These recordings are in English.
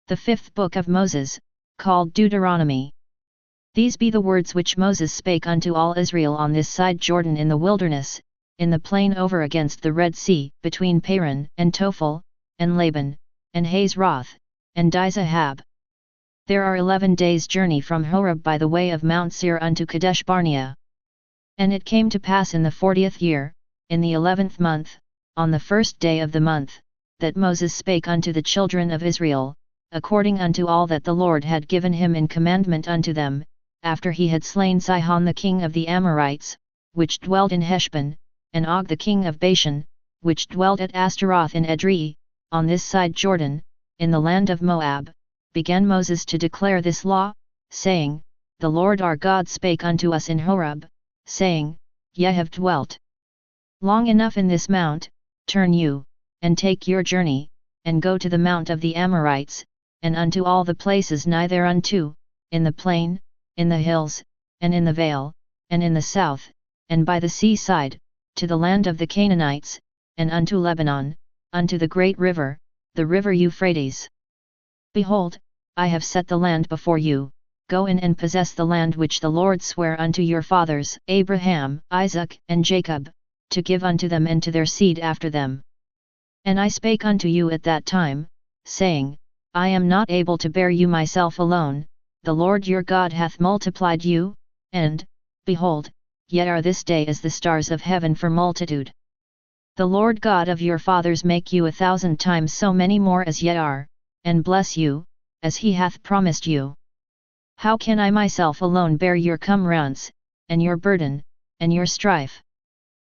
The fifth book of Moses, called Deuteronomy. These be the words which Moses spake unto all Israel on this side Jordan in the wilderness, in the plain over against the Red Sea, between Paran, and Tophel, and Laban, and Hazeroth, and Dizahab. There are 11 days' journey from Horeb by the way of Mount Seir unto Kadesh Barnea. And it came to pass in the 40th year, in the 11th month, on the first day of the month, that Moses spake unto the children of Israel, according unto all that the Lord had given him in commandment unto them, after he had slain Sihon the king of the Amorites, which dwelt in Heshbon, and Og the king of Bashan, which dwelt at Ashtaroth in Edrei, on this side Jordan, in the land of Moab, began Moses to declare this law, saying, The Lord our God spake unto us in Horeb, saying, Ye have dwelt long enough in this mount, turn you, and take your journey, and go to the mount of the Amorites, and unto all the places nigh thereunto, in the plain, in the hills, and in the vale, and in the south, and by the seaside, to the land of the Canaanites, and unto Lebanon, unto the great river, the river Euphrates. Behold, I have set the land before you, go in and possess the land which the Lord sware unto your fathers, Abraham, Isaac, and Jacob, to give unto them and to their seed after them. And I spake unto you at that time, saying, I am not able to bear you myself alone, the Lord your God hath multiplied you, and, behold, ye are this day as the stars of heaven for multitude. The Lord God of your fathers make you 1,000 times so many more as ye are, and bless you, as he hath promised you. How can I myself alone bear your cumbrance, and your burden, and your strife?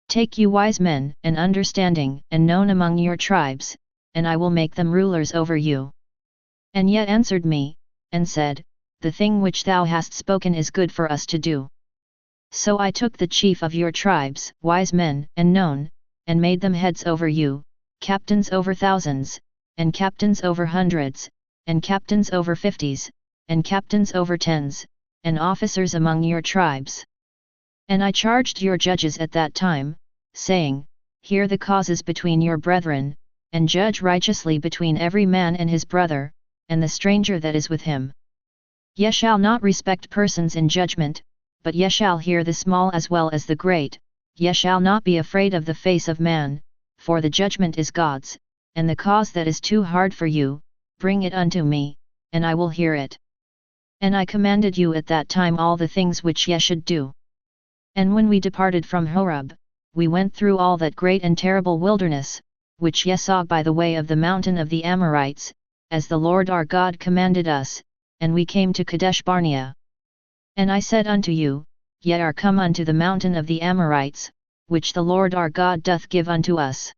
Take you wise men, and understanding, and known among your tribes, and I will make them rulers over you. And yet answered me, and said, The thing which thou hast spoken is good for us to do. So I took the chief of your tribes, wise men, and known, and made them heads over you, captains over thousands, and captains over hundreds, and captains over 50s, and captains over 10s, and officers among your tribes. And I charged your judges at that time, saying, Hear the causes between your brethren, and judge righteously between every man and his brother, and the stranger that is with him. Ye shall not respect persons in judgment, but ye shall hear the small as well as the great, ye shall not be afraid of the face of man, for the judgment is God's, and the cause that is too hard for you, bring it unto me, and I will hear it. And I commanded you at that time all the things which ye should do. And when we departed from Horeb, we went through all that great and terrible wilderness, which ye saw by the way of the mountain of the Amorites, as the Lord our God commanded us, and we came to Kadesh Barnea. And I said unto you, Ye are come unto the mountain of the Amorites, which the Lord our God doth give unto us.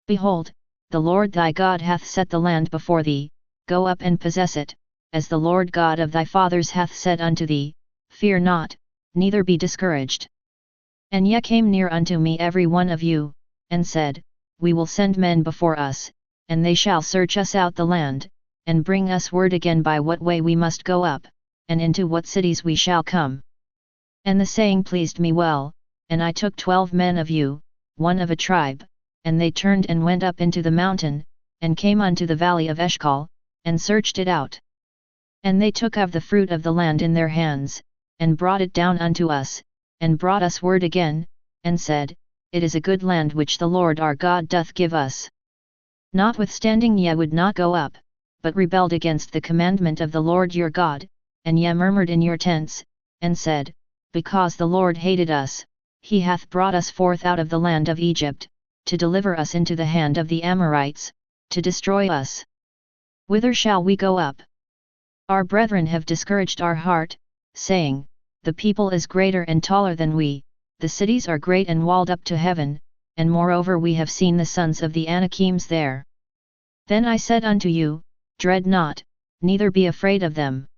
Behold, the Lord thy God hath set the land before thee, go up and possess it, as the Lord God of thy fathers hath said unto thee, Fear not, neither be discouraged. And ye came near unto me every one of you, and said, We will send men before us, and they shall search us out the land, and bring us word again by what way we must go up, and into what cities we shall come. And the saying pleased me well, and I took 12 men of you, one of a tribe, and they turned and went up into the mountain, and came unto the valley of Eshcol, and searched it out. And they took of the fruit of the land in their hands, and brought it down unto us, and brought us word again, and said, It is a good land which the Lord our God doth give us. Notwithstanding ye would not go up, but rebelled against the commandment of the Lord your God, and ye murmured in your tents, and said, Because the Lord hated us, he hath brought us forth out of the land of Egypt, to deliver us into the hand of the Amorites, to destroy us. Whither shall we go up? Our brethren have discouraged our heart, saying, The people is greater and taller than we, the cities are great and walled up to heaven, and moreover we have seen the sons of the Anakims there. Then I said unto you, Dread not, neither be afraid of them.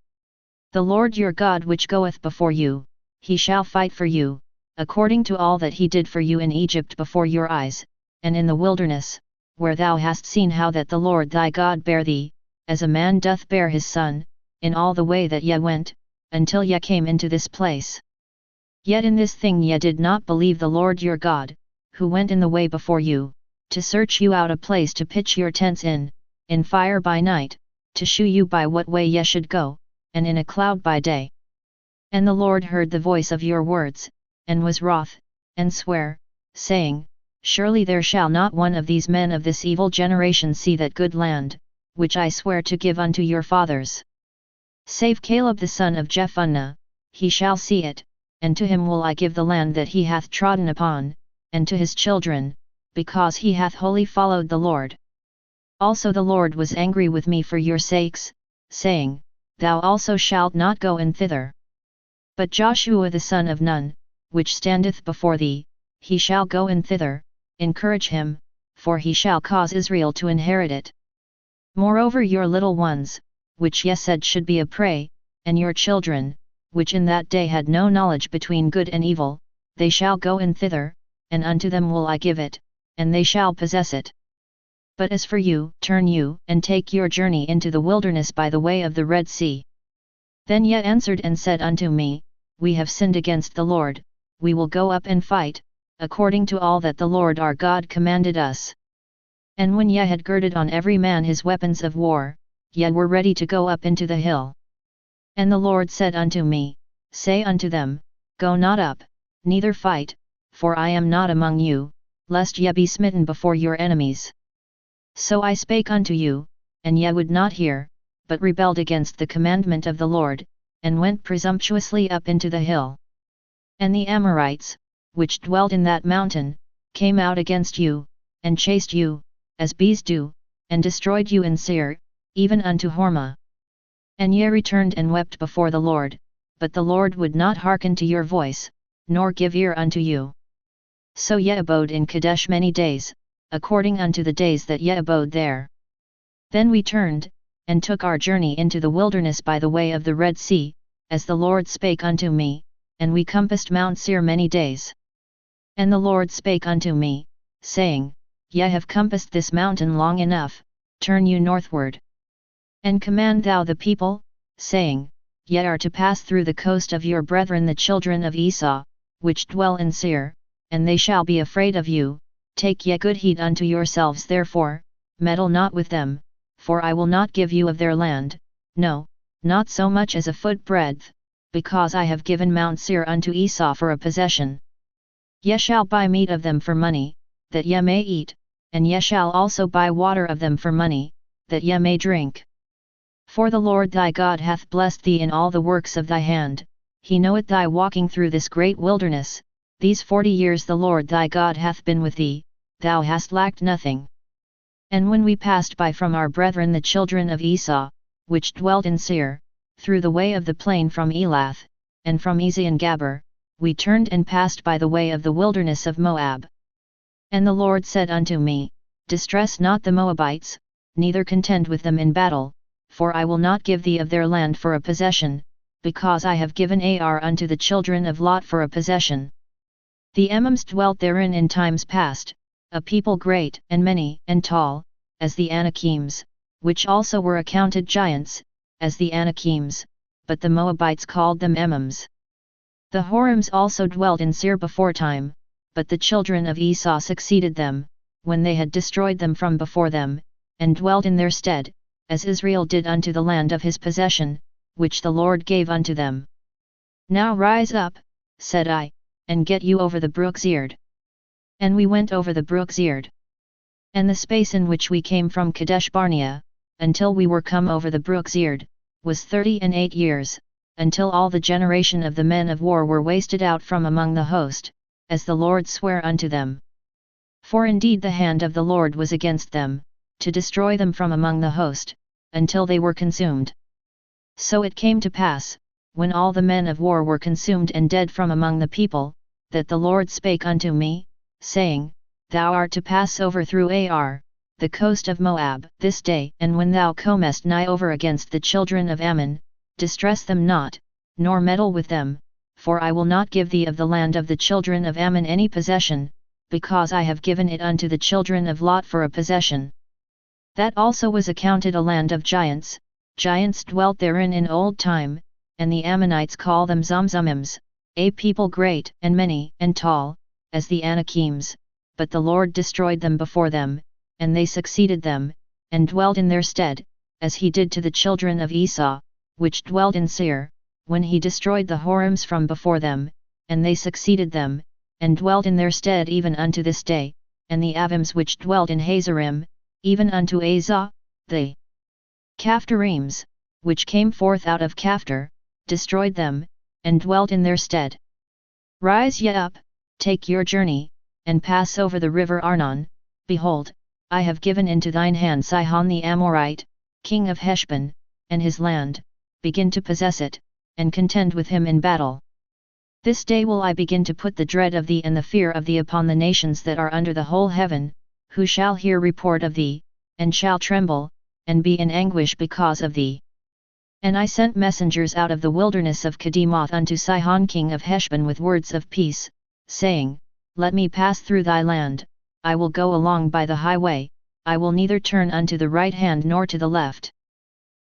The Lord your God which goeth before you, he shall fight for you, according to all that he did for you in Egypt before your eyes, and in the wilderness, where thou hast seen how that the Lord thy God bare thee, as a man doth bear his son, in all the way that ye went, until ye came into this place. Yet in this thing ye did not believe the Lord your God, who went in the way before you, to search you out a place to pitch your tents in fire by night, to shew you by what way ye should go, and in a cloud by day. And the Lord heard the voice of your words, and was wroth, and sware, saying, Surely there shall not one of these men of this evil generation see that good land, which I swear to give unto your fathers. Save Caleb the son of Jephunneh, he shall see it, and to him will I give the land that he hath trodden upon, and to his children, because he hath wholly followed the Lord. Also the Lord was angry with me for your sakes, saying, Thou also shalt not go in thither. But Joshua the son of Nun, which standeth before thee, he shall go in thither, encourage him, for he shall cause Israel to inherit it. Moreover your little ones, which ye said should be a prey, and your children, which in that day had no knowledge between good and evil, they shall go in thither, and unto them will I give it, and they shall possess it. But as for you, turn you, and take your journey into the wilderness by the way of the Red Sea. Then ye answered and said unto me, We have sinned against the Lord, we will go up and fight, according to all that the Lord our God commanded us. And when ye had girded on every man his weapons of war, ye were ready to go up into the hill. And the Lord said unto me, Say unto them, Go not up, neither fight, for I am not among you, lest ye be smitten before your enemies. So I spake unto you, and ye would not hear, but rebelled against the commandment of the Lord, and went presumptuously up into the hill. And the Amorites, which dwelt in that mountain, came out against you, and chased you, as bees do, and destroyed you in Seir, even unto Hormah. And ye returned and wept before the Lord, but the Lord would not hearken to your voice, nor give ear unto you. So ye abode in Kadesh many days, according unto the days that ye abode there. Then we turned, and took our journey into the wilderness by the way of the Red Sea, as the Lord spake unto me, and we compassed Mount Seir many days. And the Lord spake unto me, saying, Ye have compassed this mountain long enough, turn you northward. And command thou the people, saying, Ye are to pass through the coast of your brethren the children of Esau, which dwell in Seir, and they shall be afraid of you. Take ye good heed unto yourselves therefore, meddle not with them, for I will not give you of their land, no, not so much as a foot breadth, because I have given Mount Seir unto Esau for a possession. Ye shall buy meat of them for money, that ye may eat, and ye shall also buy water of them for money, that ye may drink. For the Lord thy God hath blessed thee in all the works of thy hand, he knoweth thy walking through this great wilderness, these 40 years the Lord thy God hath been with thee, thou hast lacked nothing. And when we passed by from our brethren the children of Esau, which dwelt in Seir, through the way of the plain from Elath, and from Ezion-Gaber, we turned and passed by the way of the wilderness of Moab. And the Lord said unto me, Distress not the Moabites, neither contend with them in battle, for I will not give thee of their land for a possession, because I have given Ar unto the children of Lot for a possession. The Emims dwelt therein in times past, a people great and many and tall, as the Anakims, which also were accounted giants, as the Anakims, but the Moabites called them Emims. The Horims also dwelt in Seir beforetime, but the children of Esau succeeded them, when they had destroyed them from before them, and dwelt in their stead, as Israel did unto the land of his possession, which the Lord gave unto them. Now rise up, said I, and get you over the brook Zered. And we went over the brook Zered. And the space in which we came from Kadesh Barnea, until we were come over the brook Zered, was 38 years, until all the generation of the men of war were wasted out from among the host, as the Lord sware unto them. For indeed the hand of the Lord was against them, to destroy them from among the host, until they were consumed. So it came to pass, when all the men of war were consumed and dead from among the people, that the Lord spake unto me, saying, Thou art to pass over through Ar, the coast of Moab, this day, and when thou comest nigh over against the children of Ammon, distress them not, nor meddle with them, for I will not give thee of the land of the children of Ammon any possession, because I have given it unto the children of Lot for a possession. That also was accounted a land of giants, giants dwelt therein in old time, and the Ammonites call them Zamzummims, a people great and many and tall, as the Anakims, but the Lord destroyed them before them, and they succeeded them, and dwelt in their stead, as he did to the children of Esau, which dwelt in Seir, when he destroyed the Horims from before them, and they succeeded them, and dwelt in their stead even unto this day, and the Avims which dwelt in Hazarim, even unto Azah, the Caphtorims, which came forth out of Caphtor, destroyed them, and dwelt in their stead. Rise ye up, take your journey, and pass over the river Arnon. Behold, I have given into thine hand Sihon the Amorite, king of Heshbon, and his land. Begin to possess it, and contend with him in battle. This day will I begin to put the dread of thee and the fear of thee upon the nations that are under the whole heaven, who shall hear report of thee, and shall tremble, and be in anguish because of thee. And I sent messengers out of the wilderness of Kedemoth unto Sihon king of Heshbon with words of peace, saying, Let me pass through thy land, I will go along by the highway, I will neither turn unto the right hand nor to the left.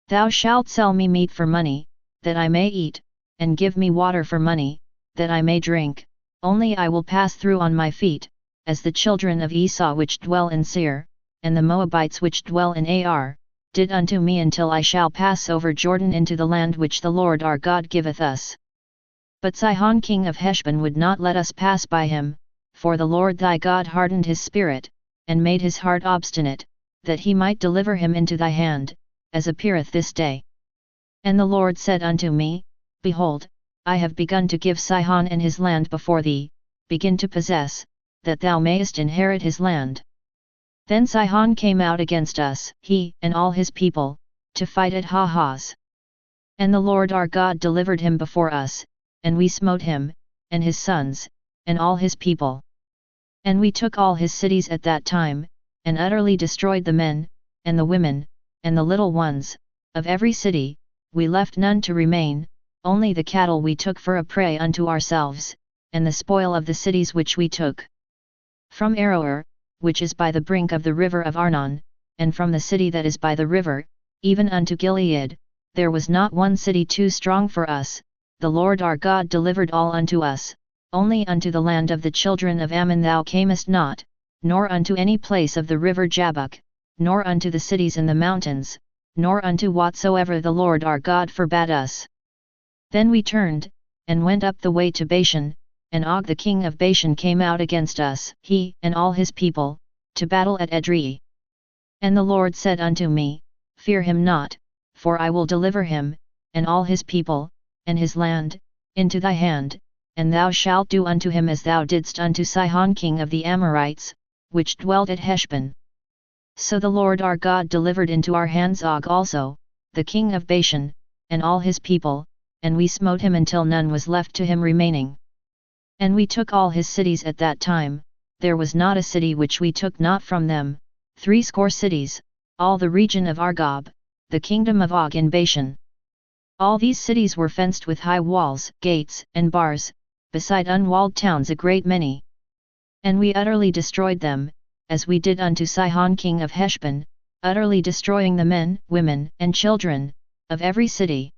Thou shalt sell me meat for money, that I may eat, and give me water for money, that I may drink, only I will pass through on my feet, as the children of Esau which dwell in Seir, and the Moabites which dwell in Ar, did unto me until I shall pass over Jordan into the land which the Lord our God giveth us. But Sihon king of Heshbon would not let us pass by him, for the Lord thy God hardened his spirit, and made his heart obstinate, that he might deliver him into thy hand, as appeareth this day. And the Lord said unto me, Behold, I have begun to give Sihon and his land before thee, begin to possess, that thou mayest inherit his land. Then Sihon came out against us, he and all his people, to fight at Hahaz. And the Lord our God delivered him before us, and we smote him, and his sons, and all his people. And we took all his cities at that time, and utterly destroyed the men, and the women, and the little ones, of every city. We left none to remain, only the cattle we took for a prey unto ourselves, and the spoil of the cities which we took. From Aroer, which is by the brink of the river of Arnon, and from the city that is by the river, even unto Gilead, there was not one city too strong for us. The Lord our God delivered all unto us, only unto the land of the children of Ammon thou camest not, nor unto any place of the river Jabbok, nor unto the cities in the mountains, nor unto whatsoever the Lord our God forbade us. Then we turned, and went up the way to Bashan, and Og the king of Bashan came out against us, he and all his people, to battle at Edrei. And the Lord said unto me, Fear him not, for I will deliver him, and all his people, and his land, into thy hand, and thou shalt do unto him as thou didst unto Sihon king of the Amorites, which dwelt at Heshbon. So the Lord our God delivered into our hands Og also, the king of Bashan, and all his people, and we smote him until none was left to him remaining. And we took all his cities at that time, there was not a city which we took not from them, 60 cities, all the region of Argob, the kingdom of Og in Bashan. All these cities were fenced with high walls, gates, and bars, beside unwalled towns a great many. And we utterly destroyed them, as we did unto Sihon king of Heshbon, utterly destroying the men, women, and children, of every city.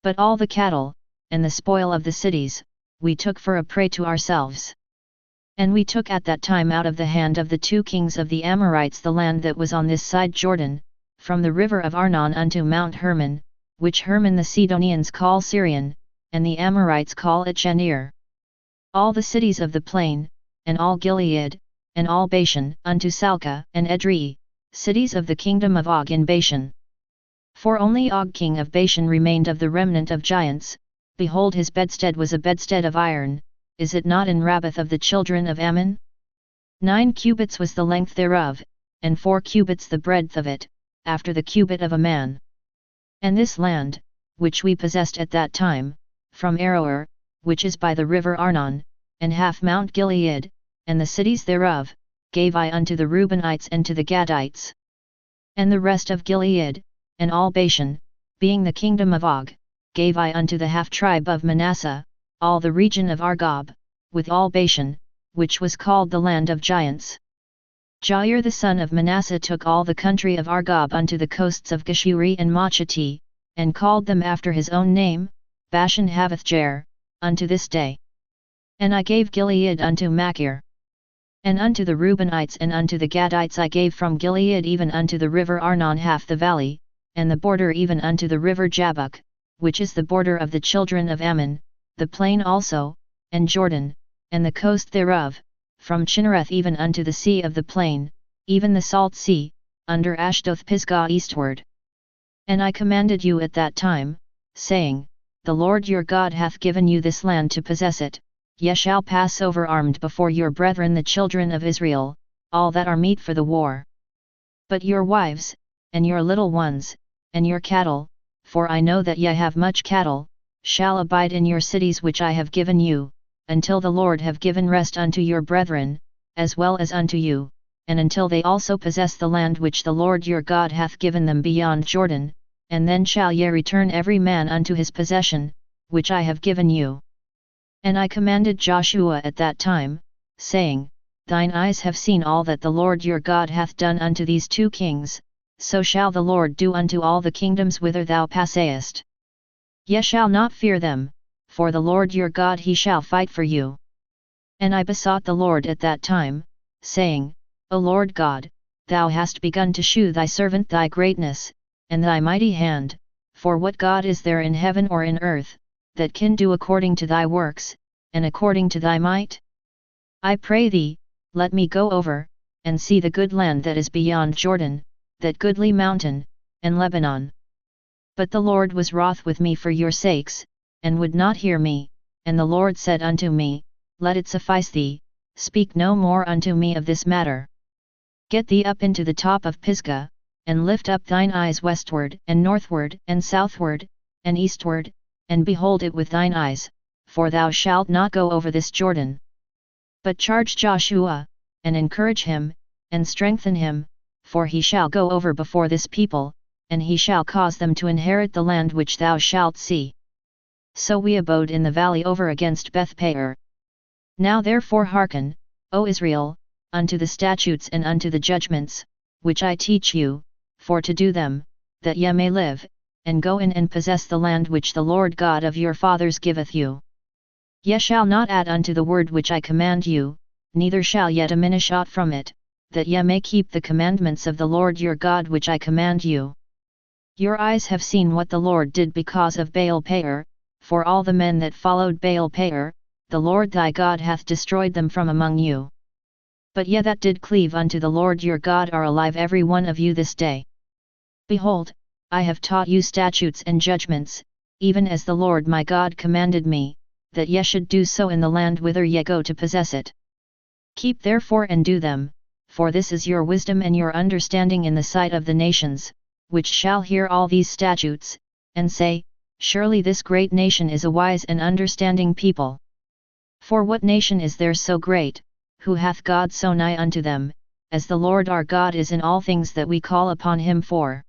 But all the cattle, and the spoil of the cities, we took for a prey to ourselves. And we took at that time out of the hand of the 2 kings of the Amorites the land that was on this side Jordan, from the river of Arnon unto Mount Hermon, which Hermon the Sidonians call Syrian, and the Amorites call it Shanir. All the cities of the plain, and all Gilead, and all Bashan, unto Salcah and Edrei, cities of the kingdom of Og in Bashan. For only Og king of Bashan remained of the remnant of giants. Behold, his bedstead was a bedstead of iron, is it not in Rabbath of the children of Ammon? 9 cubits was the length thereof, and 4 cubits the breadth of it, after the cubit of a man. And this land, which we possessed at that time, from Aroer, which is by the river Arnon, and half Mount Gilead, and the cities thereof, gave I unto the Reubenites and to the Gadites. And the rest of Gilead, and all Bashan, being the kingdom of Og, gave I unto the half-tribe of Manasseh, all the region of Argob, with all Bashan, which was called the land of giants. Jair the son of Manasseh took all the country of Argob unto the coasts of Geshuri and Machati, and called them after his own name, Bashan haveth Jair, unto this day. And I gave Gilead unto Machir. And unto the Reubenites and unto the Gadites I gave from Gilead even unto the river Arnon half the valley, and the border even unto the river Jabbok, which is the border of the children of Ammon, the plain also, and Jordan, and the coast thereof, from Chinnereth even unto the sea of the plain, even the salt sea, under Ashdoth Pisgah eastward. And I commanded you at that time, saying, The Lord your God hath given you this land to possess it, ye shall pass over armed before your brethren the children of Israel, all that are meet for the war. But your wives, and your little ones, and your cattle, for I know that ye have much cattle, shall abide in your cities which I have given you, until the Lord have given rest unto your brethren, as well as unto you, and until they also possess the land which the Lord your God hath given them beyond Jordan, and then shall ye return every man unto his possession, which I have given you. And I commanded Joshua at that time, saying, Thine eyes have seen all that the Lord your God hath done unto these two kings, so shall the Lord do unto all the kingdoms whither thou passest. Ye shall not fear them, for the Lord your God he shall fight for you. And I besought the Lord at that time, saying, O Lord God, thou hast begun to shew thy servant thy greatness, and thy mighty hand, for what God is there in heaven or in earth, that can do according to thy works, and according to thy might? I pray thee, let me go over, and see the good land that is beyond Jordan, that goodly mountain, and Lebanon. But the Lord was wroth with me for your sakes, and would not hear me, and the Lord said unto me, Let it suffice thee, speak no more unto me of this matter. Get thee up into the top of Pisgah, and lift up thine eyes westward, and northward, and southward, and eastward, and behold it with thine eyes, for thou shalt not go over this Jordan. But charge Joshua, and encourage him, and strengthen him, for he shall go over before this people, and he shall cause them to inherit the land which thou shalt see. So we abode in the valley over against Beth-peor. Now therefore hearken, O Israel, unto the statutes and unto the judgments, which I teach you, for to do them, that ye may live, and go in and possess the land which the Lord God of your fathers giveth you. Ye shall not add unto the word which I command you, neither shall ye diminish aught from it, that ye may keep the commandments of the Lord your God which I command you. Your eyes have seen what the Lord did because of Baal-peor, for all the men that followed Baal-peor, the Lord thy God hath destroyed them from among you. But ye that did cleave unto the Lord your God are alive every one of you this day. Behold, I have taught you statutes and judgments, even as the Lord my God commanded me, that ye should do so in the land whither ye go to possess it. Keep therefore and do them, for this is your wisdom and your understanding in the sight of the nations, which shall hear all these statutes, and say, Surely this great nation is a wise and understanding people. For what nation is there so great, who hath God so nigh unto them, as the Lord our God is in all things that we call upon him for?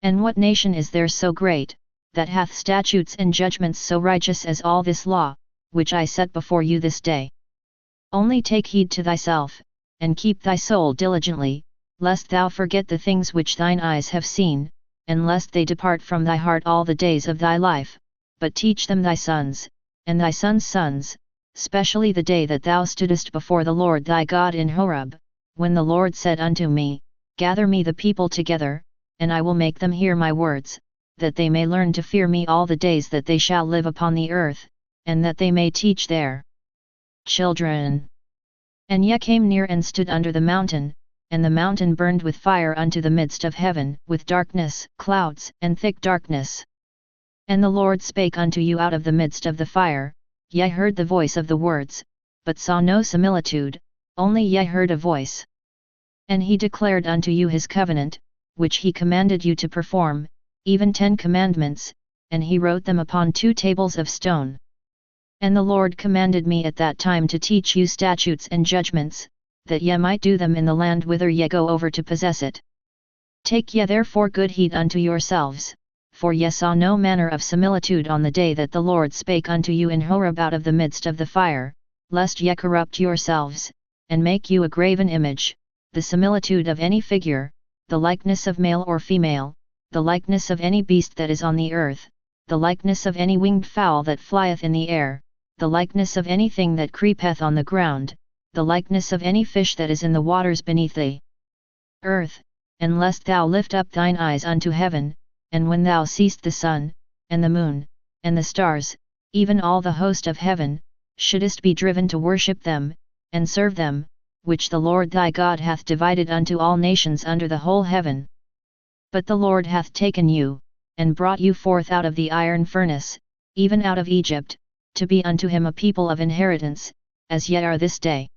And what nation is there so great, that hath statutes and judgments so righteous as all this law, which I set before you this day? Only take heed to thyself, and keep thy soul diligently, lest thou forget the things which thine eyes have seen, and lest they depart from thy heart all the days of thy life, but teach them thy sons, and thy sons' sons, specially the day that thou stoodest before the Lord thy God in Horeb, when the Lord said unto me, Gather me the people together, and I will make them hear my words, that they may learn to fear me all the days that they shall live upon the earth, and that they may teach their children. And ye came near and stood under the mountain, and the mountain burned with fire unto the midst of heaven, with darkness, clouds, and thick darkness. And the Lord spake unto you out of the midst of the fire, ye heard the voice of the words, but saw no similitude, only ye heard a voice. And he declared unto you his covenant, which he commanded you to perform, even 10 commandments, and he wrote them upon 2 tables of stone. And the Lord commanded me at that time to teach you statutes and judgments, that ye might do them in the land whither ye go over to possess it. Take ye therefore good heed unto yourselves, for ye saw no manner of similitude on the day that the Lord spake unto you in Horeb out of the midst of the fire, lest ye corrupt yourselves, and make you a graven image, the similitude of any figure, the likeness of male or female, the likeness of any beast that is on the earth, the likeness of any winged fowl that flieth in the air, the likeness of anything that creepeth on the ground, the likeness of any fish that is in the waters beneath the earth, and lest thou lift up thine eyes unto heaven, and when thou seest the sun, and the moon, and the stars, even all the host of heaven, shouldest be driven to worship them, and serve them, which the Lord thy God hath divided unto all nations under the whole heaven. But the Lord hath taken you, and brought you forth out of the iron furnace, even out of Egypt, to be unto him a people of inheritance, as ye are this day.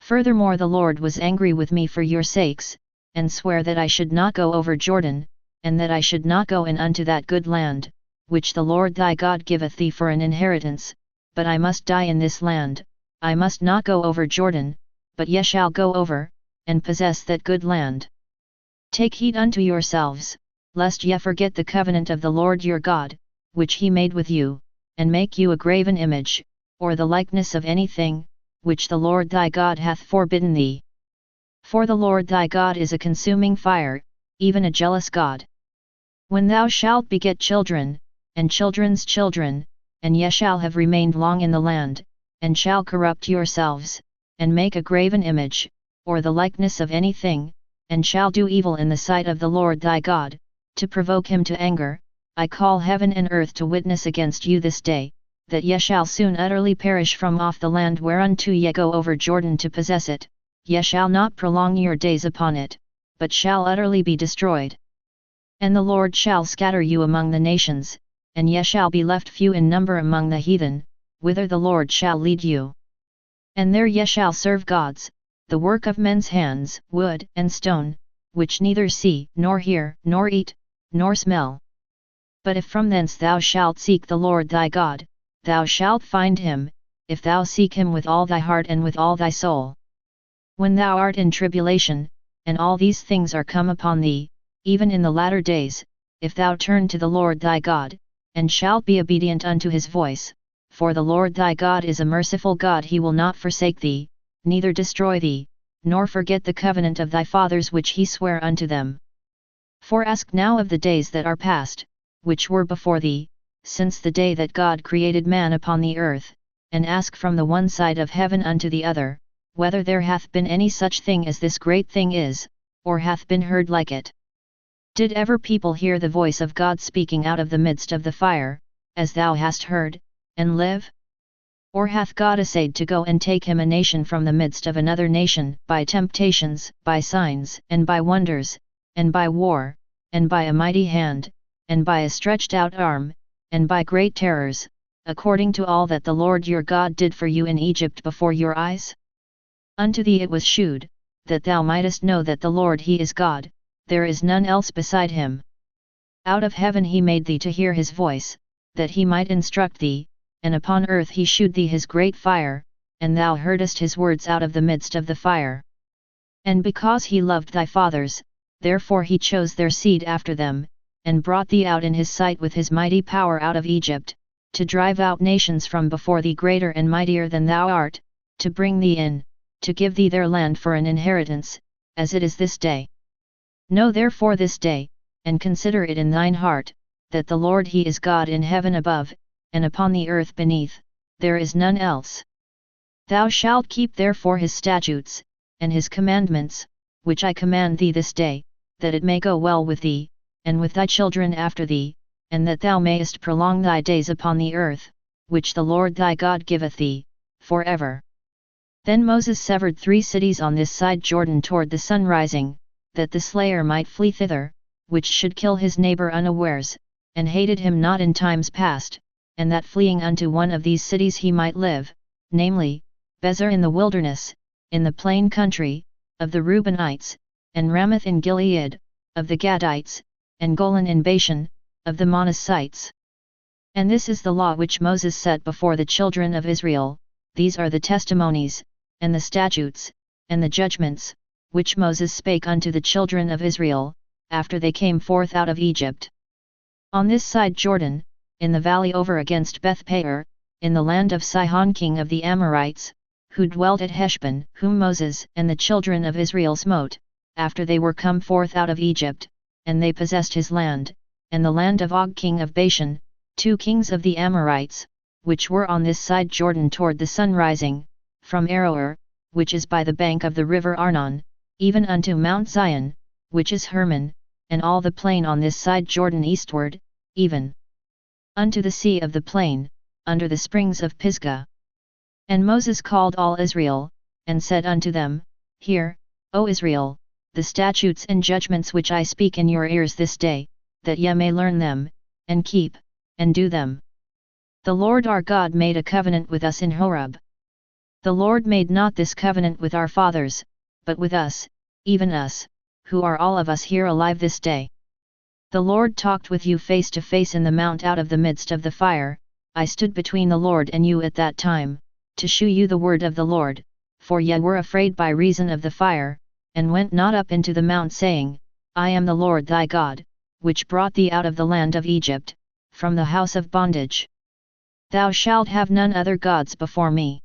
Furthermore the Lord was angry with me for your sakes, and sware that I should not go over Jordan, and that I should not go in unto that good land, which the Lord thy God giveth thee for an inheritance, but I must die in this land. I must not go over Jordan, but ye shall go over, and possess that good land. Take heed unto yourselves, lest ye forget the covenant of the Lord your God, which he made with you, and make you a graven image, or the likeness of anything, which the Lord thy God hath forbidden thee. For the Lord thy God is a consuming fire, even a jealous God. When thou shalt beget children, and children's children, and ye shall have remained long in the land, and shall corrupt yourselves, and make a graven image, or the likeness of anything, and shall do evil in the sight of the Lord thy God, to provoke him to anger, I call heaven and earth to witness against you this day, that ye shall soon utterly perish from off the land whereunto ye go over Jordan to possess it. Ye shall not prolong your days upon it, but shall utterly be destroyed. And the Lord shall scatter you among the nations, and ye shall be left few in number among the heathen, whither the Lord shall lead you. And there ye shall serve gods, the work of men's hands, wood and stone, which neither see, nor hear, nor eat, nor smell. But if from thence thou shalt seek the Lord thy God, thou shalt find him, if thou seek him with all thy heart and with all thy soul. When thou art in tribulation, and all these things are come upon thee, even in the latter days, if thou turn to the Lord thy God, and shalt be obedient unto his voice, for the Lord thy God is a merciful God, he will not forsake thee, neither destroy thee, nor forget the covenant of thy fathers which he sware unto them. For ask now of the days that are past, which were before thee, since the day that God created man upon the earth, and ask from the one side of heaven unto the other, whether there hath been any such thing as this great thing is, or hath been heard like it. Did ever people hear the voice of God speaking out of the midst of the fire, as thou hast heard, and live? Or hath God essayed to go and take him a nation from the midst of another nation, by temptations, by signs, and by wonders, and by war, and by a mighty hand, and by a stretched out arm, and by great terrors, according to all that the Lord your God did for you in Egypt before your eyes? Unto thee it was shewed, that thou mightest know that the Lord he is God, there is none else beside him. Out of heaven he made thee to hear his voice, that he might instruct thee, and upon earth he shewed thee his great fire, and thou heardest his words out of the midst of the fire. And because he loved thy fathers, therefore he chose their seed after them, and brought thee out in his sight with his mighty power out of Egypt, to drive out nations from before thee greater and mightier than thou art, to bring thee in, to give thee their land for an inheritance, as it is this day. Know therefore this day, and consider it in thine heart, that the Lord he is God in heaven above, and upon the earth beneath, there is none else. Thou shalt keep therefore his statutes, and his commandments, which I command thee this day, that it may go well with thee, and with thy children after thee, and that thou mayest prolong thy days upon the earth, which the Lord thy God giveth thee, for ever. Then Moses severed 3 cities on this side Jordan toward the sun rising, that the slayer might flee thither, which should kill his neighbor unawares, and hated him not in times past, and that fleeing unto one of these cities he might live, namely, Bezer in the wilderness, in the plain country, of the Reubenites, and Ramoth in Gilead, of the Gadites, and Golan in Bashan, of the Manassites. And this is the law which Moses set before the children of Israel, these are the testimonies, and the statutes, and the judgments, which Moses spake unto the children of Israel, after they came forth out of Egypt. On this side Jordan, in the valley over against Beth-peor, in the land of Sihon king of the Amorites, who dwelt at Heshbon, whom Moses and the children of Israel smote, after they were come forth out of Egypt, and they possessed his land, and the land of Og king of Bashan, 2 kings of the Amorites, which were on this side Jordan toward the sun rising, from Aroer, which is by the bank of the river Arnon, even unto Mount Zion, which is Hermon, and all the plain on this side Jordan eastward, even unto the sea of the plain, under the springs of Pisgah. And Moses called all Israel, and said unto them, Hear, O Israel, the statutes and judgments which I speak in your ears this day, that ye may learn them, and keep, and do them. The Lord our God made a covenant with us in Horeb. The Lord made not this covenant with our fathers, but with us, even us, who are all of us here alive this day. The Lord talked with you face to face in the mount out of the midst of the fire. I stood between the Lord and you at that time, to shew you the word of the Lord, for ye were afraid by reason of the fire, and went not up into the mount, saying, I am the Lord thy God, which brought thee out of the land of Egypt, from the house of bondage. Thou shalt have none other gods before me.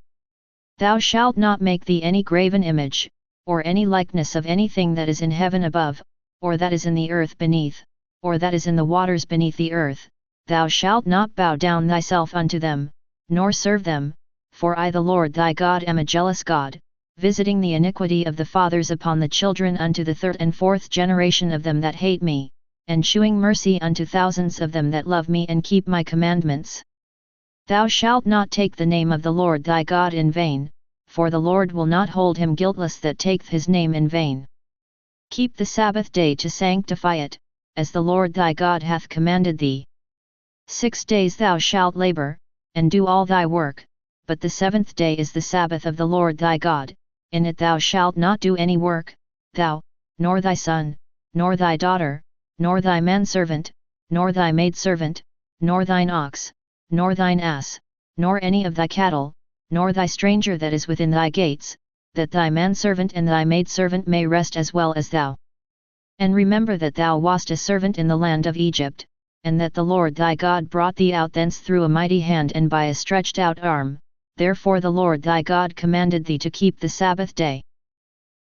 Thou shalt not make thee any graven image, or any likeness of anything that is in heaven above, or that is in the earth beneath, or that is in the waters beneath the earth. Thou shalt not bow down thyself unto them, nor serve them, for I the Lord thy God am a jealous God, visiting the iniquity of the fathers upon the children unto the third and fourth generation of them that hate me, and shewing mercy unto thousands of them that love me and keep my commandments. Thou shalt not take the name of the Lord thy God in vain, for the Lord will not hold him guiltless that taketh his name in vain. Keep the Sabbath day to sanctify it, as the Lord thy God hath commanded thee. 6 days thou shalt labor, and do all thy work, but the seventh day is the Sabbath of the Lord thy God. In it thou shalt not do any work, thou, nor thy son, nor thy daughter, nor thy manservant, nor thy maidservant, nor thine ox, nor thine ass, nor any of thy cattle, nor thy stranger that is within thy gates, that thy manservant and thy maidservant may rest as well as thou. And remember that thou wast a servant in the land of Egypt, and that the Lord thy God brought thee out thence through a mighty hand and by a stretched out arm. Therefore the Lord thy God commanded thee to keep the Sabbath day.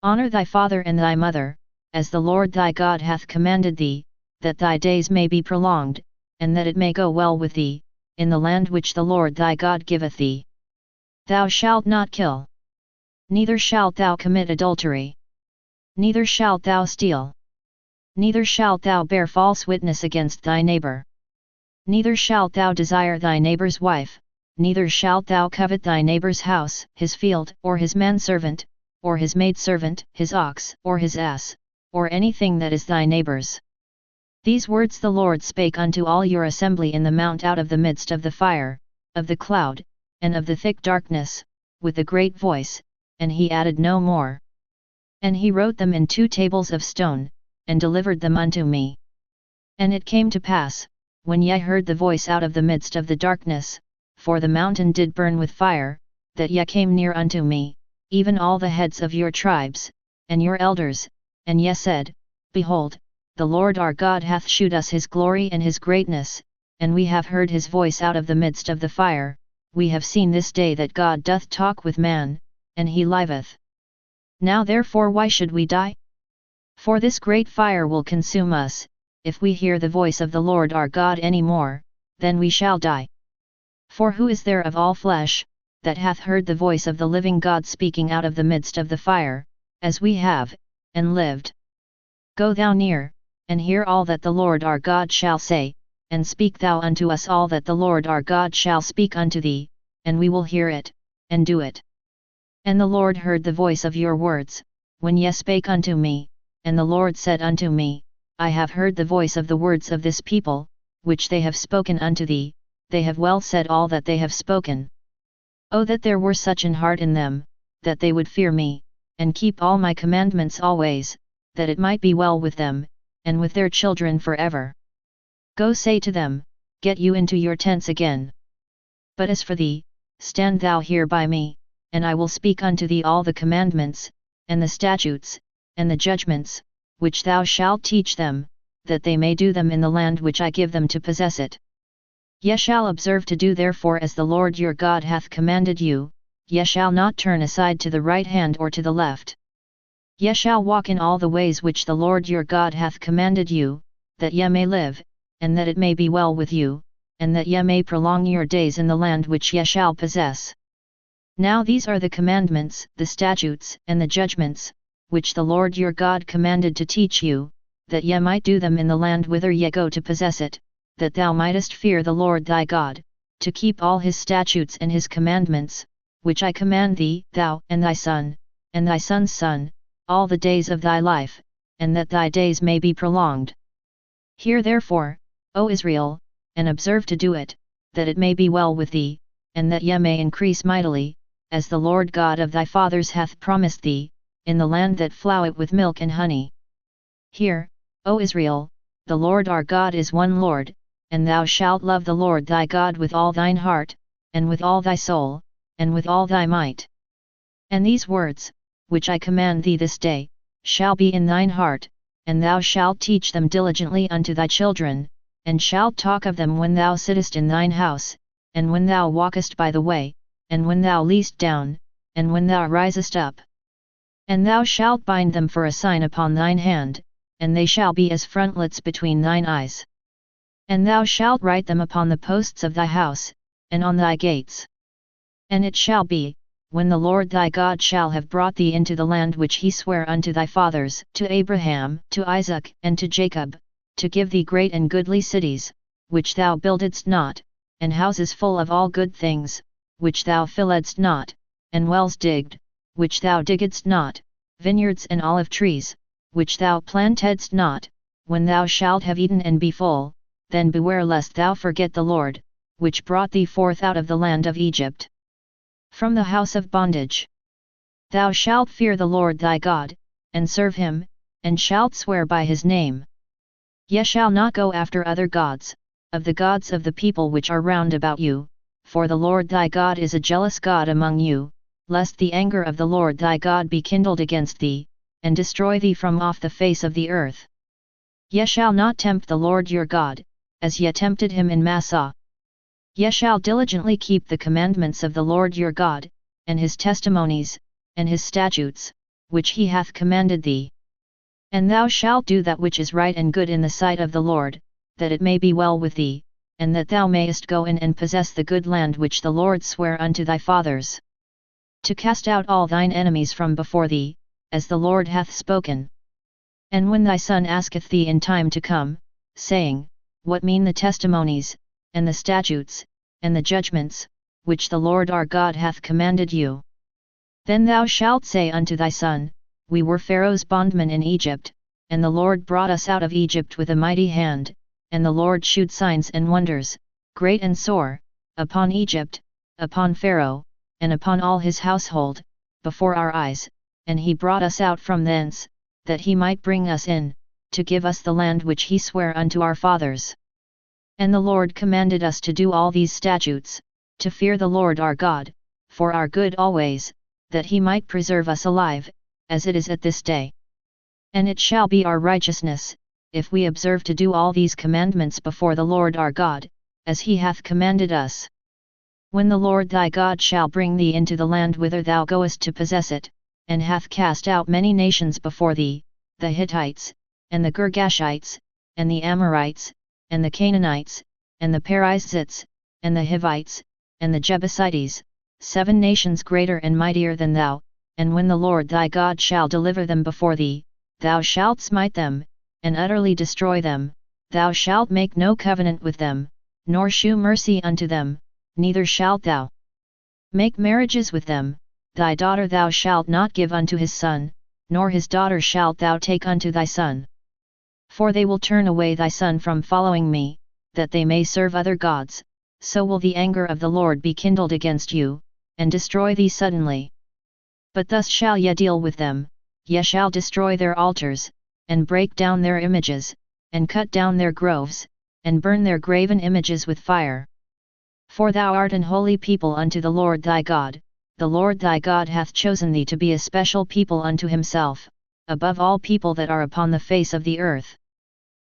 Honor thy father and thy mother, as the Lord thy God hath commanded thee, that thy days may be prolonged, and that it may go well with thee, in the land which the Lord thy God giveth thee. Thou shalt not kill. Neither shalt thou commit adultery. Neither shalt thou steal. Neither shalt thou bear false witness against thy neighbor. Neither shalt thou desire thy neighbor's wife. Neither shalt thou covet thy neighbor's house, his field, or his manservant, or his maidservant, his ox, or his ass, or anything that is thy neighbor's. These words the Lord spake unto all your assembly in the mount out of the midst of the fire, of the cloud, and of the thick darkness, with a great voice, and he added no more. And he wrote them in 2 tables of stone, and delivered them unto me. And it came to pass, when ye heard the voice out of the midst of the darkness, for the mountain did burn with fire, that ye came near unto me, even all the heads of your tribes, and your elders, and ye said, Behold, the Lord our God hath shewed us his glory and his greatness, and we have heard his voice out of the midst of the fire. We have seen this day that God doth talk with man, and he liveth. Now therefore why should we die? For this great fire will consume us. If we hear the voice of the Lord our God any more, then we shall die. For who is there of all flesh, that hath heard the voice of the living God speaking out of the midst of the fire, as we have, and lived? Go thou near, and hear all that the Lord our God shall say, and speak thou unto us all that the Lord our God shall speak unto thee, and we will hear it, and do it. And the Lord heard the voice of your words, when ye spake unto me, and the Lord said unto me, I have heard the voice of the words of this people, which they have spoken unto thee. They have well said all that they have spoken. Oh that there were such an heart in them, that they would fear me, and keep all my commandments always, that it might be well with them, and with their children forever. Go say to them, Get you into your tents again. But as for thee, stand thou here by me, and I will speak unto thee all the commandments, and the statutes, and the judgments, which thou shalt teach them, that they may do them in the land which I give them to possess it. Ye shall observe to do therefore as the Lord your God hath commanded you. Ye shall not turn aside to the right hand or to the left. Ye shall walk in all the ways which the Lord your God hath commanded you, that ye may live, and that it may be well with you, and that ye may prolong your days in the land which ye shall possess. Now these are the commandments, the statutes, and the judgments, which the Lord your God commanded to teach you, that ye might do them in the land whither ye go to possess it, that thou mightest fear the Lord thy God, to keep all his statutes and his commandments, which I command thee, thou and thy son, and thy son's son, all the days of thy life, and that thy days may be prolonged. Hear therefore, O Israel, and observe to do it, that it may be well with thee, and that ye may increase mightily, as the Lord God of thy fathers hath promised thee, in the land that floweth with milk and honey. Hear, O Israel, the Lord our God is one Lord, and thou shalt love the Lord thy God with all thine heart, and with all thy soul, and with all thy might. And these words, which I command thee this day, shall be in thine heart, and thou shalt teach them diligently unto thy children, and shalt talk of them when thou sittest in thine house, and when thou walkest by the way, and when thou liest down, and when thou risest up. And thou shalt bind them for a sign upon thine hand, and they shall be as frontlets between thine eyes. And thou shalt write them upon the posts of thy house, and on thy gates. And it shall be, when the Lord thy God shall have brought thee into the land which he sware unto thy fathers, to Abraham, to Isaac, and to Jacob, to give thee great and goodly cities, which thou buildedst not, and houses full of all good things, which thou filledst not, and wells digged, which thou diggedst not, vineyards and olive trees, which thou plantedst not, when thou shalt have eaten and be full, then beware lest thou forget the Lord, which brought thee forth out of the land of Egypt, from the house of bondage. Thou shalt fear the Lord thy God, and serve him, and shalt swear by his name. Ye shall not go after other gods, of the gods of the people which are round about you, for the Lord thy God is a jealous God among you, lest the anger of the Lord thy God be kindled against thee, and destroy thee from off the face of the earth. Ye shall not tempt the Lord your God, as ye tempted him in Massah. Ye shall diligently keep the commandments of the Lord your God, and his testimonies, and his statutes, which he hath commanded thee. And thou shalt do that which is right and good in the sight of the Lord, that it may be well with thee, and that thou mayest go in and possess the good land which the Lord sware unto thy fathers, to cast out all thine enemies from before thee, as the Lord hath spoken. And when thy son asketh thee in time to come, saying, What mean the testimonies, and the statutes, and the judgments, which the Lord our God hath commanded you? Then thou shalt say unto thy son, We were Pharaoh's bondmen in Egypt, and the Lord brought us out of Egypt with a mighty hand, and the Lord shewed signs and wonders, great and sore, upon Egypt, upon Pharaoh, and upon all his household, before our eyes, and he brought us out from thence, that he might bring us in, to give us the land which he sware unto our fathers. And the Lord commanded us to do all these statutes, to fear the Lord our God, for our good always, that he might preserve us alive, as it is at this day. And it shall be our righteousness, if we observe to do all these commandments before the Lord our God, as he hath commanded us. When the Lord thy God shall bring thee into the land whither thou goest to possess it, and hath cast out many nations before thee, the Hittites, and the Girgashites, and the Amorites, and the Canaanites, and the Perizzites, and the Hivites, and the Jebusites, 7 nations greater and mightier than thou, and when the Lord thy God shall deliver them before thee, thou shalt smite them, and utterly destroy them, thou shalt make no covenant with them, nor shew mercy unto them, neither shalt thou make marriages with them, thy daughter thou shalt not give unto his son, nor his daughter shalt thou take unto thy son. For they will turn away thy son from following me, that they may serve other gods, so will the anger of the Lord be kindled against you, and destroy thee suddenly. But thus shall ye deal with them, ye shall destroy their altars, and break down their images, and cut down their groves, and burn their graven images with fire. For thou art an holy people unto the Lord thy God, the Lord thy God hath chosen thee to be a special people unto himself, above all people that are upon the face of the earth.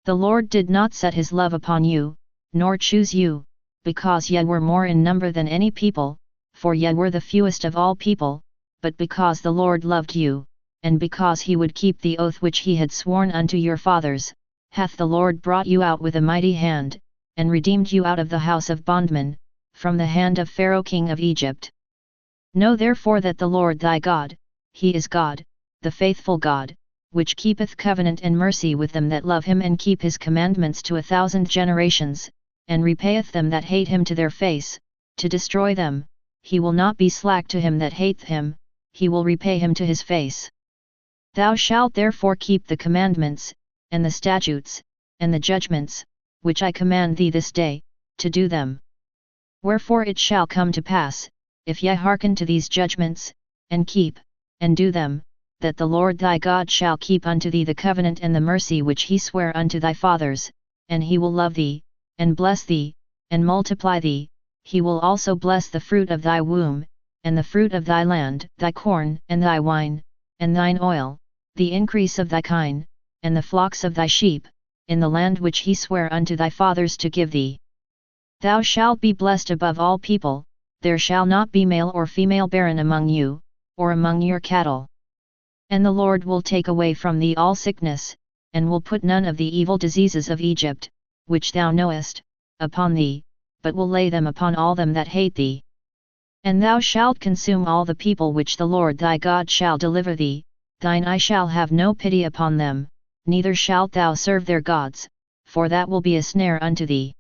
The Lord did not set his love upon you, nor choose you, because ye were more in number than any people, for ye were the fewest of all people, but because the Lord loved you, and because he would keep the oath which he had sworn unto your fathers, hath the Lord brought you out with a mighty hand, and redeemed you out of the house of bondmen, from the hand of Pharaoh king of Egypt. Know therefore that the Lord thy God, he is God, the faithful God, which keepeth covenant and mercy with them that love him and keep his commandments to 1,000 generations, and repayeth them that hate him to their face, to destroy them, he will not be slack to him that hateth him, he will repay him to his face. Thou shalt therefore keep the commandments, and the statutes, and the judgments, which I command thee this day, to do them. Wherefore it shall come to pass, if ye hearken to these judgments, and keep, and do them, that the Lord thy God shall keep unto thee the covenant and the mercy which he sware unto thy fathers, and he will love thee, and bless thee, and multiply thee, he will also bless the fruit of thy womb, and the fruit of thy land, thy corn, and thy wine, and thine oil, the increase of thy kine, and the flocks of thy sheep, in the land which he sware unto thy fathers to give thee. Thou shalt be blessed above all people, there shall not be male or female barren among you, or among your cattle. And the Lord will take away from thee all sickness, and will put none of the evil diseases of Egypt, which thou knowest, upon thee, but will lay them upon all them that hate thee. And thou shalt consume all the people which the Lord thy God shall deliver thee, thine eye shall have no pity upon them, neither shalt thou serve their gods, for that will be a snare unto thee.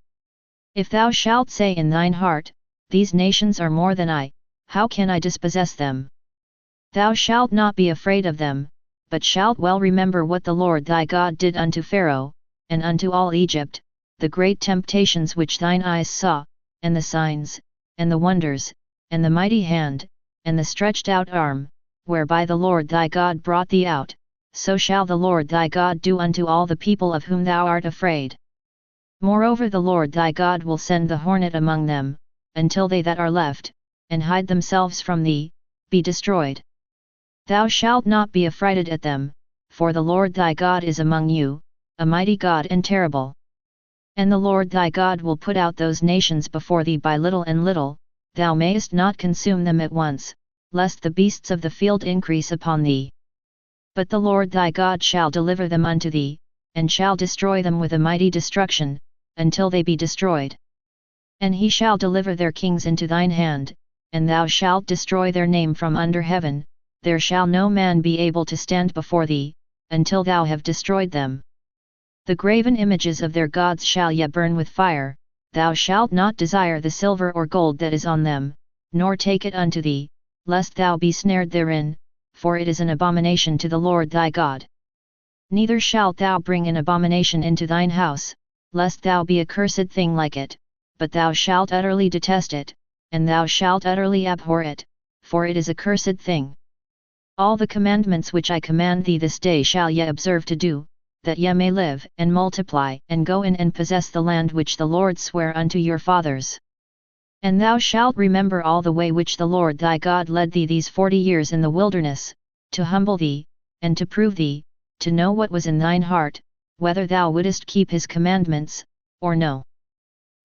If thou shalt say in thine heart, these nations are more than I, how can I dispossess them? Thou shalt not be afraid of them, but shalt well remember what the Lord thy God did unto Pharaoh, and unto all Egypt, the great temptations which thine eyes saw, and the signs, and the wonders, and the mighty hand, and the stretched out arm, whereby the Lord thy God brought thee out, so shall the Lord thy God do unto all the people of whom thou art afraid. Moreover the Lord thy God will send the hornet among them, until they that are left, and hide themselves from thee, be destroyed. Thou shalt not be affrighted at them, for the Lord thy God is among you, a mighty God and terrible. And the Lord thy God will put out those nations before thee by little and little, thou mayest not consume them at once, lest the beasts of the field increase upon thee. But the Lord thy God shall deliver them unto thee, and shall destroy them with a mighty destruction, until they be destroyed. And he shall deliver their kings into thine hand, and thou shalt destroy their name from under heaven, there shall no man be able to stand before thee, until thou have destroyed them. The graven images of their gods shall ye burn with fire, thou shalt not desire the silver or gold that is on them, nor take it unto thee, lest thou be snared therein, for it is an abomination to the Lord thy God. Neither shalt thou bring an abomination into thine house, lest thou be a cursed thing like it, but thou shalt utterly detest it, and thou shalt utterly abhor it, for it is a cursed thing. All the commandments which I command thee this day shall ye observe to do, that ye may live and multiply and go in and possess the land which the Lord sware unto your fathers. And thou shalt remember all the way which the Lord thy God led thee these 40 years in the wilderness, to humble thee, and to prove thee, to know what was in thine heart, whether thou wouldest keep his commandments, or no.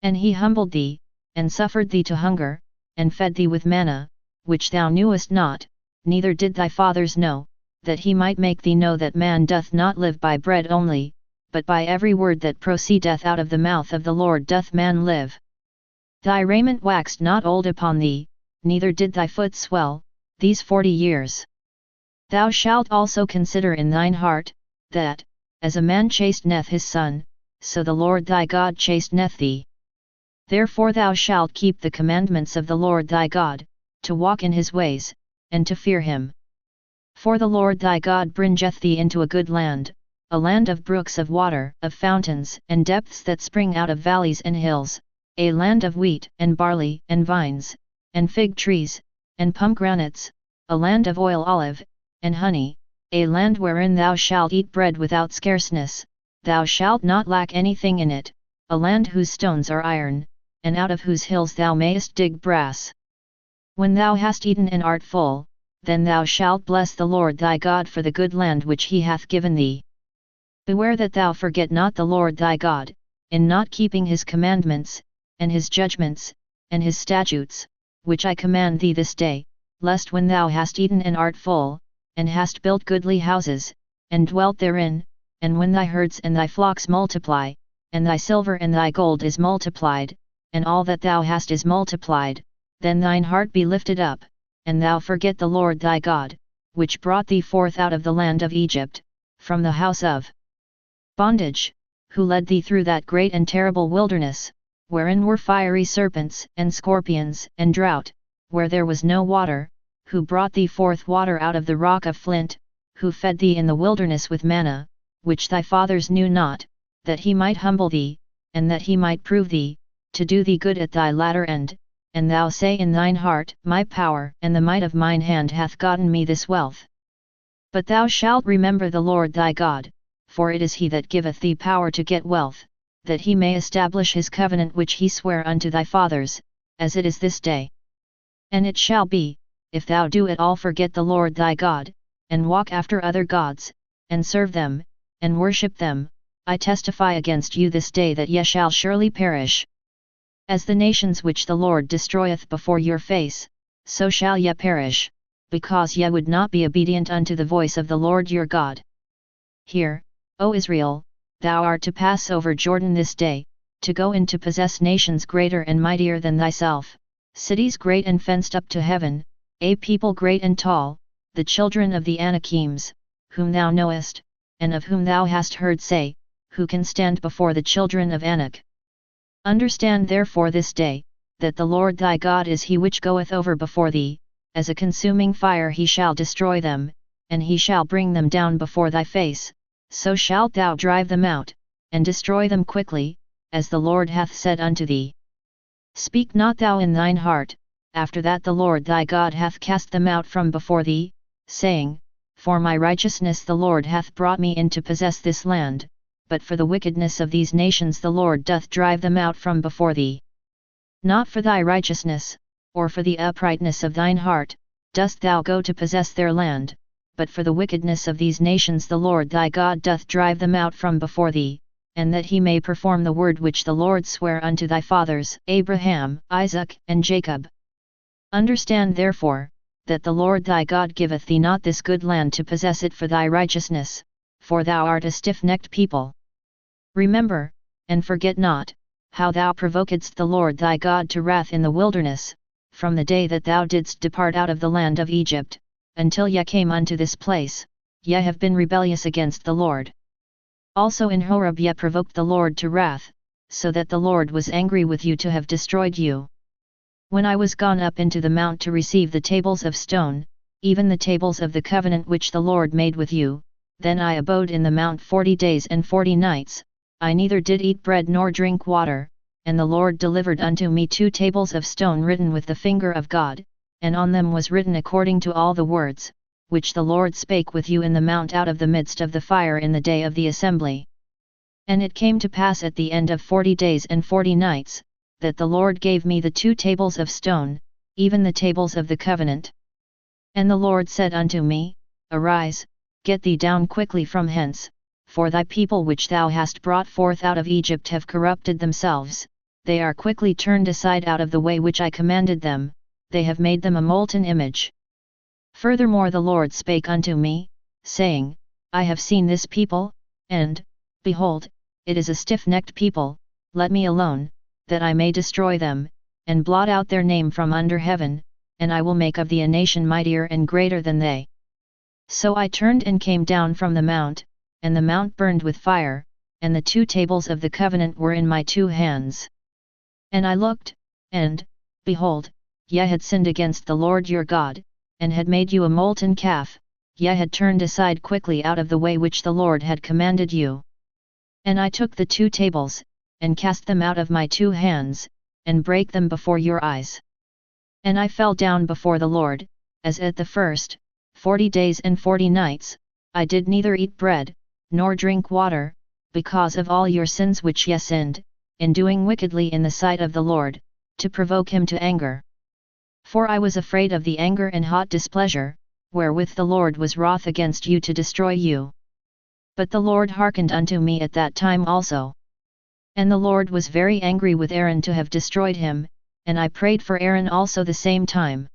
And he humbled thee, and suffered thee to hunger, and fed thee with manna, which thou knewest not, neither did thy fathers know, that he might make thee know that man doth not live by bread only, but by every word that proceedeth out of the mouth of the Lord doth man live. Thy raiment waxed not old upon thee, neither did thy foot swell, these 40 years. Thou shalt also consider in thine heart, that, as a man chasteneth his son, so the Lord thy God chasteneth thee. Therefore thou shalt keep the commandments of the Lord thy God, to walk in his ways, and to fear him. For the Lord thy God bringeth thee into a good land, a land of brooks of water, of fountains and depths that spring out of valleys and hills, a land of wheat and barley and vines, and fig trees, and pomegranates, a land of oil olive, and honey, a land wherein thou shalt eat bread without scarceness, thou shalt not lack anything in it, a land whose stones are iron, and out of whose hills thou mayest dig brass. When thou hast eaten and art full, then thou shalt bless the Lord thy God for the good land which he hath given thee. Beware that thou forget not the Lord thy God, in not keeping his commandments, and his judgments, and his statutes, which I command thee this day, lest when thou hast eaten and art full, and hast built goodly houses, and dwelt therein, and when thy herds and thy flocks multiply, and thy silver and thy gold is multiplied, and all that thou hast is multiplied, then thine heart be lifted up, and thou forget the Lord thy God, which brought thee forth out of the land of Egypt, from the house of bondage, who led thee through that great and terrible wilderness, wherein were fiery serpents, and scorpions, and drought, where there was no water, who brought thee forth water out of the rock of flint, who fed thee in the wilderness with manna, which thy fathers knew not, that he might humble thee, and that he might prove thee, to do thee good at thy latter end. And thou say in thine heart, My power and the might of mine hand hath gotten me this wealth. But thou shalt remember the Lord thy God, for it is he that giveth thee power to get wealth, that he may establish his covenant which he sware unto thy fathers, as it is this day. And it shall be, if thou do at all forget the Lord thy God, and walk after other gods, and serve them, and worship them, I testify against you this day that ye shall surely perish. As the nations which the Lord destroyeth before your face, so shall ye perish, because ye would not be obedient unto the voice of the Lord your God. Hear, O Israel, thou art to pass over Jordan this day, to go in to possess nations greater and mightier than thyself, cities great and fenced up to heaven, a people great and tall, the children of the Anakims, whom thou knowest, and of whom thou hast heard say, who can stand before the children of Anak? Understand therefore this day, that the Lord thy God is he which goeth over before thee, as a consuming fire he shall destroy them, and he shall bring them down before thy face, so shalt thou drive them out, and destroy them quickly, as the Lord hath said unto thee. Speak not thou in thine heart, after that the Lord thy God hath cast them out from before thee, saying, For my righteousness the Lord hath brought me in to possess this land, but for the wickedness of these nations the Lord doth drive them out from before thee. Not for thy righteousness, or for the uprightness of thine heart, dost thou go to possess their land, but for the wickedness of these nations the Lord thy God doth drive them out from before thee, and that he may perform the word which the Lord sware unto thy fathers, Abraham, Isaac, and Jacob. Understand therefore, that the Lord thy God giveth thee not this good land to possess it for thy righteousness, for thou art a stiff-necked people. Remember, and forget not, how thou provokedst the Lord thy God to wrath in the wilderness, from the day that thou didst depart out of the land of Egypt, until ye came unto this place, ye have been rebellious against the Lord. Also in Horeb ye provoked the Lord to wrath, so that the Lord was angry with you to have destroyed you. When I was gone up into the mount to receive the tables of stone, even the tables of the covenant which the Lord made with you, then I abode in the mount 40 days and 40 nights, I neither did eat bread nor drink water, and the Lord delivered unto me 2 tables of stone written with the finger of God, and on them was written according to all the words, which the Lord spake with you in the mount out of the midst of the fire in the day of the assembly. And it came to pass at the end of 40 days and 40 nights, that the Lord gave me the 2 tables of stone, even the tables of the covenant. And the Lord said unto me, Arise, get thee down quickly from hence, for thy people which thou hast brought forth out of Egypt have corrupted themselves, they are quickly turned aside out of the way which I commanded them, they have made them a molten image. Furthermore the Lord spake unto me, saying, I have seen this people, and, behold, it is a stiff-necked people, let me alone, that I may destroy them, and blot out their name from under heaven, and I will make of thee a nation mightier and greater than they. So I turned and came down from the mount, and the mount burned with fire, and the 2 tables of the covenant were in my 2 hands. And I looked, and, behold, ye had sinned against the Lord your God, and had made you a molten calf, ye had turned aside quickly out of the way which the Lord had commanded you. And I took the 2 tables, and cast them out of my 2 hands, and brake them before your eyes. And I fell down before the Lord, as at the first, 40 days and 40 nights, I did neither eat bread, nor drink water, because of all your sins which ye sinned, in doing wickedly in the sight of the Lord, to provoke him to anger. For I was afraid of the anger and hot displeasure, wherewith the Lord was wroth against you to destroy you. But the Lord hearkened unto me at that time also. And the Lord was very angry with Aaron to have destroyed him, and I prayed for Aaron also the same time.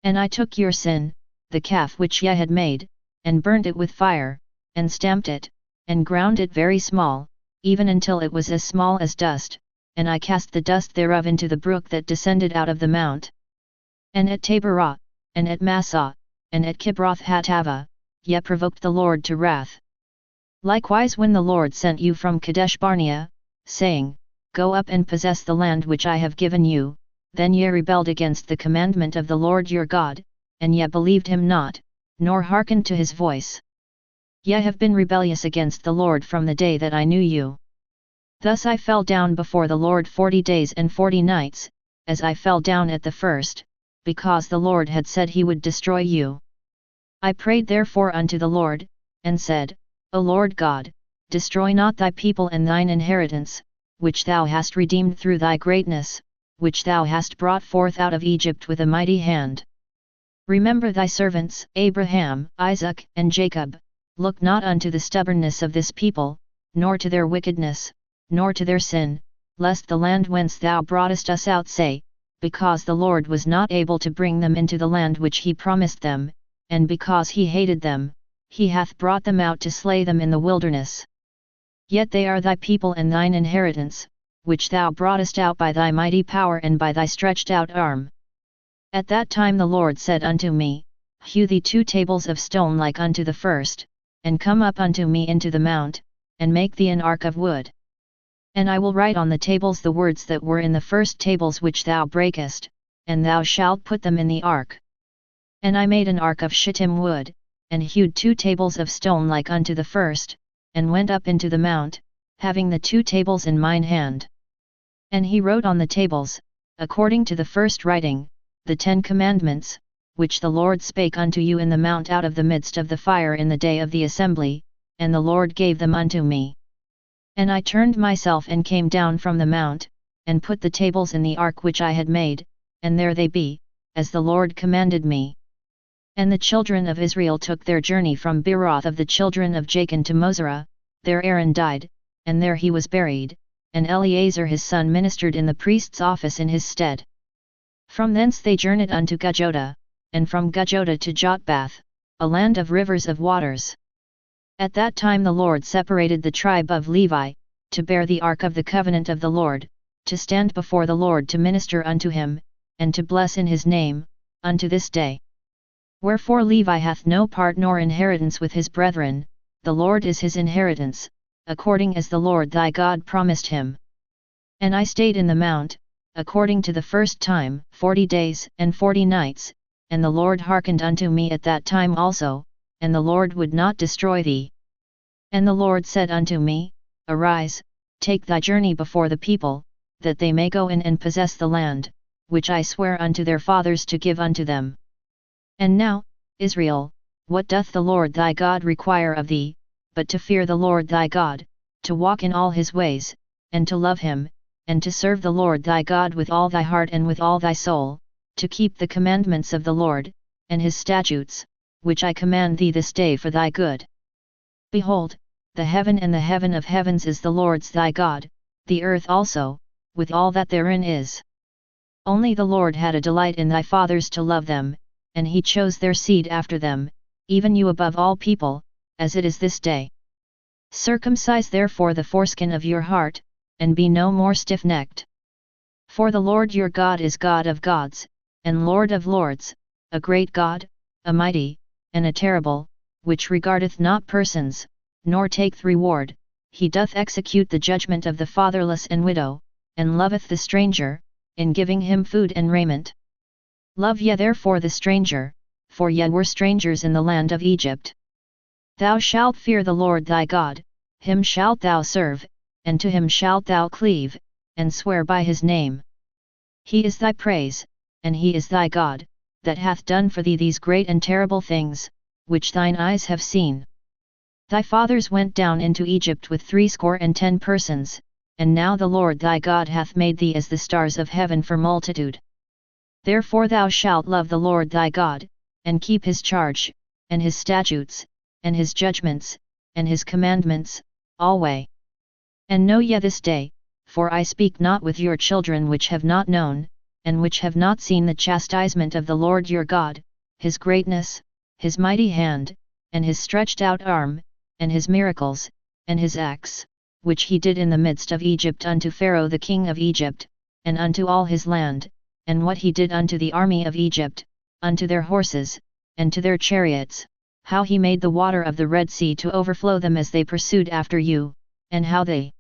And I took your sin, the calf which ye had made, and burnt it with fire, and stamped it, and ground it very small, even until it was as small as dust, and I cast the dust thereof into the brook that descended out of the mount. And at Taberah, and at Massah, and at Kibroth-Hattaavah, ye provoked the Lord to wrath. Likewise when the Lord sent you from Kadesh Barnea, saying, Go up and possess the land which I have given you, then ye rebelled against the commandment of the Lord your God, and ye believed him not, nor hearkened to his voice. Ye have been rebellious against the Lord from the day that I knew you. Thus I fell down before the Lord 40 days and 40 nights, as I fell down at the first, because the Lord had said he would destroy you. I prayed therefore unto the Lord, and said, O Lord God, destroy not thy people and thine inheritance, which thou hast redeemed through thy greatness, which thou hast brought forth out of Egypt with a mighty hand. Remember thy servants, Abraham, Isaac, and Jacob, look not unto the stubbornness of this people, nor to their wickedness, nor to their sin, lest the land whence thou broughtest us out say, because the Lord was not able to bring them into the land which he promised them, and because he hated them, he hath brought them out to slay them in the wilderness. Yet they are thy people and thine inheritance, which thou broughtest out by thy mighty power and by thy stretched out arm. At that time the Lord said unto me, Hew thee 2 tables of stone like unto the first, and come up unto me into the mount, and make thee an ark of wood. And I will write on the tables the words that were in the first tables which thou breakest, and thou shalt put them in the ark. And I made an ark of shittim wood, and hewed 2 tables of stone like unto the first, and went up into the mount, having the 2 tables in mine hand. And he wrote on the tables, according to the first writing, the 10 commandments, which the Lord spake unto you in the mount out of the midst of the fire in the day of the assembly, and the Lord gave them unto me. And I turned myself and came down from the mount, and put the tables in the ark which I had made, and there they be, as the Lord commanded me. And the children of Israel took their journey from Beeroth of the children of Jachin to Mosera, there Aaron died, and there he was buried, and Eleazar his son ministered in the priest's office in his stead. From thence they journeyed unto Gujota, and from Gujota to Jotbath, a land of rivers of waters. At that time the Lord separated the tribe of Levi, to bear the ark of the covenant of the Lord, to stand before the Lord to minister unto him, and to bless in his name, unto this day. Wherefore Levi hath no part nor inheritance with his brethren, the Lord is his inheritance, according as the Lord thy God promised him. And I stayed in the mount, according to the first time, 40 days and 40 nights, and the Lord hearkened unto me at that time also, and the Lord would not destroy thee. And the Lord said unto me, Arise, take thy journey before the people, that they may go in and possess the land, which I swear unto their fathers to give unto them. And now, Israel, what doth the Lord thy God require of thee, but to fear the Lord thy God, to walk in all his ways, and to love him, and to serve the Lord thy God with all thy heart and with all thy soul, to keep the commandments of the Lord, and his statutes, which I command thee this day for thy good. Behold, the heaven and the heaven of heavens is the Lord's thy God, the earth also, with all that therein is. Only the Lord had a delight in thy fathers to love them, and he chose their seed after them, even you above all people, as it is this day. Circumcise therefore the foreskin of your heart, and be no more stiff-necked. For the Lord your God is God of gods, and Lord of lords, a great God, a mighty, and a terrible, which regardeth not persons, nor taketh reward, he doth execute the judgment of the fatherless and widow, and loveth the stranger, in giving him food and raiment. Love ye therefore the stranger, for ye were strangers in the land of Egypt. Thou shalt fear the Lord thy God, him shalt thou serve, and to him shalt thou cleave, and swear by his name. He is thy praise, and he is thy God, that hath done for thee these great and terrible things, which thine eyes have seen. Thy fathers went down into Egypt with 70 persons, and now the Lord thy God hath made thee as the stars of heaven for multitude. Therefore thou shalt love the Lord thy God, and keep his charge, and his statutes, and his judgments, and his commandments, alway. And know ye this day, for I speak not with your children which have not known, and which have not seen the chastisement of the Lord your God, his greatness, his mighty hand, and his stretched out arm, and his miracles, and his acts, which he did in the midst of Egypt unto Pharaoh the king of Egypt, and unto all his land, and what he did unto the army of Egypt, unto their horses, and to their chariots, how he made the water of the Red Sea to overflow them as they pursued after you, and how the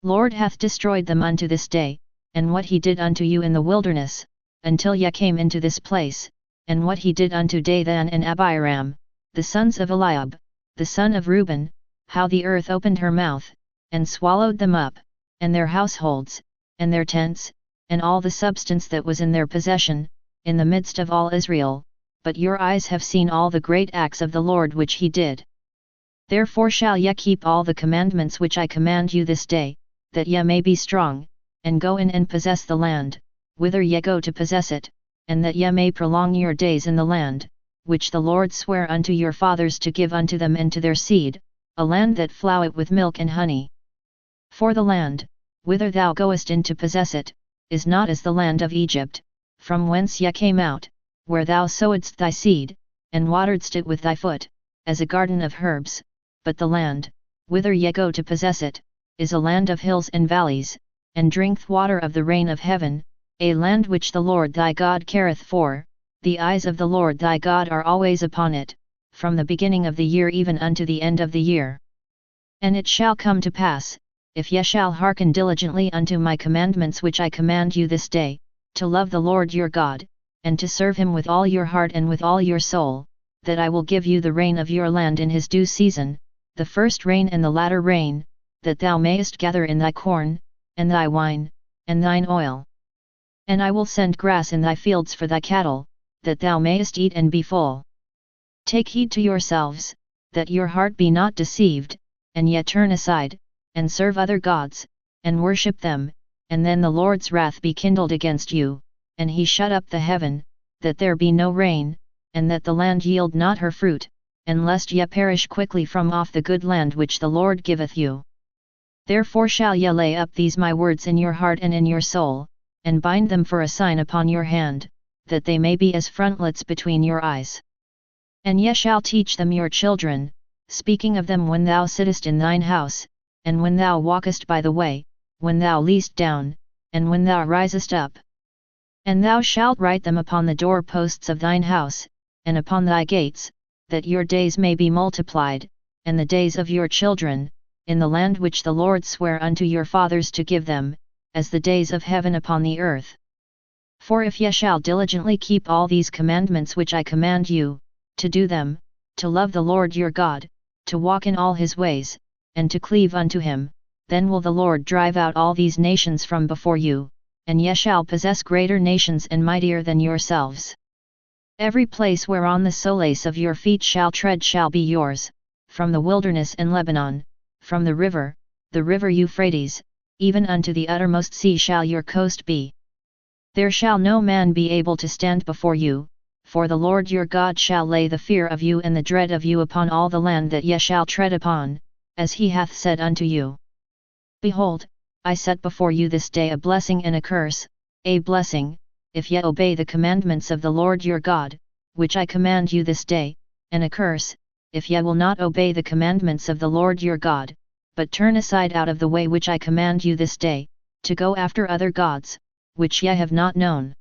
Lord hath destroyed them unto this day, and what he did unto you in the wilderness, until ye came into this place, and what he did unto Dathan and Abiram, the sons of Eliab, the son of Reuben, how the earth opened her mouth, and swallowed them up, and their households, and their tents, and all the substance that was in their possession, in the midst of all Israel, but your eyes have seen all the great acts of the Lord which he did. Therefore shall ye keep all the commandments which I command you this day, that ye may be strong, and go in and possess the land, whither ye go to possess it, and that ye may prolong your days in the land, which the Lord sware unto your fathers to give unto them and to their seed, a land that floweth with milk and honey. For the land, whither thou goest in to possess it, is not as the land of Egypt, from whence ye came out, where thou sowedst thy seed, and wateredst it with thy foot, as a garden of herbs, but the land, whither ye go to possess it, is a land of hills and valleys, and drinketh water of the rain of heaven, a land which the Lord thy God careth for. The eyes of the Lord thy God are always upon it, from the beginning of the year even unto the end of the year. And it shall come to pass, if ye shall hearken diligently unto my commandments which I command you this day, to love the Lord your God, and to serve him with all your heart and with all your soul, that I will give you the rain of your land in his due season, the first rain and the latter rain, that thou mayest gather in thy corn, and thy wine, and thine oil. And I will send grass in thy fields for thy cattle, that thou mayest eat and be full. Take heed to yourselves, that your heart be not deceived, and ye turn aside, and serve other gods, and worship them, and then the Lord's wrath be kindled against you, and he shut up the heaven, that there be no rain, and that the land yield not her fruit, and lest ye perish quickly from off the good land which the Lord giveth you. Therefore shall ye lay up these my words in your heart and in your soul, and bind them for a sign upon your hand, that they may be as frontlets between your eyes. And ye shall teach them your children, speaking of them when thou sittest in thine house, and when thou walkest by the way, when thou liest down, and when thou risest up. And thou shalt write them upon the doorposts of thine house, and upon thy gates, that your days may be multiplied, and the days of your children, in the land which the Lord sware unto your fathers to give them, as the days of heaven upon the earth. For if ye shall diligently keep all these commandments which I command you, to do them, to love the Lord your God, to walk in all his ways, and to cleave unto him, then will the Lord drive out all these nations from before you, and ye shall possess greater nations and mightier than yourselves. Every place whereon the soles of your feet shall tread shall be yours, from the wilderness and Lebanon, from the river Euphrates, even unto the uttermost sea shall your coast be. There shall no man be able to stand before you, for the Lord your God shall lay the fear of you and the dread of you upon all the land that ye shall tread upon, as he hath said unto you. Behold, I set before you this day a blessing and a curse, a blessing, if ye obey the commandments of the Lord your God, which I command you this day, and a curse, if ye will not obey the commandments of the Lord your God, but turn aside out of the way which I command you this day, to go after other gods, which ye have not known.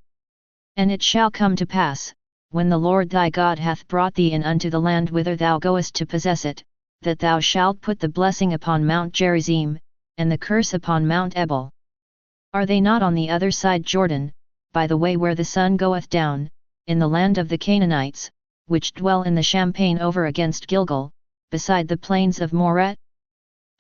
And it shall come to pass, when the Lord thy God hath brought thee in unto the land whither thou goest to possess it, that thou shalt put the blessing upon Mount Gerizim, and the curse upon Mount Ebal. Are they not on the other side Jordan, by the way where the sun goeth down, in the land of the Canaanites, which dwell in the champaign over against Gilgal, beside the plains of Moret?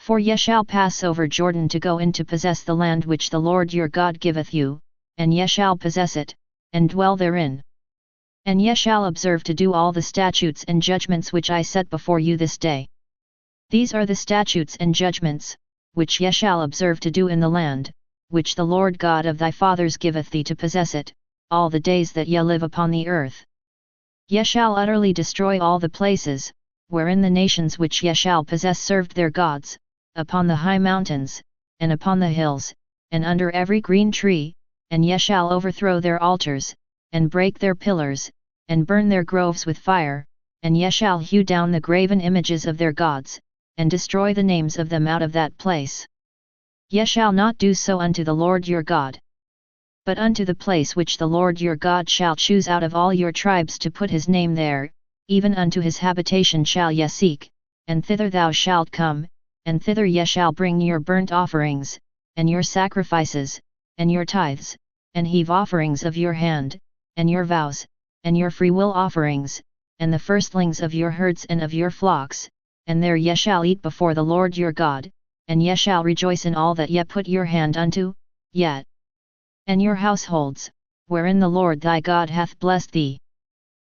For ye shall pass over Jordan to go in to possess the land which the Lord your God giveth you, and ye shall possess it, and dwell therein. And ye shall observe to do all the statutes and judgments which I set before you this day. These are the statutes and judgments, which ye shall observe to do in the land, which the Lord God of thy fathers giveth thee to possess it, all the days that ye live upon the earth. Ye shall utterly destroy all the places, wherein the nations which ye shall possess served their gods, upon the high mountains, and upon the hills, and under every green tree, and ye shall overthrow their altars, and break their pillars, and burn their groves with fire, and ye shall hew down the graven images of their gods, and destroy the names of them out of that place. Ye shall not do so unto the Lord your God. But unto the place which the Lord your God shall choose out of all your tribes to put his name there, even unto his habitation shall ye seek, and thither thou shalt come, and thither ye shall bring your burnt offerings, and your sacrifices, and your tithes, and heave offerings of your hand, and your vows, and your freewill offerings, and the firstlings of your herds and of your flocks, and there ye shall eat before the Lord your God, and ye shall rejoice in all that ye put your hand unto, yet and your households, wherein the Lord thy God hath blessed thee.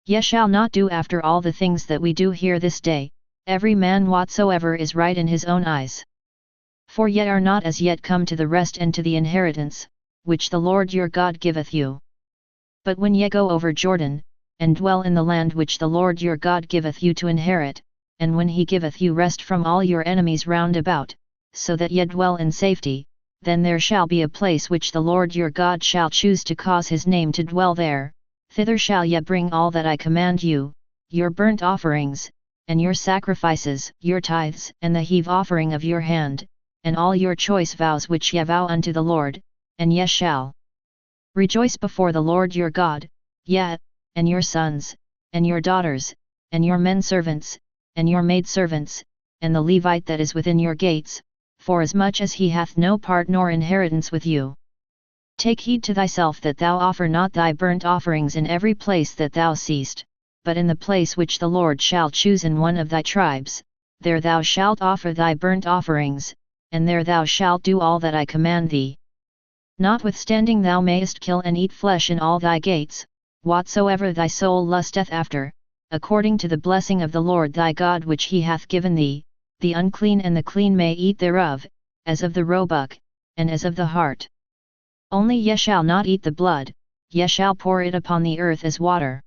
Ye shall not do after all the things that we do here this day, every man whatsoever is right in his own eyes. For ye are not as yet come to the rest and to the inheritance, which the Lord your God giveth you. But when ye go over Jordan, and dwell in the land which the Lord your God giveth you to inherit, and when he giveth you rest from all your enemies round about, so that ye dwell in safety, then there shall be a place which the Lord your God shall choose to cause his name to dwell there, thither shall ye bring all that I command you, your burnt offerings, and your sacrifices, your tithes, and the heave offering of your hand, and all your choice vows which ye vow unto the Lord, and ye shall rejoice before the Lord your God, ye, and your sons, and your daughters, and your men servants, and your maidservants, and the Levite that is within your gates, forasmuch as he hath no part nor inheritance with you. Take heed to thyself that thou offer not thy burnt offerings in every place that thou seest, but in the place which the Lord shall choose in one of thy tribes, there thou shalt offer thy burnt offerings, and there thou shalt do all that I command thee. Notwithstanding thou mayest kill and eat flesh in all thy gates, whatsoever thy soul lusteth after, according to the blessing of the Lord thy God which he hath given thee, the unclean and the clean may eat thereof, as of the roebuck, and as of the hart. Only ye shall not eat the blood, ye shall pour it upon the earth as water.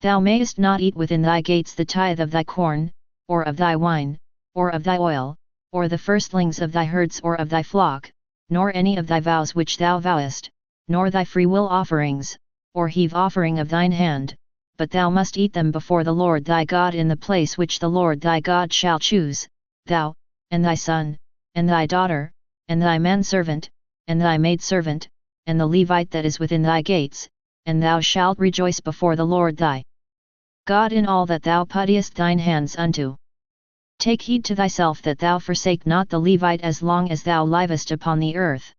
Thou mayest not eat within thy gates the tithe of thy corn, or of thy wine, or of thy oil, or the firstlings of thy herds or of thy flock, nor any of thy vows which thou vowest, nor thy freewill offerings, or heave offering of thine hand, but thou must eat them before the Lord thy God in the place which the Lord thy God shall choose, thou, and thy son, and thy daughter, and thy manservant, and thy maidservant, and the Levite that is within thy gates, and thou shalt rejoice before the Lord thy God in all that thou puttest thine hands unto. Take heed to thyself that thou forsake not the Levite as long as thou livest upon the earth.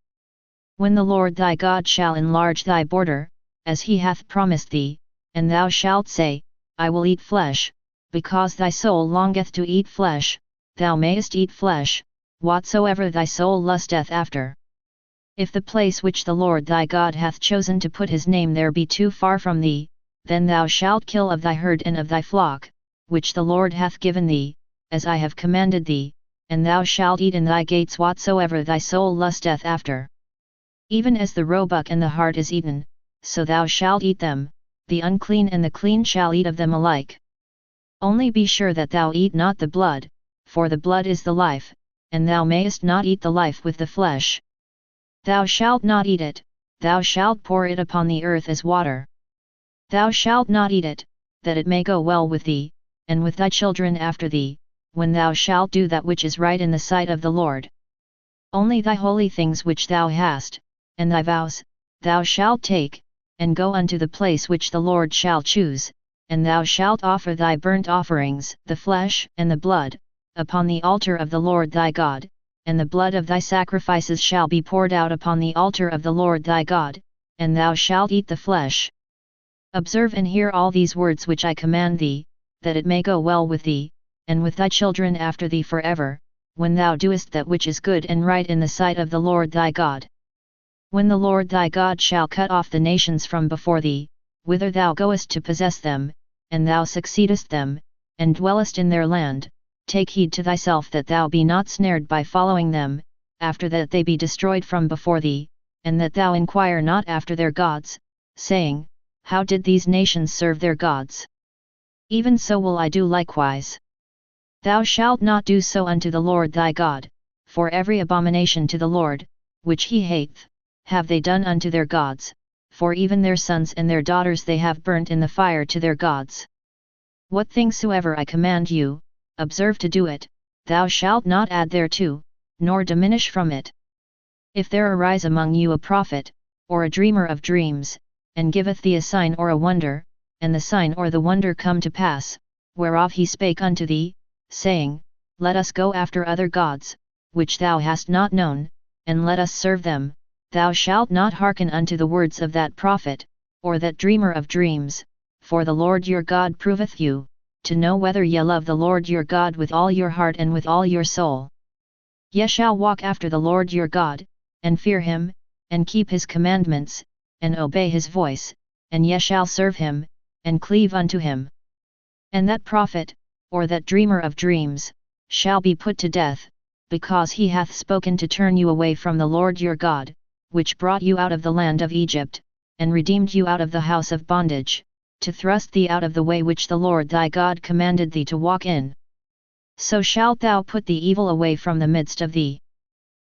When the Lord thy God shall enlarge thy border, as he hath promised thee, and thou shalt say, I will eat flesh, because thy soul longeth to eat flesh, thou mayest eat flesh, whatsoever thy soul lusteth after. If the place which the Lord thy God hath chosen to put his name there be too far from thee, then thou shalt kill of thy herd and of thy flock, which the Lord hath given thee, as I have commanded thee, and thou shalt eat in thy gates whatsoever thy soul lusteth after. Even as the roebuck and the hart is eaten, so thou shalt eat them, the unclean and the clean shall eat of them alike. Only be sure that thou eat not the blood, for the blood is the life, and thou mayest not eat the life with the flesh. Thou shalt not eat it, thou shalt pour it upon the earth as water. Thou shalt not eat it, that it may go well with thee, and with thy children after thee, when thou shalt do that which is right in the sight of the Lord. Only thy holy things which thou hast, and thy vows, thou shalt take, and go unto the place which the Lord shall choose, and thou shalt offer thy burnt offerings, the flesh and the blood, upon the altar of the Lord thy God, and the blood of thy sacrifices shall be poured out upon the altar of the Lord thy God, and thou shalt eat the flesh. Observe and hear all these words which I command thee, that it may go well with thee, and with thy children after thee forever, when thou doest that which is good and right in the sight of the Lord thy God. When the Lord thy God shall cut off the nations from before thee, whither thou goest to possess them, and thou succeedest them, and dwellest in their land, take heed to thyself that thou be not snared by following them, after that they be destroyed from before thee, and that thou inquire not after their gods, saying, How did these nations serve their gods? Even so will I do likewise. Thou shalt not do so unto the Lord thy God, for every abomination to the Lord, which he hateth, have they done unto their gods, for even their sons and their daughters they have burnt in the fire to their gods. What things soever I command you, observe to do it, thou shalt not add thereto, nor diminish from it. If there arise among you a prophet, or a dreamer of dreams, and giveth thee a sign or a wonder, and the sign or the wonder come to pass, whereof he spake unto thee, saying, Let us go after other gods, which thou hast not known, and let us serve them, thou shalt not hearken unto the words of that prophet, or that dreamer of dreams, for the Lord your God proveth you, to know whether ye love the Lord your God with all your heart and with all your soul. Ye shall walk after the Lord your God, and fear him, and keep his commandments, and obey his voice, and ye shall serve him, and cleave unto him. And that prophet, or that dreamer of dreams, shall be put to death, because he hath spoken to turn you away from the Lord your God, which brought you out of the land of Egypt, and redeemed you out of the house of bondage, to thrust thee out of the way which the Lord thy God commanded thee to walk in. So shalt thou put the evil away from the midst of thee.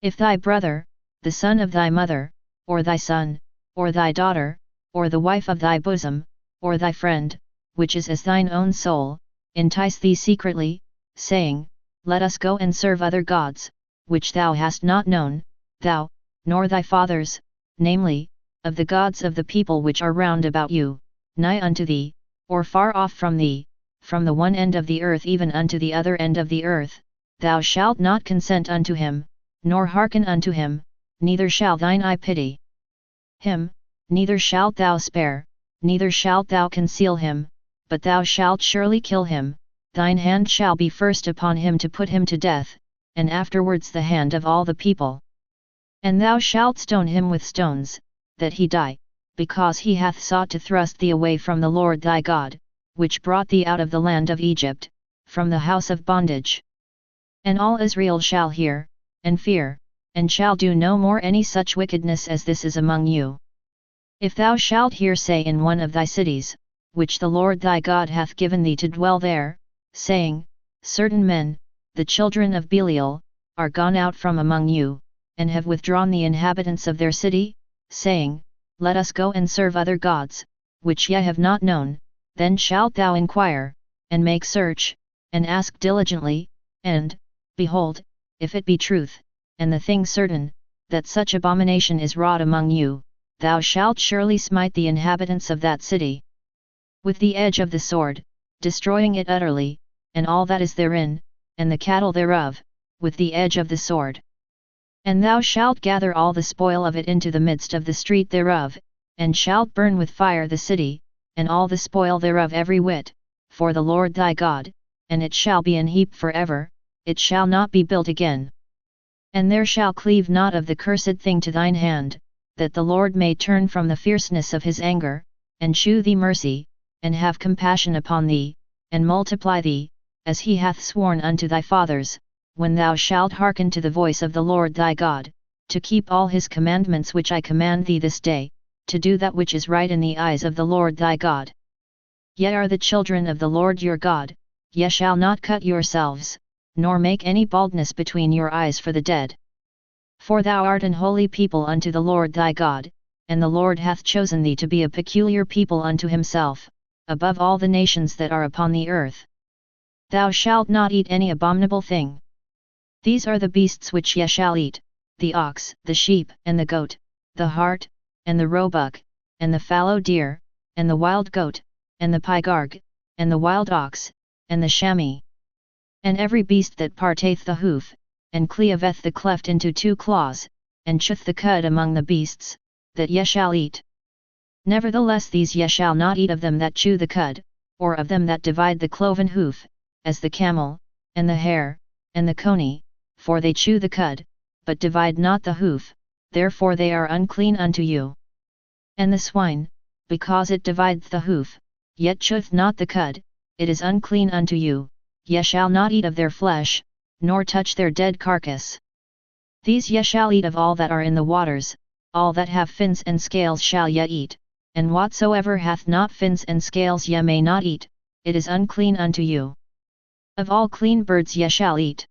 If thy brother, the son of thy mother, or thy son, or thy daughter, or the wife of thy bosom, or thy friend, which is as thine own soul, entice thee secretly, saying, Let us go and serve other gods, which thou hast not known, thou, nor thy fathers, namely, of the gods of the people which are round about you, nigh unto thee, or far off from thee, from the one end of the earth even unto the other end of the earth, thou shalt not consent unto him, nor hearken unto him, neither shall thine eye pity him, neither shalt thou spare, neither shalt thou conceal him, but thou shalt surely kill him, thine hand shall be first upon him to put him to death, and afterwards the hand of all the people. And thou shalt stone him with stones, that he die, because he hath sought to thrust thee away from the Lord thy God, which brought thee out of the land of Egypt, from the house of bondage. And all Israel shall hear, and fear, and shall do no more any such wickedness as this is among you. If thou shalt hear say in one of thy cities, which the Lord thy God hath given thee to dwell there, saying, Certain men, the children of Belial, are gone out from among you, and have withdrawn the inhabitants of their city, saying, Let us go and serve other gods, which ye have not known, then shalt thou inquire, and make search, and ask diligently, and, behold, if it be truth, and the thing certain, that such abomination is wrought among you, thou shalt surely smite the inhabitants of that city with the edge of the sword, destroying it utterly, and all that is therein, and the cattle thereof, with the edge of the sword. And thou shalt gather all the spoil of it into the midst of the street thereof, and shalt burn with fire the city, and all the spoil thereof every whit, for the Lord thy God, and it shall be an heap for ever, it shall not be built again. And there shall cleave not of the cursed thing to thine hand, that the Lord may turn from the fierceness of his anger, and shew thee mercy, and have compassion upon thee, and multiply thee, as he hath sworn unto thy fathers, when thou shalt hearken to the voice of the Lord thy God, to keep all his commandments which I command thee this day, to do that which is right in the eyes of the Lord thy God. Ye are the children of the Lord your God, ye shall not cut yourselves, nor make any baldness between your eyes for the dead. For thou art an holy people unto the Lord thy God, and the Lord hath chosen thee to be a peculiar people unto himself, above all the nations that are upon the earth. Thou shalt not eat any abominable thing. These are the beasts which ye shall eat, the ox, the sheep, and the goat, the hart, and the roebuck, and the fallow deer, and the wild goat, and the pygarg, and the wild ox, and the chamois. And every beast that parteth the hoof, and cleaveth the cleft into two claws, and cheweth the cud among the beasts, that ye shall eat. Nevertheless these ye shall not eat of them that chew the cud, or of them that divide the cloven hoof, as the camel, and the hare, and the coney, for they chew the cud, but divide not the hoof, therefore they are unclean unto you. And the swine, because it divideth the hoof, yet cheweth not the cud, it is unclean unto you, ye shall not eat of their flesh, nor touch their dead carcass. These ye shall eat of all that are in the waters, all that have fins and scales shall ye eat, and whatsoever hath not fins and scales ye may not eat, it is unclean unto you. Of all clean birds ye shall eat.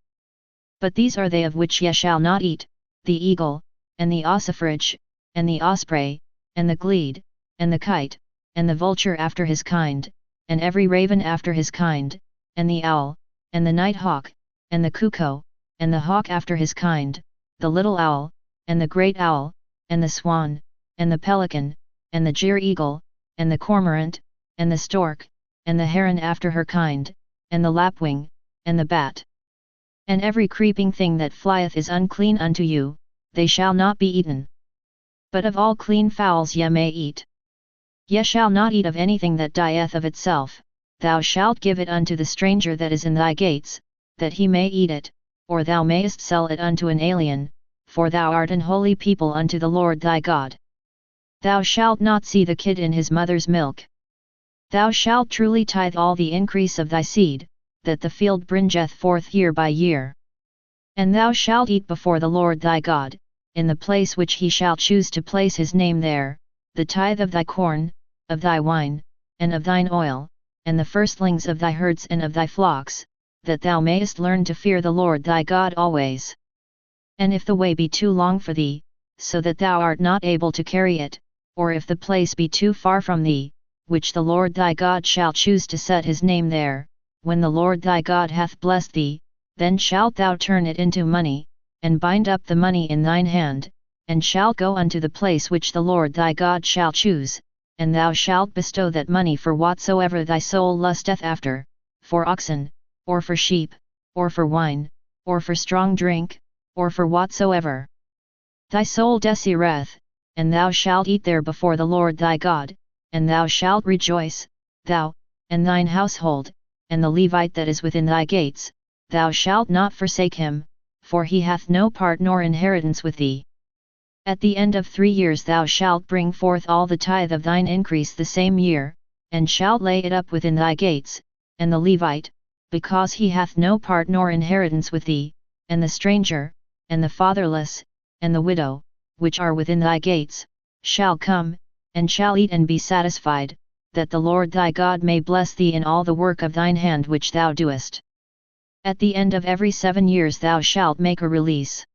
But these are they of which ye shall not eat, the eagle, and the ossifrage, and the osprey, and the glede, and the kite, and the vulture after his kind, and every raven after his kind, and the owl, and the night hawk, and the cuckoo, and the hawk after his kind, the little owl, and the great owl, and the swan, and the pelican, and the gyre-eagle, and the cormorant, and the stork, and the heron after her kind, and the lapwing, and the bat. And every creeping thing that flieth is unclean unto you, they shall not be eaten. But of all clean fowls ye may eat. Ye shall not eat of anything that dieth of itself, thou shalt give it unto the stranger that is in thy gates, that he may eat it, or thou mayest sell it unto an alien, for thou art an holy people unto the Lord thy God. Thou shalt not see the kid in his mother's milk. Thou shalt truly tithe all the increase of thy seed, that the field bringeth forth year by year. And thou shalt eat before the Lord thy God, in the place which he shall choose to place his name there, the tithe of thy corn, of thy wine, and of thine oil, and the firstlings of thy herds and of thy flocks, that thou mayest learn to fear the Lord thy God always. And if the way be too long for thee, so that thou art not able to carry it, or if the place be too far from thee, which the Lord thy God shall choose to set his name there, when the Lord thy God hath blessed thee, then shalt thou turn it into money, and bind up the money in thine hand, and shalt go unto the place which the Lord thy God shall choose, and thou shalt bestow that money for whatsoever thy soul lusteth after, for oxen, or for sheep, or for wine, or for strong drink, or for whatsoever thy soul desireth, and thou shalt eat there before the Lord thy God, and thou shalt rejoice, thou, and thine household, and the Levite that is within thy gates, thou shalt not forsake him, for he hath no part nor inheritance with thee. At the end of 3 years thou shalt bring forth all the tithe of thine increase the same year, and shalt lay it up within thy gates, and the Levite, because he hath no part nor inheritance with thee, and the stranger, and the fatherless, and the widow, which are within thy gates, shall come, and shall eat and be satisfied, that the Lord thy God may bless thee in all the work of thine hand which thou doest. At the end of every 7 years thou shalt make a release.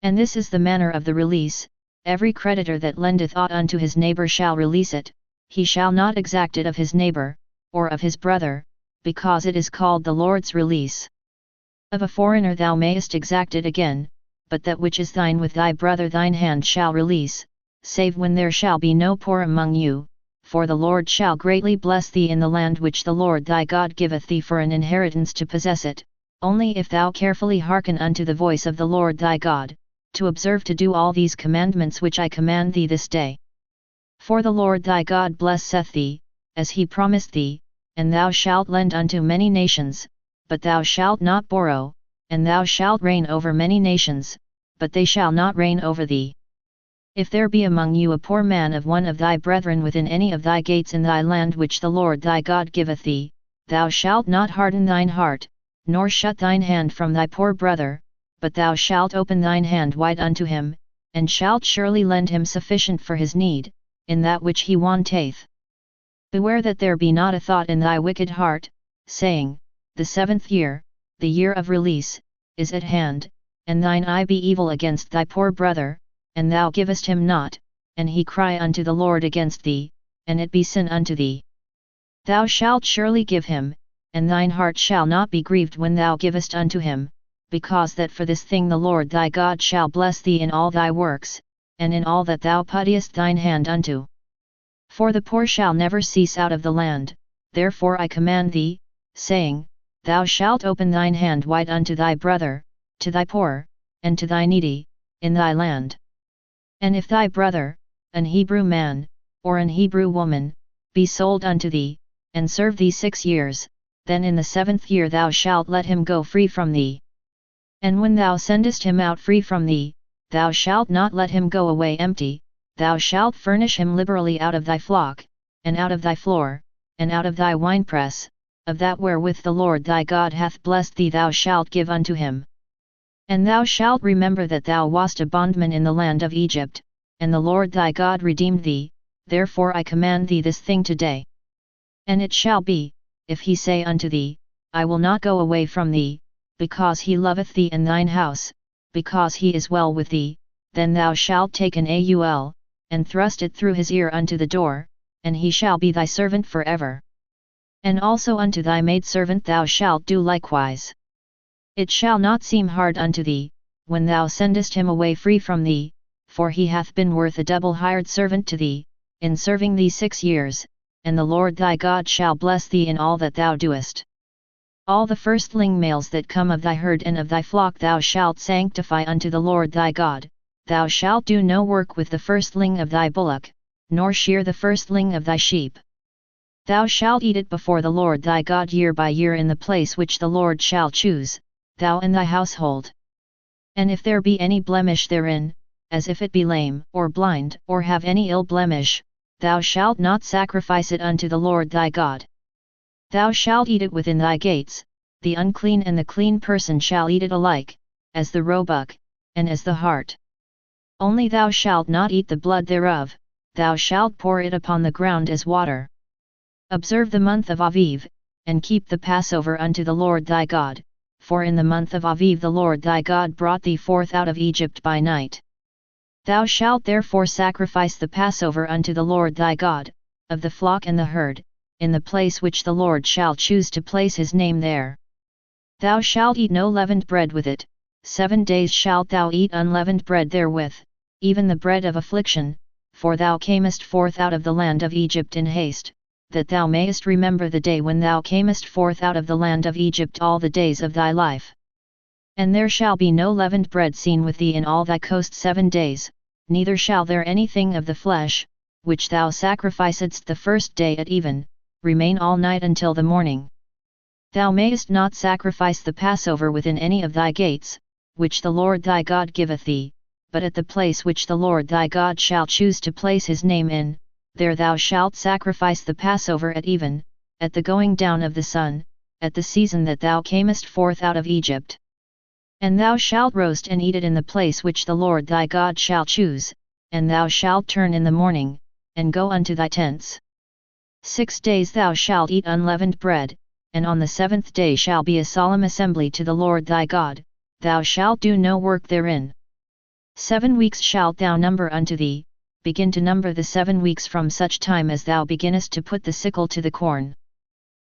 And this is the manner of the release: every creditor that lendeth aught unto his neighbor shall release it, he shall not exact it of his neighbor, or of his brother, because it is called the Lord's release. Of a foreigner thou mayest exact it again, but that which is thine with thy brother thine hand shall release, save when there shall be no poor among you, for the Lord shall greatly bless thee in the land which the Lord thy God giveth thee for an inheritance to possess it, only if thou carefully hearken unto the voice of the Lord thy God, to observe to do all these commandments which I command thee this day. For the Lord thy God blesseth thee, as he promised thee, and thou shalt lend unto many nations, but thou shalt not borrow, and thou shalt reign over many nations, but they shall not reign over thee. If there be among you a poor man of one of thy brethren within any of thy gates in thy land which the Lord thy God giveth thee, thou shalt not harden thine heart, nor shut thine hand from thy poor brother, but thou shalt open thine hand wide unto him, and shalt surely lend him sufficient for his need, in that which he wanteth. Beware that there be not a thought in thy wicked heart, saying, the 7th year, the year of release, is at hand, and thine eye be evil against thy poor brother, and thou givest him not, and he cry unto the Lord against thee, and it be sin unto thee. Thou shalt surely give him, and thine heart shall not be grieved when thou givest unto him, because that for this thing the Lord thy God shall bless thee in all thy works, and in all that thou puttest thine hand unto. For the poor shall never cease out of the land, therefore I command thee, saying, thou shalt open thine hand wide unto thy brother, to thy poor, and to thy needy, in thy land. And if thy brother, an Hebrew man, or an Hebrew woman, be sold unto thee, and serve thee 6 years, then in the 7th year thou shalt let him go free from thee. And when thou sendest him out free from thee, thou shalt not let him go away empty, thou shalt furnish him liberally out of thy flock, and out of thy floor, and out of thy winepress, of that wherewith the Lord thy God hath blessed thee thou shalt give unto him. And thou shalt remember that thou wast a bondman in the land of Egypt, and the Lord thy God redeemed thee, therefore I command thee this thing today. And it shall be, if he say unto thee, I will not go away from thee, because he loveth thee and thine house, because he is well with thee, then thou shalt take an aul, and thrust it through his ear unto the door, and he shall be thy servant for ever. And also unto thy maidservant thou shalt do likewise. It shall not seem hard unto thee, when thou sendest him away free from thee, for he hath been worth a double hired servant to thee, in serving thee 6 years, and the Lord thy God shall bless thee in all that thou doest. All the firstling males that come of thy herd and of thy flock thou shalt sanctify unto the Lord thy God. Thou shalt do no work with the firstling of thy bullock, nor shear the firstling of thy sheep. Thou shalt eat it before the Lord thy God year by year in the place which the Lord shall choose, thou and thy household. And if there be any blemish therein, as if it be lame, or blind, or have any ill blemish, thou shalt not sacrifice it unto the Lord thy God. Thou shalt eat it within thy gates, the unclean and the clean person shall eat it alike, as the roebuck, and as the hart. Only thou shalt not eat the blood thereof, thou shalt pour it upon the ground as water. Observe the month of Aviv, and keep the Passover unto the Lord thy God, for in the month of Aviv the Lord thy God brought thee forth out of Egypt by night. Thou shalt therefore sacrifice the Passover unto the Lord thy God, of the flock and the herd, in the place which the Lord shall choose to place his name there. Thou shalt eat no leavened bread with it, 7 days shalt thou eat unleavened bread therewith, even the bread of affliction, for thou camest forth out of the land of Egypt in haste, that thou mayest remember the day when thou camest forth out of the land of Egypt all the days of thy life. And there shall be no leavened bread seen with thee in all thy coast 7 days, neither shall there anything of the flesh, which thou sacrificedst the first day at even, remain all night until the morning. Thou mayest not sacrifice the Passover within any of thy gates, which the Lord thy God giveth thee, but at the place which the Lord thy God shall choose to place his name in, there thou shalt sacrifice the Passover at even, at the going down of the sun, at the season that thou camest forth out of Egypt. And thou shalt roast and eat it in the place which the Lord thy God shall choose, and thou shalt turn in the morning, and go unto thy tents. 6 days thou shalt eat unleavened bread, and on the 7th day shall be a solemn assembly to the Lord thy God, thou shalt do no work therein. 7 weeks shalt thou number unto thee, begin to number the 7 weeks from such time as thou beginnest to put the sickle to the corn.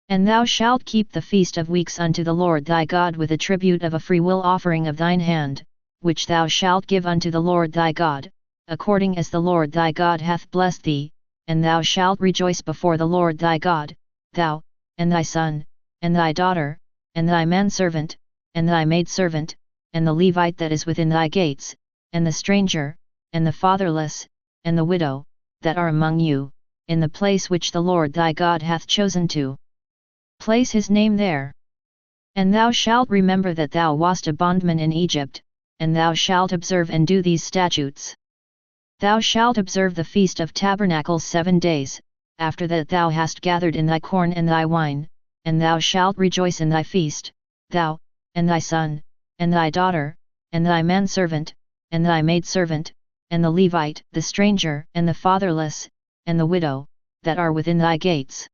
And thou shalt keep the feast of weeks unto the Lord thy God with a tribute of a freewill offering of thine hand, which thou shalt give unto the Lord thy God, according as the Lord thy God hath blessed thee, and thou shalt rejoice before the Lord thy God, thou, and thy son, and thy daughter, and thy manservant, and thy maidservant, and the Levite that is within thy gates, and the stranger, and the fatherless, and the widow, that are among you, in the place which the Lord thy God hath chosen to place his name there. And thou shalt remember that thou wast a bondman in Egypt, and thou shalt observe and do these statutes. Thou shalt observe the Feast of Tabernacles 7 days, after that thou hast gathered in thy corn and thy wine, and thou shalt rejoice in thy feast, thou, and thy son, and thy daughter, and thy manservant, and thy maidservant, and the Levite, the stranger, and the fatherless, and the widow, that are within thy gates.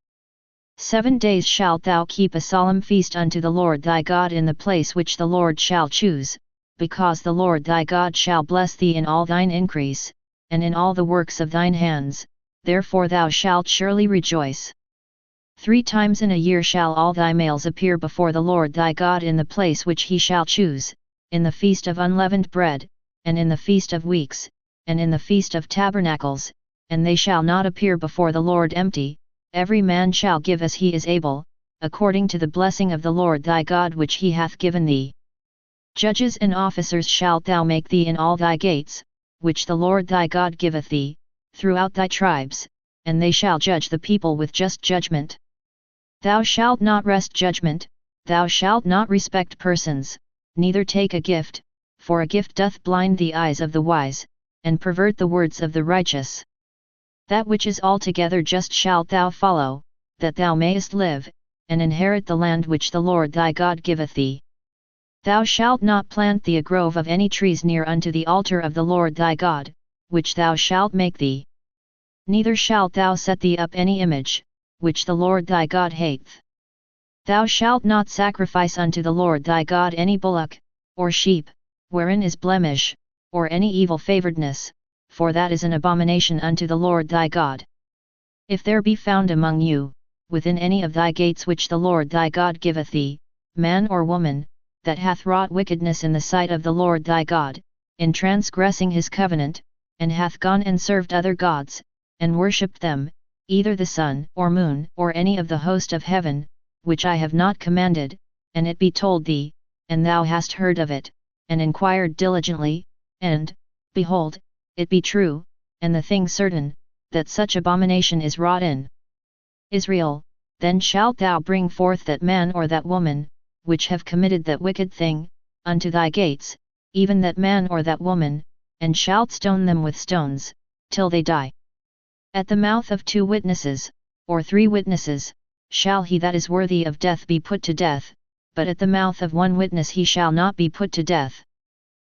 7 days shalt thou keep a solemn feast unto the Lord thy God in the place which the Lord shall choose, because the Lord thy God shall bless thee in all thine increase, and in all the works of thine hands, therefore thou shalt surely rejoice. 3 times in a year shall all thy males appear before the Lord thy God in the place which he shall choose, in the feast of unleavened bread, and in the feast of weeks, and in the feast of tabernacles, and they shall not appear before the Lord empty. Every man shall give as he is able, according to the blessing of the Lord thy God which he hath given thee. Judges and officers shalt thou make thee in all thy gates, which the Lord thy God giveth thee, throughout thy tribes, and they shall judge the people with just judgment. Thou shalt not wrest judgment, thou shalt not respect persons, neither take a gift, for a gift doth blind the eyes of the wise, and pervert the words of the righteous. That which is altogether just shalt thou follow, that thou mayest live, and inherit the land which the Lord thy God giveth thee. Thou shalt not plant thee a grove of any trees near unto the altar of the Lord thy God, which thou shalt make thee. Neither shalt thou set thee up any image, which the Lord thy God hateth. Thou shalt not sacrifice unto the Lord thy God any bullock, or sheep, wherein is blemish, or any evil favouredness, for that is an abomination unto the Lord thy God. If there be found among you, within any of thy gates which the Lord thy God giveth thee, man or woman, that hath wrought wickedness in the sight of the Lord thy God, in transgressing his covenant, and hath gone and served other gods, and worshipped them, either the sun or moon or any of the host of heaven, which I have not commanded, and it be told thee, and thou hast heard of it, and inquired diligently, and, behold, it be true, and the thing certain, that such abomination is wrought in Israel, then shalt thou bring forth that man or that woman, which have committed that wicked thing, unto thy gates, even that man or that woman, and shalt stone them with stones, till they die. At the mouth of 2 witnesses, or 3 witnesses, shall he that is worthy of death be put to death, but at the mouth of 1 witness he shall not be put to death.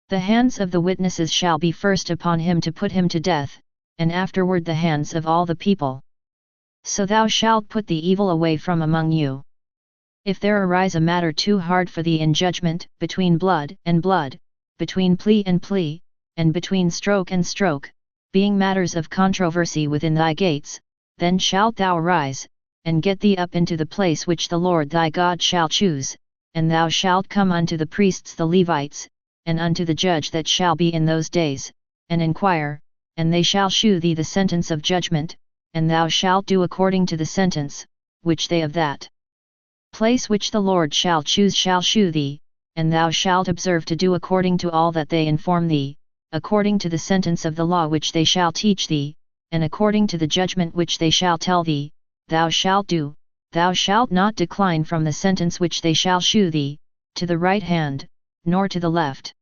The hands of the witnesses shall be first upon him to put him to death, and afterward the hands of all the people. So thou shalt put the evil away from among you. If there arise a matter too hard for thee in judgment, between blood and blood, between plea and plea, and between stroke and stroke, being matters of controversy within thy gates, then shalt thou arise, and get thee up into the place which the Lord thy God shall choose, and thou shalt come unto the priests the Levites, and unto the judge that shall be in those days, and inquire, and they shall shew thee the sentence of judgment, and thou shalt do according to the sentence, which they of that place which the Lord shall choose shall shew thee, and thou shalt observe to do according to all that they inform thee, according to the sentence of the law which they shall teach thee, and according to the judgment which they shall tell thee, thou shalt do. Thou shalt not decline from the sentence which they shall shew thee, to the right hand, nor to the left.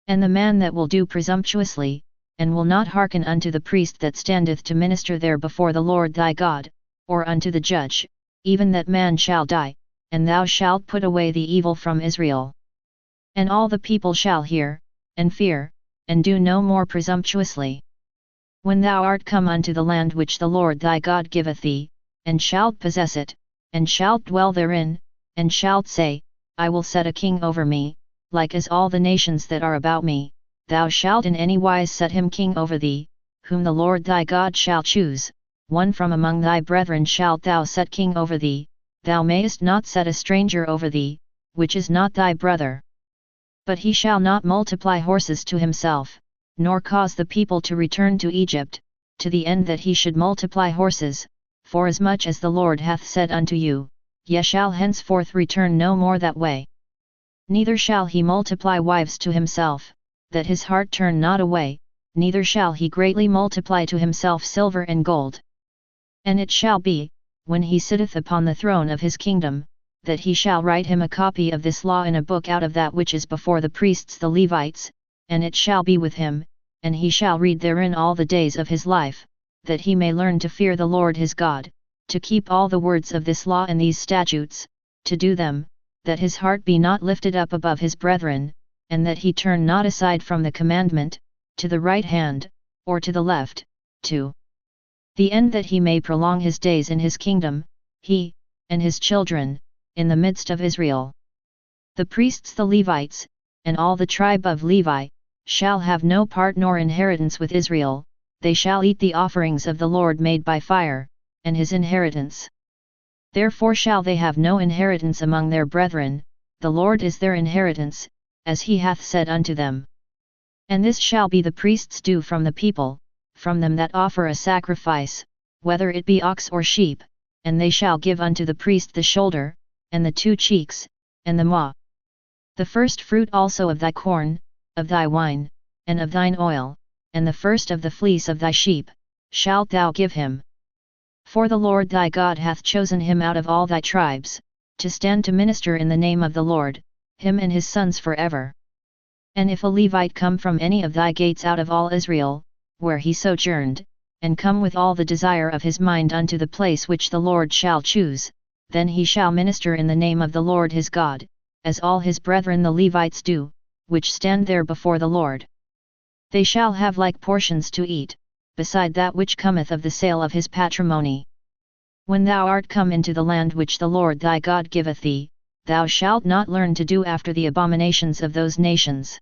And the man that will do presumptuously, and will not hearken unto the priest that standeth to minister there before the Lord thy God, or unto the judge, even that man shall die, and thou shalt put away the evil from Israel. And all the people shall hear, and fear, and do no more presumptuously. When thou art come unto the land which the Lord thy God giveth thee, and shalt possess it, and shalt dwell therein, and shalt say, I will set a king over me, like as all the nations that are about me, thou shalt in any wise set him king over thee, whom the Lord thy God shall choose, one from among thy brethren shalt thou set king over thee, thou mayest not set a stranger over thee, which is not thy brother. But he shall not multiply horses to himself, nor cause the people to return to Egypt, to the end that he should multiply horses, forasmuch as the Lord hath said unto you, Ye shall henceforth return no more that way. Neither shall he multiply wives to himself, that his heart turn not away, neither shall he greatly multiply to himself silver and gold. And it shall be, when he sitteth upon the throne of his kingdom, that he shall write him a copy of this law in a book out of that which is before the priests the Levites, and it shall be with him, and he shall read therein all the days of his life, that he may learn to fear the Lord his God, to keep all the words of this law and these statutes, to do them, that his heart be not lifted up above his brethren, and that he turn not aside from the commandment, to the right hand, or to the left, to the end that he may prolong his days in his kingdom, he, and his children, in the midst of Israel. The priests the Levites, and all the tribe of Levi, shall have no part nor inheritance with Israel, they shall eat the offerings of the Lord made by fire, and his inheritance. Therefore shall they have no inheritance among their brethren, the Lord is their inheritance, as he hath said unto them. And this shall be the priest's due from the people, from them that offer a sacrifice, whether it be ox or sheep, and they shall give unto the priest the shoulder, and the 2 cheeks, and the maw. The first fruit also of thy corn, of thy wine, and of thine oil, and the first of the fleece of thy sheep, shalt thou give him. For the Lord thy God hath chosen him out of all thy tribes, to stand to minister in the name of the Lord, him and his sons forever. And if a Levite come from any of thy gates out of all Israel, where he sojourned, and come with all the desire of his mind unto the place which the Lord shall choose, then he shall minister in the name of the Lord his God, as all his brethren the Levites do, which stand there before the Lord. They shall have like portions to eat, beside that which cometh of the sale of his patrimony. When thou art come into the land which the Lord thy God giveth thee, thou shalt not learn to do after the abominations of those nations.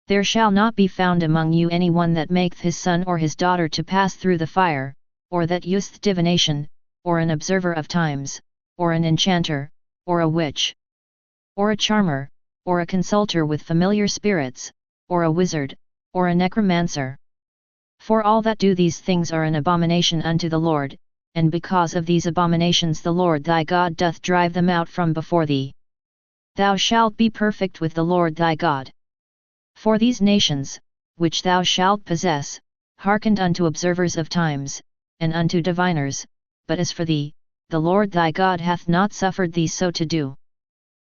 There shall not be found among you any one that maketh his son or his daughter to pass through the fire, or that useth divination, or an observer of times, or an enchanter, or a witch, or a charmer, or a consulter with familiar spirits, or a wizard, or a necromancer. For all that do these things are an abomination unto the Lord, and because of these abominations the Lord thy God doth drive them out from before thee. Thou shalt be perfect with the Lord thy God. For these nations, which thou shalt possess, hearkened unto observers of times, and unto diviners, but as for thee, the Lord thy God hath not suffered thee so to do.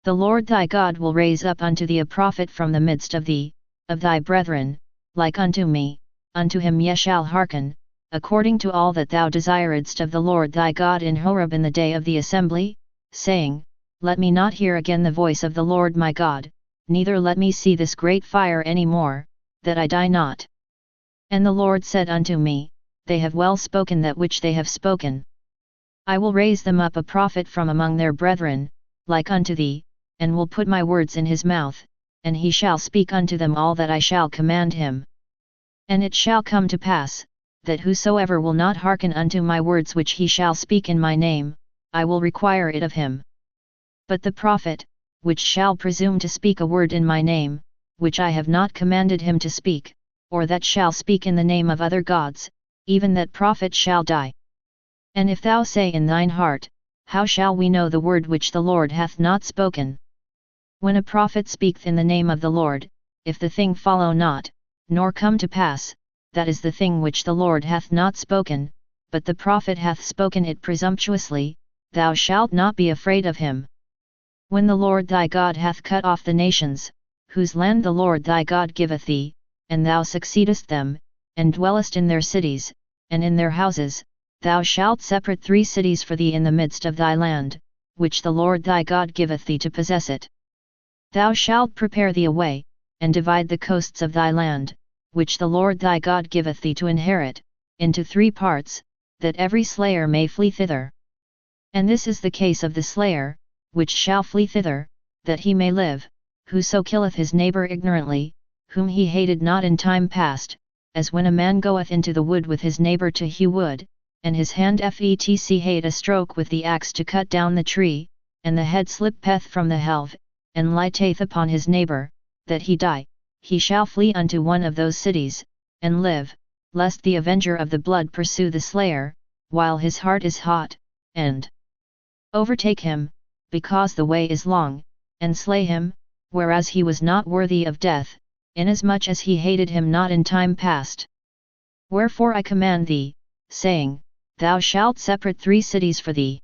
The Lord thy God will raise up unto thee a prophet from the midst of thee, of thy brethren, like unto me, unto him ye shall hearken, according to all that thou desiredst of the Lord thy God in Horeb in the day of the assembly, saying, Let me not hear again the voice of the Lord my God, neither let me see this great fire any more, that I die not. And the Lord said unto me, They have well spoken that which they have spoken. I will raise them up a prophet from among their brethren, like unto thee, and will put my words in his mouth, and he shall speak unto them all that I shall command him. And it shall come to pass, that whosoever will not hearken unto my words which he shall speak in my name, I will require it of him. But the prophet, which shall presume to speak a word in my name, which I have not commanded him to speak, or that shall speak in the name of other gods, even that prophet shall die. And if thou say in thine heart, How shall we know the word which the Lord hath not spoken? When a prophet speaketh in the name of the Lord, if the thing follow not, nor come to pass, that is the thing which the Lord hath not spoken, but the prophet hath spoken it presumptuously, thou shalt not be afraid of him. When the Lord thy God hath cut off the nations, whose land the Lord thy God giveth thee, and thou succeedest them, and dwellest in their cities, and in their houses, thou shalt separate 3 cities for thee in the midst of thy land, which the Lord thy God giveth thee to possess it. Thou shalt prepare thee a way, and divide the coasts of thy land, which the Lord thy God giveth thee to inherit, into 3 parts, that every slayer may flee thither. And this is the case of the slayer, which shall flee thither, that he may live, whoso killeth his neighbor ignorantly, whom he hated not in time past, as when a man goeth into the wood with his neighbor to hew wood, and his hand fetch hate a stroke with the axe to cut down the tree, and the head slippeth from the helve, and lighteth upon his neighbor, that he die, he shall flee unto one of those cities, and live, lest the avenger of the blood pursue the slayer, while his heart is hot, and overtake him, because the way is long, and slay him, whereas he was not worthy of death, inasmuch as he hated him not in time past. Wherefore I command thee, saying, Thou shalt separate 3 cities for thee.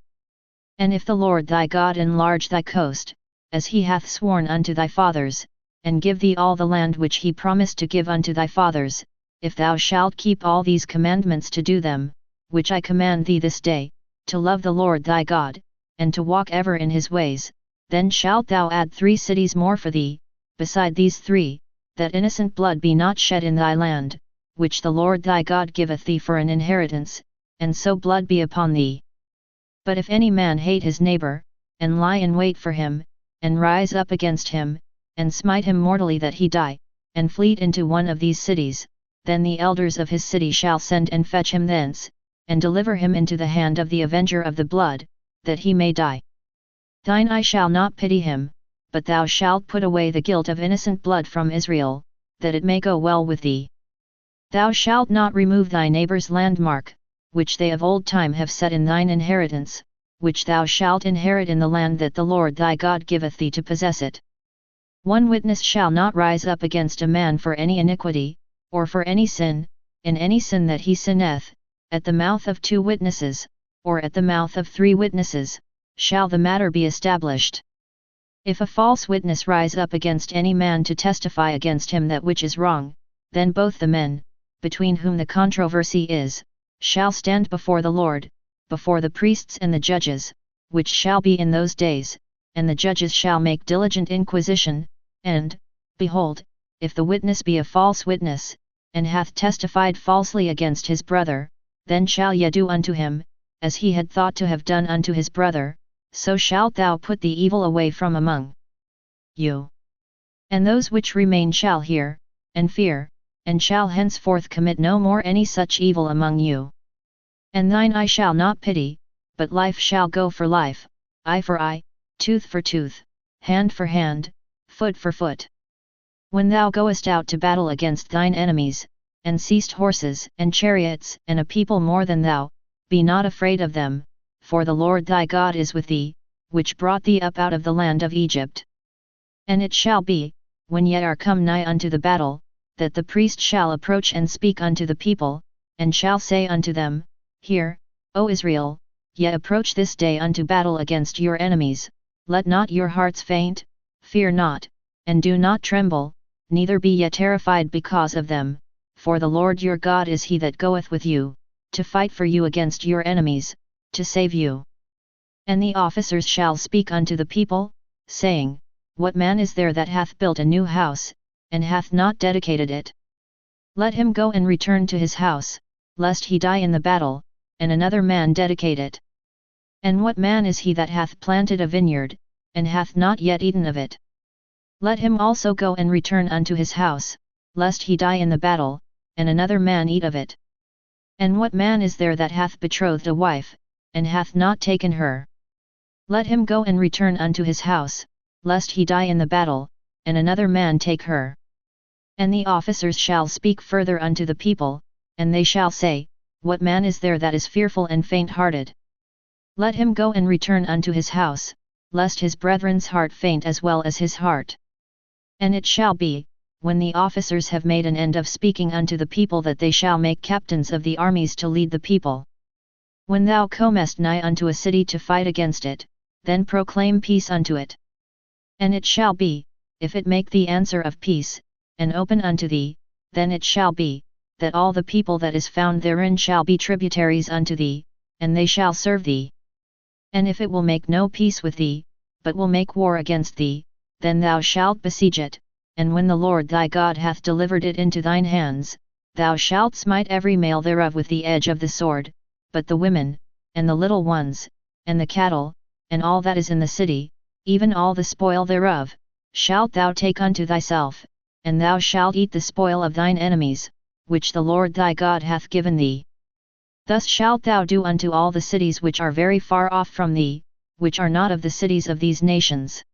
And if the Lord thy God enlarge thy coast, as he hath sworn unto thy fathers, and give thee all the land which he promised to give unto thy fathers, if thou shalt keep all these commandments to do them, which I command thee this day, to love the Lord thy God, and to walk ever in his ways, then shalt thou add 3 cities more for thee, beside these 3, that innocent blood be not shed in thy land, which the Lord thy God giveth thee for an inheritance, and so blood be upon thee. But if any man hate his neighbor, and lie in wait for him, and rise up against him, and smite him mortally that he die, and flee into one of these cities, then the elders of his city shall send and fetch him thence, and deliver him into the hand of the avenger of the blood, that he may die. Thine eye shall not pity him, but thou shalt put away the guilt of innocent blood from Israel, that it may go well with thee. Thou shalt not remove thy neighbor's landmark, which they of old time have set in thine inheritance, which thou shalt inherit in the land that the Lord thy God giveth thee to possess it. One witness shall not rise up against a man for any iniquity, or for any sin, in any sin that he sinneth, at the mouth of 2 witnesses, or at the mouth of 3 witnesses, shall the matter be established. If a false witness rise up against any man to testify against him that which is wrong, then both the men, between whom the controversy is, shall stand before the Lord, before the priests and the judges, which shall be in those days, and the judges shall make diligent inquisition, and, behold, if the witness be a false witness, and hath testified falsely against his brother, then shall ye do unto him, as he had thought to have done unto his brother, so shalt thou put the evil away from among you. And those which remain shall hear, and fear, and shall henceforth commit no more any such evil among you. And thine eye shall not pity, but life shall go for life, eye for eye, tooth for tooth, hand for hand, foot for foot. When thou goest out to battle against thine enemies, and seized horses and chariots and a people more than thou, be not afraid of them, for the Lord thy God is with thee, which brought thee up out of the land of Egypt. And it shall be, when ye are come nigh unto the battle, that the priest shall approach and speak unto the people, and shall say unto them, Hear, O Israel, ye approach this day unto battle against your enemies, let not your hearts faint, fear not, and do not tremble, neither be ye terrified because of them, for the Lord your God is he that goeth with you, to fight for you against your enemies, to save you. And the officers shall speak unto the people, saying, What man is there that hath built a new house, and hath not dedicated it? Let him go and return to his house, lest he die in the battle, and another man dedicate it. And what man is he that hath planted a vineyard, and hath not yet eaten of it? Let him also go and return unto his house, lest he die in the battle, and another man eat of it. And what man is there that hath betrothed a wife, and hath not taken her? Let him go and return unto his house, lest he die in the battle, and another man take her. And the officers shall speak further unto the people, and they shall say, What man is there that is fearful and faint-hearted? Let him go and return unto his house, lest his brethren's heart faint as well as his heart. And it shall be, when the officers have made an end of speaking unto the people, that they shall make captains of the armies to lead the people. When thou comest nigh unto a city to fight against it, then proclaim peace unto it. And it shall be, if it make thee answer of peace, and open unto thee, then it shall be, that all the people that is found therein shall be tributaries unto thee, and they shall serve thee. And if it will make no peace with thee, but will make war against thee, then thou shalt besiege it, and when the Lord thy God hath delivered it into thine hands, thou shalt smite every male thereof with the edge of the sword, but the women, and the little ones, and the cattle, and all that is in the city, even all the spoil thereof, shalt thou take unto thyself, and thou shalt eat the spoil of thine enemies, which the Lord thy God hath given thee. Thus shalt thou do unto all the cities which are very far off from thee, which are not of the cities of these nations,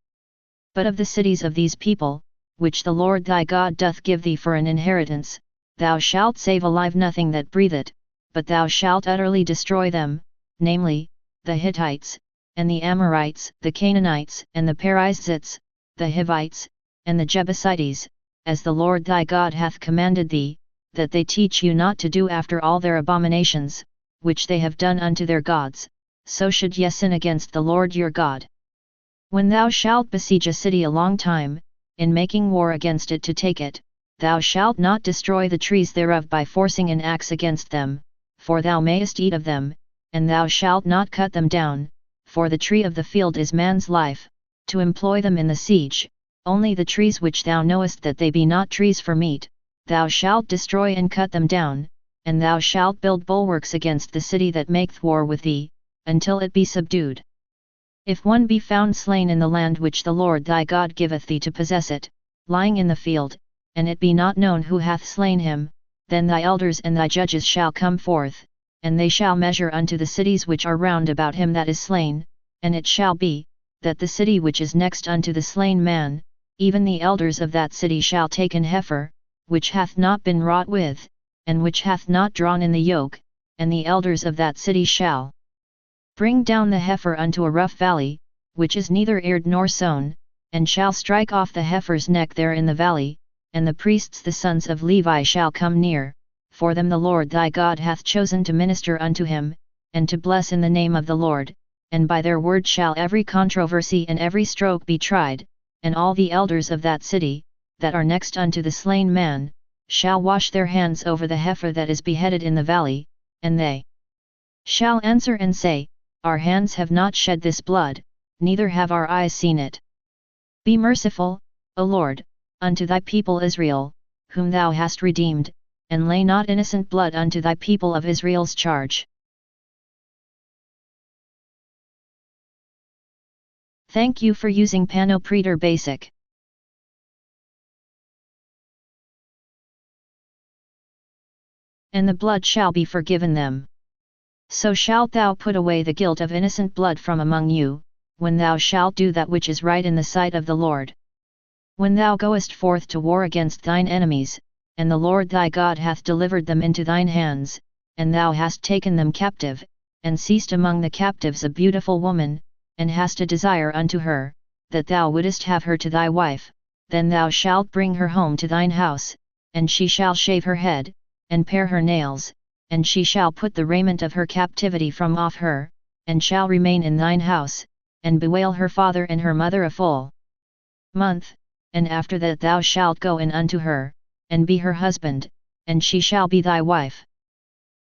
but of the cities of these people, which the Lord thy God doth give thee for an inheritance. Thou shalt save alive nothing that breatheth, but thou shalt utterly destroy them, namely, the Hittites, and the Amorites, the Canaanites, and the Perizzites, the Hivites, and the Jebusites, as the Lord thy God hath commanded thee, that they teach you not to do after all their abominations, which they have done unto their gods, so should ye sin against the Lord your God. When thou shalt besiege a city a long time, in making war against it to take it, thou shalt not destroy the trees thereof by forcing an axe against them, for thou mayest eat of them, and thou shalt not cut them down, for the tree of the field is man's life, to employ them in the siege. Only the trees which thou knowest that they be not trees for meat, thou shalt destroy and cut them down, and thou shalt build bulwarks against the city that maketh war with thee, until it be subdued. If one be found slain in the land which the Lord thy God giveth thee to possess it, lying in the field, and it be not known who hath slain him, then thy elders and thy judges shall come forth, and they shall measure unto the cities which are round about him that is slain, and it shall be, that the city which is next unto the slain man, even the elders of that city shall take an heifer, which hath not been wrought with, and which hath not drawn in the yoke, and the elders of that city shall bring down the heifer unto a rough valley, which is neither eared nor sown, and shall strike off the heifer's neck there in the valley, and the priests the sons of Levi shall come near, for them the Lord thy God hath chosen to minister unto him, and to bless in the name of the Lord, and by their word shall every controversy and every stroke be tried, and all the elders of that city, that are next unto the slain man, shall wash their hands over the heifer that is beheaded in the valley, and they shall answer and say, Our hands have not shed this blood, neither have our eyes seen it. Be merciful, O Lord, unto thy people Israel, whom thou hast redeemed, and lay not innocent blood unto thy people of Israel's charge. Thank you for using Panopreter Basic. And the blood shall be forgiven them. So shalt thou put away the guilt of innocent blood from among you, when thou shalt do that which is right in the sight of the Lord. When thou goest forth to war against thine enemies, and the Lord thy God hath delivered them into thine hands, and thou hast taken them captive, and seized among the captives a beautiful woman, and hast a desire unto her, that thou wouldest have her to thy wife, then thou shalt bring her home to thine house, and she shall shave her head, and pare her nails, and she shall put the raiment of her captivity from off her, and shall remain in thine house, and bewail her father and her mother a full month, and after that thou shalt go in unto her, and be her husband, and she shall be thy wife.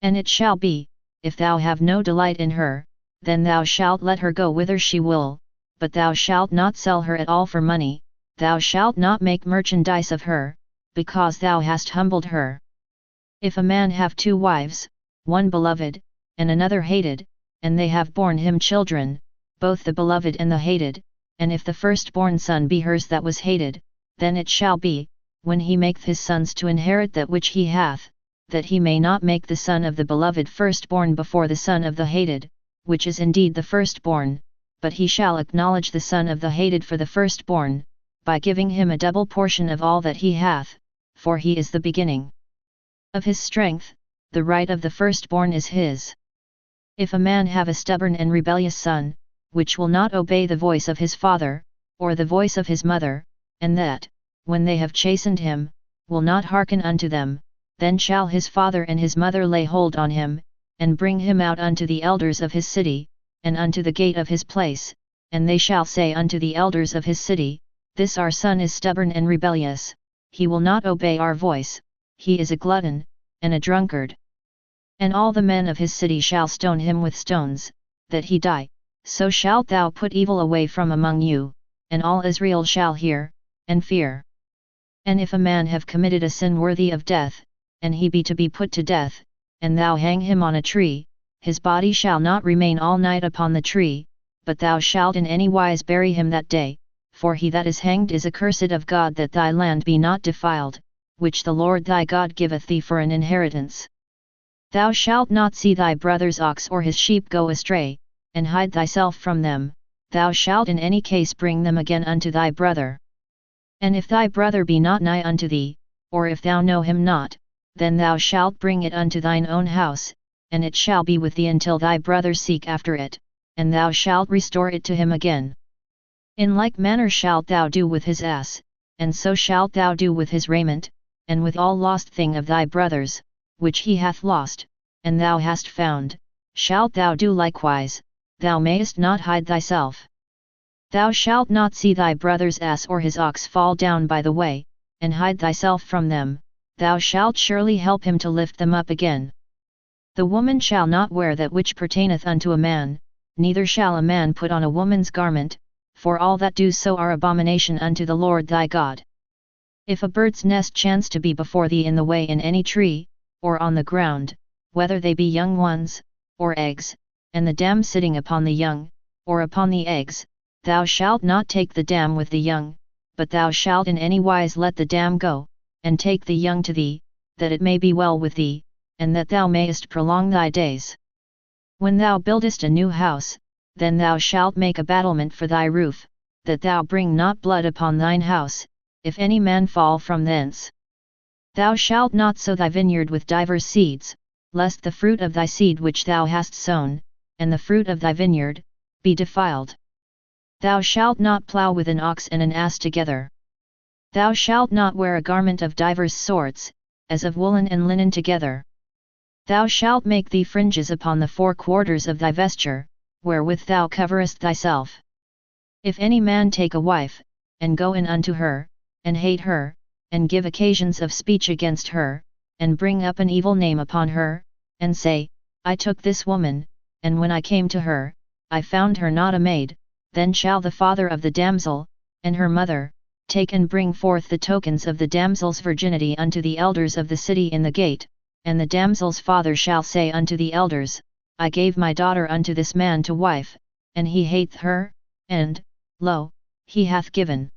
And it shall be, if thou have no delight in her, then thou shalt let her go whither she will, but thou shalt not sell her at all for money, thou shalt not make merchandise of her, because thou hast humbled her. If a man have 2 wives, one beloved, and another hated, and they have borne him children, both the beloved and the hated, and if the firstborn son be hers that was hated, then it shall be, when he maketh his sons to inherit that which he hath, that he may not make the son of the beloved firstborn before the son of the hated, which is indeed the firstborn, but he shall acknowledge the son of the hated for the firstborn, by giving him a double portion of all that he hath, for he is the beginning of his strength, the right of the firstborn is his. If a man have a stubborn and rebellious son, which will not obey the voice of his father, or the voice of his mother, and that, when they have chastened him, will not hearken unto them, then shall his father and his mother lay hold on him, and bring him out unto the elders of his city, and unto the gate of his place, and they shall say unto the elders of his city, This our son is stubborn and rebellious, he will not obey our voice, he is a glutton, and a drunkard. And all the men of his city shall stone him with stones, that he die, so shalt thou put evil away from among you, and all Israel shall hear, and fear. And if a man have committed a sin worthy of death, and he be to be put to death, and thou hang him on a tree, his body shall not remain all night upon the tree, but thou shalt in any wise bury him that day, for he that is hanged is accursed of God, that thy land be not defiled, which the Lord thy God giveth thee for an inheritance. Thou shalt not see thy brother's ox or his sheep go astray, and hide thyself from them, thou shalt in any case bring them again unto thy brother. And if thy brother be not nigh unto thee, or if thou know him not, then thou shalt bring it unto thine own house, and it shall be with thee until thy brother seek after it, and thou shalt restore it to him again. In like manner shalt thou do with his ass, and so shalt thou do with his raiment, and with all lost thing of thy brother's, which he hath lost, and thou hast found, shalt thou do likewise, thou mayest not hide thyself. Thou shalt not see thy brother's ass or his ox fall down by the way, and hide thyself from them, thou shalt surely help him to lift them up again. The woman shall not wear that which pertaineth unto a man, neither shall a man put on a woman's garment, for all that do so are abomination unto the Lord thy God. If a bird's nest chance to be before thee in the way in any tree, or on the ground, whether they be young ones, or eggs, and the dam sitting upon the young, or upon the eggs, thou shalt not take the dam with the young, but thou shalt in any wise let the dam go, and take the young to thee, that it may be well with thee, and that thou mayest prolong thy days. When thou buildest a new house, then thou shalt make a battlement for thy roof, that thou bring not blood upon thine house, if any man fall from thence. Thou shalt not sow thy vineyard with divers seeds, lest the fruit of thy seed which thou hast sown, and the fruit of thy vineyard, be defiled. Thou shalt not plough with an ox and an ass together. Thou shalt not wear a garment of divers sorts, as of woolen and linen together. Thou shalt make thee fringes upon the 4 quarters of thy vesture, wherewith thou coverest thyself. If any man take a wife, and go in unto her, and hate her, and give occasions of speech against her, and bring up an evil name upon her, and say, I took this woman, and when I came to her, I found her not a maid, then shall the father of the damsel, and her mother, take and bring forth the tokens of the damsel's virginity unto the elders of the city in the gate, and the damsel's father shall say unto the elders, I gave my daughter unto this man to wife, and he hateth her, and, lo, he hath given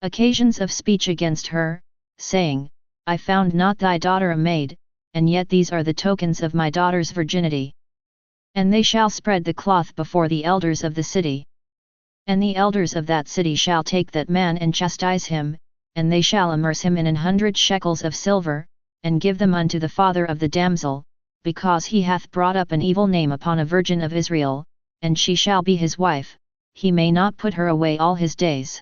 occasions of speech against her, saying, I found not thy daughter a maid, and yet these are the tokens of my daughter's virginity. And they shall spread the cloth before the elders of the city. And the elders of that city shall take that man and chastise him, and they shall immerse him in 100 shekels of silver, and give them unto the father of the damsel, because he hath brought up an evil name upon a virgin of Israel, and she shall be his wife, he may not put her away all his days.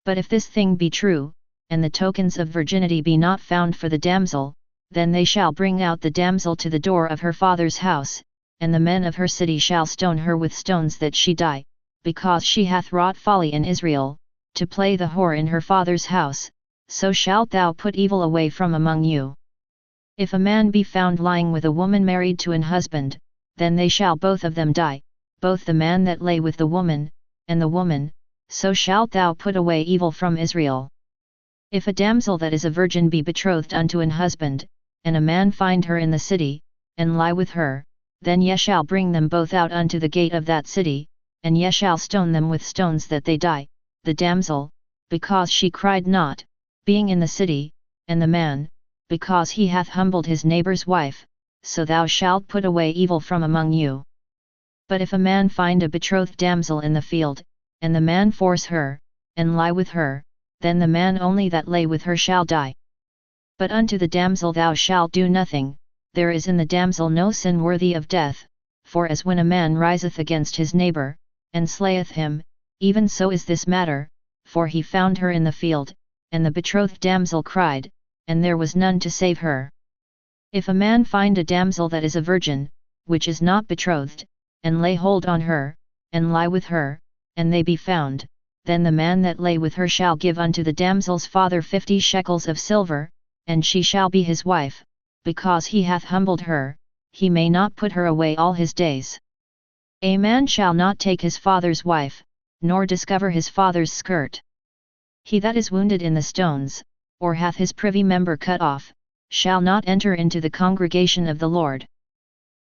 But if this thing be true, and the tokens of virginity be not found for the damsel, then they shall bring out the damsel to the door of her father's house, and the men of her city shall stone her with stones that she die, because she hath wrought folly in Israel, to play the whore in her father's house, so shalt thou put evil away from among you. If a man be found lying with a woman married to an husband, then they shall both of them die, both the man that lay with the woman, and the woman, so shalt thou put away evil from Israel. If a damsel that is a virgin be betrothed unto an husband, and a man find her in the city, and lie with her, then ye shall bring them both out unto the gate of that city, and ye shall stone them with stones that they die, the damsel, because she cried not, being in the city, and the man, because he hath humbled his neighbour's wife, so thou shalt put away evil from among you. But if a man find a betrothed damsel in the field, and the man force her, and lie with her, then the man only that lay with her shall die. But unto the damsel thou shalt do nothing, there is in the damsel no sin worthy of death, for as when a man riseth against his neighbour, and slayeth him, even so is this matter, for he found her in the field, and the betrothed damsel cried, and there was none to save her. If a man find a damsel that is a virgin, which is not betrothed, and lay hold on her, and lie with her, and they be found, then the man that lay with her shall give unto the damsel's father 50 shekels of silver, and she shall be his wife, because he hath humbled her, he may not put her away all his days. A man shall not take his father's wife, nor discover his father's skirt. He that is wounded in the stones, or hath his privy member cut off, shall not enter into the congregation of the Lord.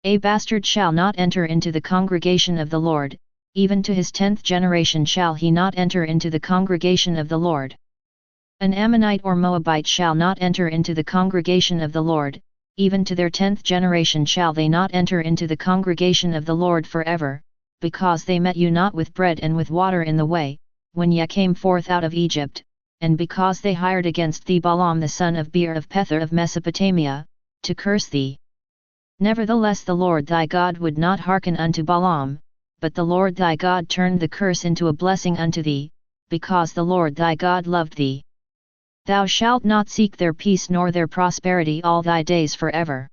A bastard shall not enter into the congregation of the Lord, even to his 10th generation shall he not enter into the congregation of the Lord. An Ammonite or Moabite shall not enter into the congregation of the Lord, even to their 10th generation shall they not enter into the congregation of the Lord forever, because they met you not with bread and with water in the way, when ye came forth out of Egypt, and because they hired against thee Balaam the son of Beor of Pethor of Mesopotamia, to curse thee. Nevertheless the Lord thy God would not hearken unto Balaam, but the Lord thy God turned the curse into a blessing unto thee, because the Lord thy God loved thee. Thou shalt not seek their peace nor their prosperity all thy days forever.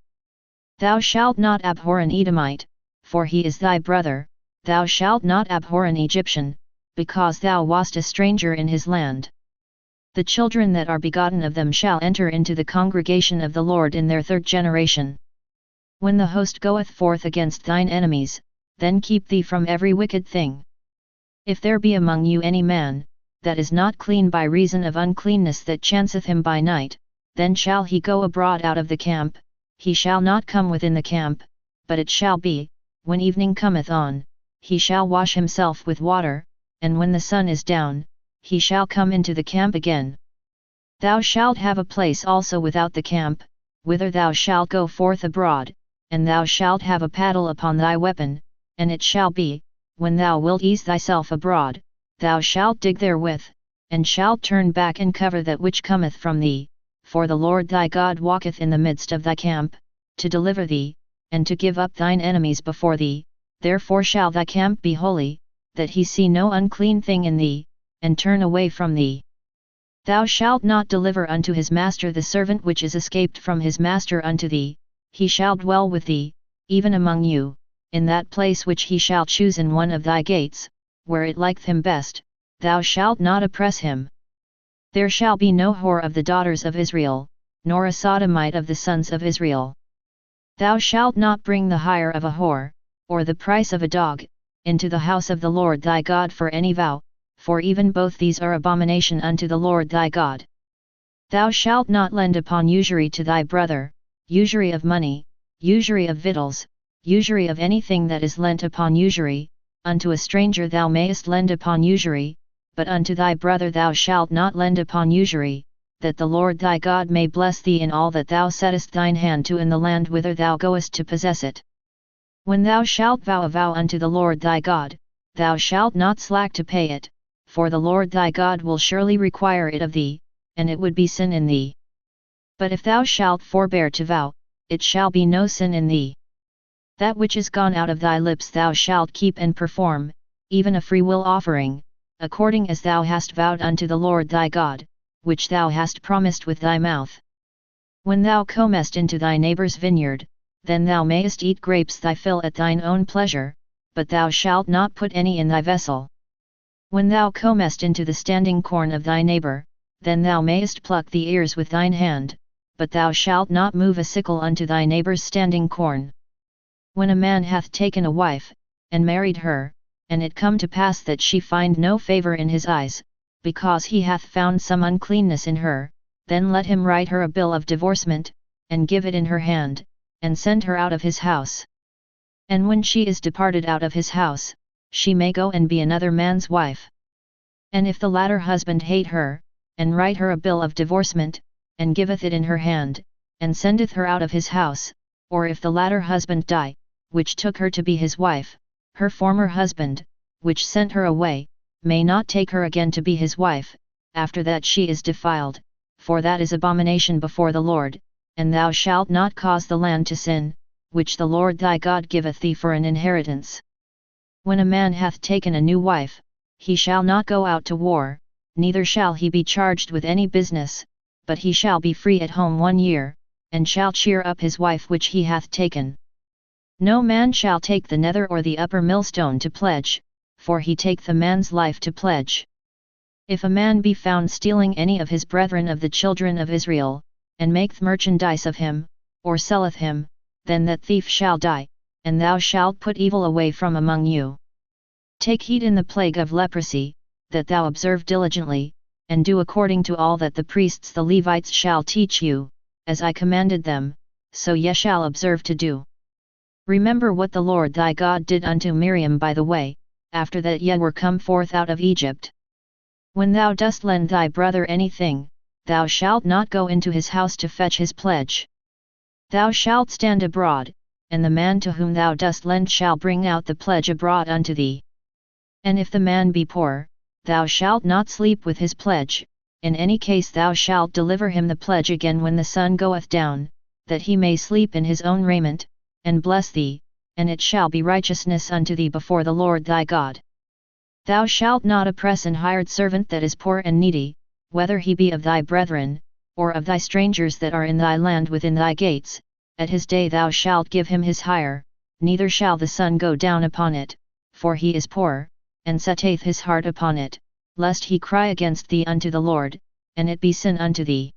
Thou shalt not abhor an Edomite, for he is thy brother, thou shalt not abhor an Egyptian, because thou wast a stranger in his land. The children that are begotten of them shall enter into the congregation of the Lord in their 3rd generation. When the host goeth forth against thine enemies, then keep thee from every wicked thing. If there be among you any man, that is not clean by reason of uncleanness that chanceth him by night, then shall he go abroad out of the camp, he shall not come within the camp, but it shall be, when evening cometh on, he shall wash himself with water, and when the sun is down, he shall come into the camp again. Thou shalt have a place also without the camp, whither thou shalt go forth abroad, and thou shalt have a paddle upon thy weapon, and it shall be, when thou wilt ease thyself abroad, thou shalt dig therewith, and shalt turn back and cover that which cometh from thee, for the Lord thy God walketh in the midst of thy camp, to deliver thee, and to give up thine enemies before thee, therefore shall thy camp be holy, that he see no unclean thing in thee, and turn away from thee. Thou shalt not deliver unto his master the servant which is escaped from his master unto thee, he shall dwell with thee, even among you, in that place which he shall choose in one of thy gates, where it liketh him best, thou shalt not oppress him. There shall be no whore of the daughters of Israel, nor a sodomite of the sons of Israel. Thou shalt not bring the hire of a whore, or the price of a dog, into the house of the Lord thy God for any vow, for even both these are abomination unto the Lord thy God. Thou shalt not lend upon usury to thy brother, usury of money, usury of victuals, usury of anything that is lent upon usury, unto a stranger thou mayest lend upon usury, but unto thy brother thou shalt not lend upon usury, that the Lord thy God may bless thee in all that thou settest thine hand to in the land whither thou goest to possess it. When thou shalt vow a vow unto the Lord thy God, thou shalt not slack to pay it, for the Lord thy God will surely require it of thee, and it would be sin in thee. But if thou shalt forbear to vow, it shall be no sin in thee. That which is gone out of thy lips thou shalt keep and perform, even a freewill offering, according as thou hast vowed unto the Lord thy God, which thou hast promised with thy mouth. When thou comest into thy neighbour's vineyard, then thou mayest eat grapes thy fill at thine own pleasure, but thou shalt not put any in thy vessel. When thou comest into the standing corn of thy neighbour, then thou mayest pluck the ears with thine hand, but thou shalt not move a sickle unto thy neighbour's standing corn. When a man hath taken a wife, and married her, and it come to pass that she find no favour in his eyes, because he hath found some uncleanness in her, then let him write her a bill of divorcement, and give it in her hand, and send her out of his house. And when she is departed out of his house, she may go and be another man's wife. And if the latter husband hate her, and write her a bill of divorcement, and giveth it in her hand, and sendeth her out of his house, or if the latter husband die, which took her to be his wife, her former husband, which sent her away, may not take her again to be his wife, after that she is defiled, for that is abomination before the Lord, and thou shalt not cause the land to sin, which the Lord thy God giveth thee for an inheritance. When a man hath taken a new wife, he shall not go out to war, neither shall he be charged with any business, but he shall be free at home 1 year, and shall cheer up his wife which he hath taken. No man shall take the nether or the upper millstone to pledge, for he take the man's life to pledge. If a man be found stealing any of his brethren of the children of Israel, and maketh merchandise of him, or selleth him, then that thief shall die, and thou shalt put evil away from among you. Take heed in the plague of leprosy, that thou observe diligently, and do according to all that the priests the Levites shall teach you, as I commanded them, so ye shall observe to do. Remember what the Lord thy God did unto Miriam by the way, after that ye were come forth out of Egypt. When thou dost lend thy brother anything, thou shalt not go into his house to fetch his pledge. Thou shalt stand abroad, and the man to whom thou dost lend shall bring out the pledge abroad unto thee. And if the man be poor, thou shalt not sleep with his pledge, in any case thou shalt deliver him the pledge again when the sun goeth down, that he may sleep in his own raiment, and bless thee, and it shall be righteousness unto thee before the Lord thy God. Thou shalt not oppress an hired servant that is poor and needy, whether he be of thy brethren, or of thy strangers that are in thy land within thy gates. At his day thou shalt give him his hire, neither shall the sun go down upon it, for he is poor, and setteth his heart upon it, lest he cry against thee unto the Lord, and it be sin unto thee.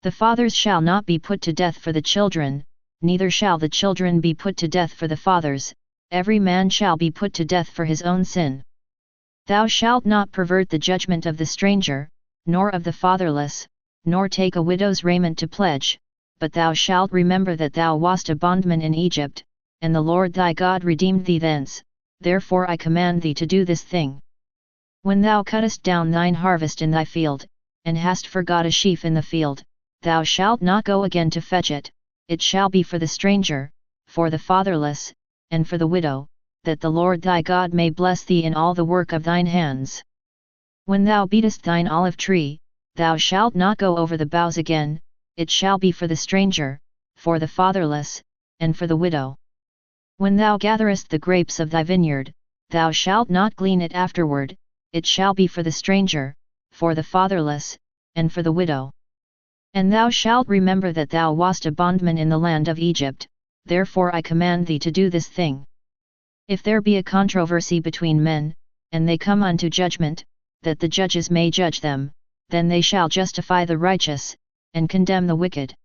The fathers shall not be put to death for the children, neither shall the children be put to death for the fathers, every man shall be put to death for his own sin. Thou shalt not pervert the judgment of the stranger, nor of the fatherless, nor take a widow's raiment to pledge, but thou shalt remember that thou wast a bondman in Egypt, and the Lord thy God redeemed thee thence, therefore I command thee to do this thing. When thou cuttest down thine harvest in thy field, and hast forgot a sheaf in the field, thou shalt not go again to fetch it, it shall be for the stranger, for the fatherless, and for the widow, that the Lord thy God may bless thee in all the work of thine hands. When thou beatest thine olive tree, thou shalt not go over the boughs again, it shall be for the stranger, for the fatherless, and for the widow. When thou gatherest the grapes of thy vineyard, thou shalt not glean it afterward, it shall be for the stranger, for the fatherless, and for the widow. And thou shalt remember that thou wast a bondman in the land of Egypt, therefore I command thee to do this thing. If there be a controversy between men, and they come unto judgment, that the judges may judge them, then they shall justify the righteous, and condemn the wicked.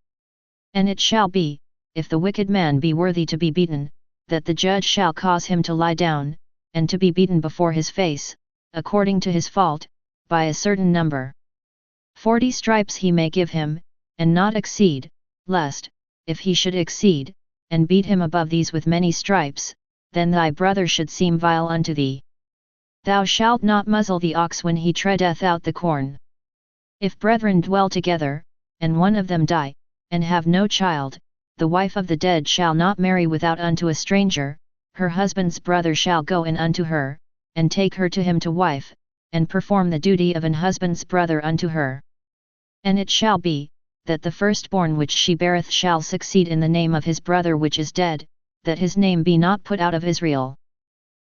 And it shall be, if the wicked man be worthy to be beaten, that the judge shall cause him to lie down, and to be beaten before his face, according to his fault, by a certain number. 40 stripes he may give him, and not exceed, lest, if he should exceed, and beat him above these with many stripes, then thy brother should seem vile unto thee. Thou shalt not muzzle the ox when he treadeth out the corn. If brethren dwell together, and one of them die, and have no child, the wife of the dead shall not marry without unto a stranger, her husband's brother shall go in unto her, and take her to him to wife, and perform the duty of an husband's brother unto her. And it shall be, that the firstborn which she beareth shall succeed in the name of his brother which is dead, that his name be not put out of Israel.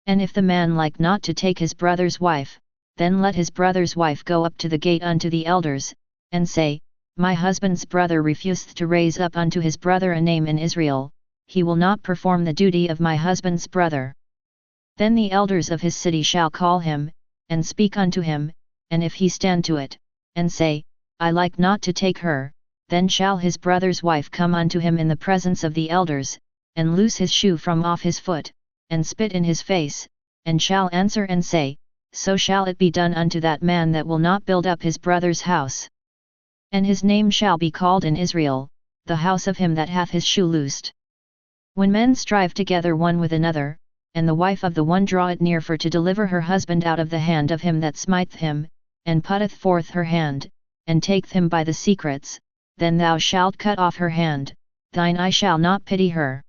And if the man like not to take his brother's wife, then let his brother's wife go up to the gate unto the elders, and say, My husband's brother refuseth to raise up unto his brother a name in Israel, he will not perform the duty of my husband's brother. Then the elders of his city shall call him, and speak unto him, and if he stand to it, and say, I like not to take her, then shall his brother's wife come unto him in the presence of the elders, and loose his shoe from off his foot, and spit in his face, and shall answer and say, So shall it be done unto that man that will not build up his brother's house. And his name shall be called in Israel, the house of him that hath his shoe loosed. When men strive together one with another, and the wife of the one draweth near for to deliver her husband out of the hand of him that smiteth him, and putteth forth her hand, and taketh him by the secrets, then thou shalt cut off her hand, thine eye shall not pity her.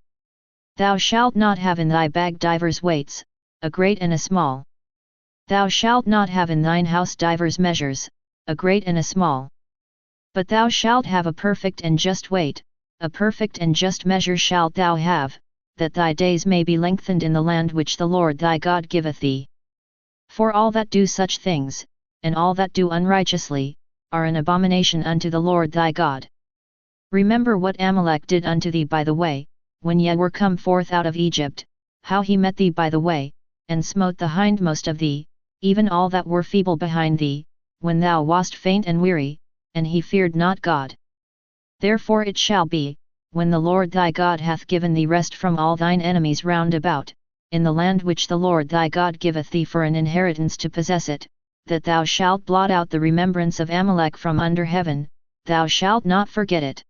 Thou shalt not have in thy bag divers weights, a great and a small. Thou shalt not have in thine house divers measures, a great and a small. But thou shalt have a perfect and just weight, a perfect and just measure shalt thou have, that thy days may be lengthened in the land which the Lord thy God giveth thee. For all that do such things, and all that do unrighteously, are an abomination unto the Lord thy God. Remember what Amalek did unto thee by the way, when ye were come forth out of Egypt, how he met thee by the way, and smote the hindmost of thee, even all that were feeble behind thee, when thou wast faint and weary, and he feared not God. Therefore it shall be, when the Lord thy God hath given thee rest from all thine enemies round about, in the land which the Lord thy God giveth thee for an inheritance to possess it, that thou shalt blot out the remembrance of Amalek from under heaven, thou shalt not forget it.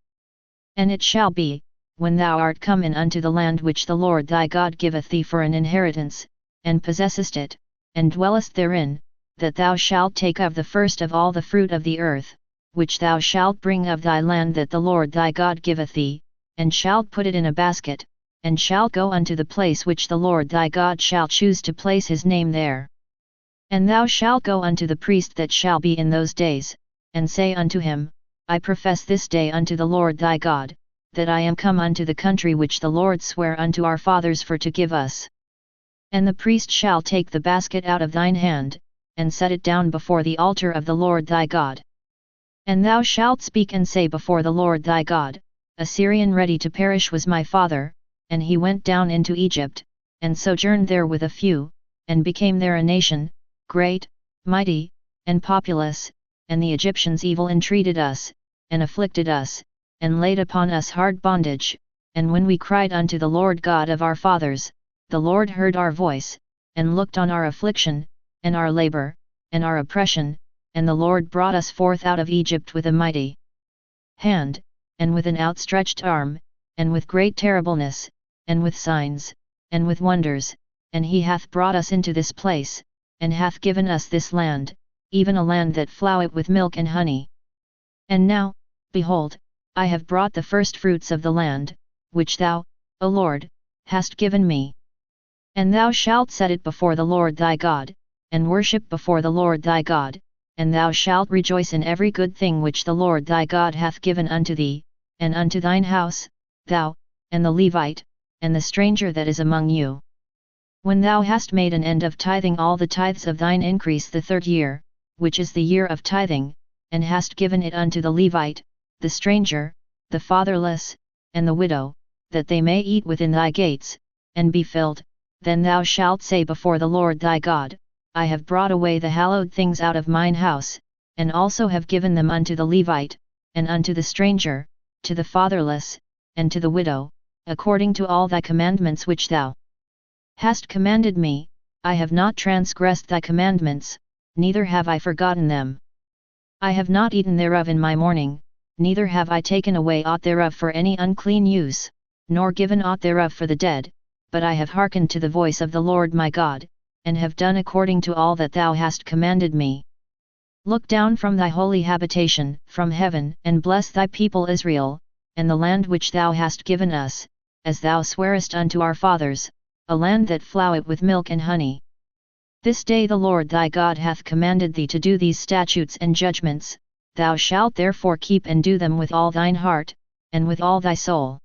And it shall be, when thou art come in unto the land which the Lord thy God giveth thee for an inheritance, and possessest it, and dwellest therein, that thou shalt take of the first of all the fruit of the earth, which thou shalt bring of thy land that the Lord thy God giveth thee, and shalt put it in a basket, and shalt go unto the place which the Lord thy God shall choose to place his name there. And thou shalt go unto the priest that shall be in those days, and say unto him, I profess this day unto the Lord thy God, that I am come unto the country which the Lord sware unto our fathers for to give us. And the priest shall take the basket out of thine hand, and set it down before the altar of the Lord thy God. And thou shalt speak and say before the Lord thy God, A Syrian ready to perish was my father, and he went down into Egypt, and sojourned there with a few, and became there a nation, great, mighty, and populous, and the Egyptians evil entreated us, and afflicted us, and laid upon us hard bondage, and when we cried unto the Lord God of our fathers, the Lord heard our voice, and looked on our affliction, and our labor, and our oppression, and the Lord brought us forth out of Egypt with a mighty hand, and with an outstretched arm, and with great terribleness, and with signs, and with wonders, and he hath brought us into this place, and hath given us this land, even a land that floweth with milk and honey. And now, behold, I have brought the firstfruits of the land, which thou, O Lord, hast given me. And thou shalt set it before the Lord thy God, and worship before the Lord thy God, and thou shalt rejoice in every good thing which the Lord thy God hath given unto thee, and unto thine house, thou, and the Levite, and the stranger that is among you. When thou hast made an end of tithing all the tithes of thine increase the third year, which is the year of tithing, and hast given it unto the Levite, the stranger, the fatherless, and the widow, that they may eat within thy gates, and be filled, then thou shalt say before the Lord thy God, I have brought away the hallowed things out of mine house, and also have given them unto the Levite, and unto the stranger, to the fatherless, and to the widow, according to all thy commandments which thou hast commanded me. I have not transgressed thy commandments, neither have I forgotten them. I have not eaten thereof in my mourning, neither have I taken away aught thereof for any unclean use, nor given aught thereof for the dead, but I have hearkened to the voice of the Lord my God, and have done according to all that thou hast commanded me. Look down from thy holy habitation, from heaven, and bless thy people Israel, and the land which thou hast given us, as thou swarest unto our fathers, a land that floweth with milk and honey. This day the Lord thy God hath commanded thee to do these statutes and judgments, thou shalt therefore keep and do them with all thine heart, and with all thy soul.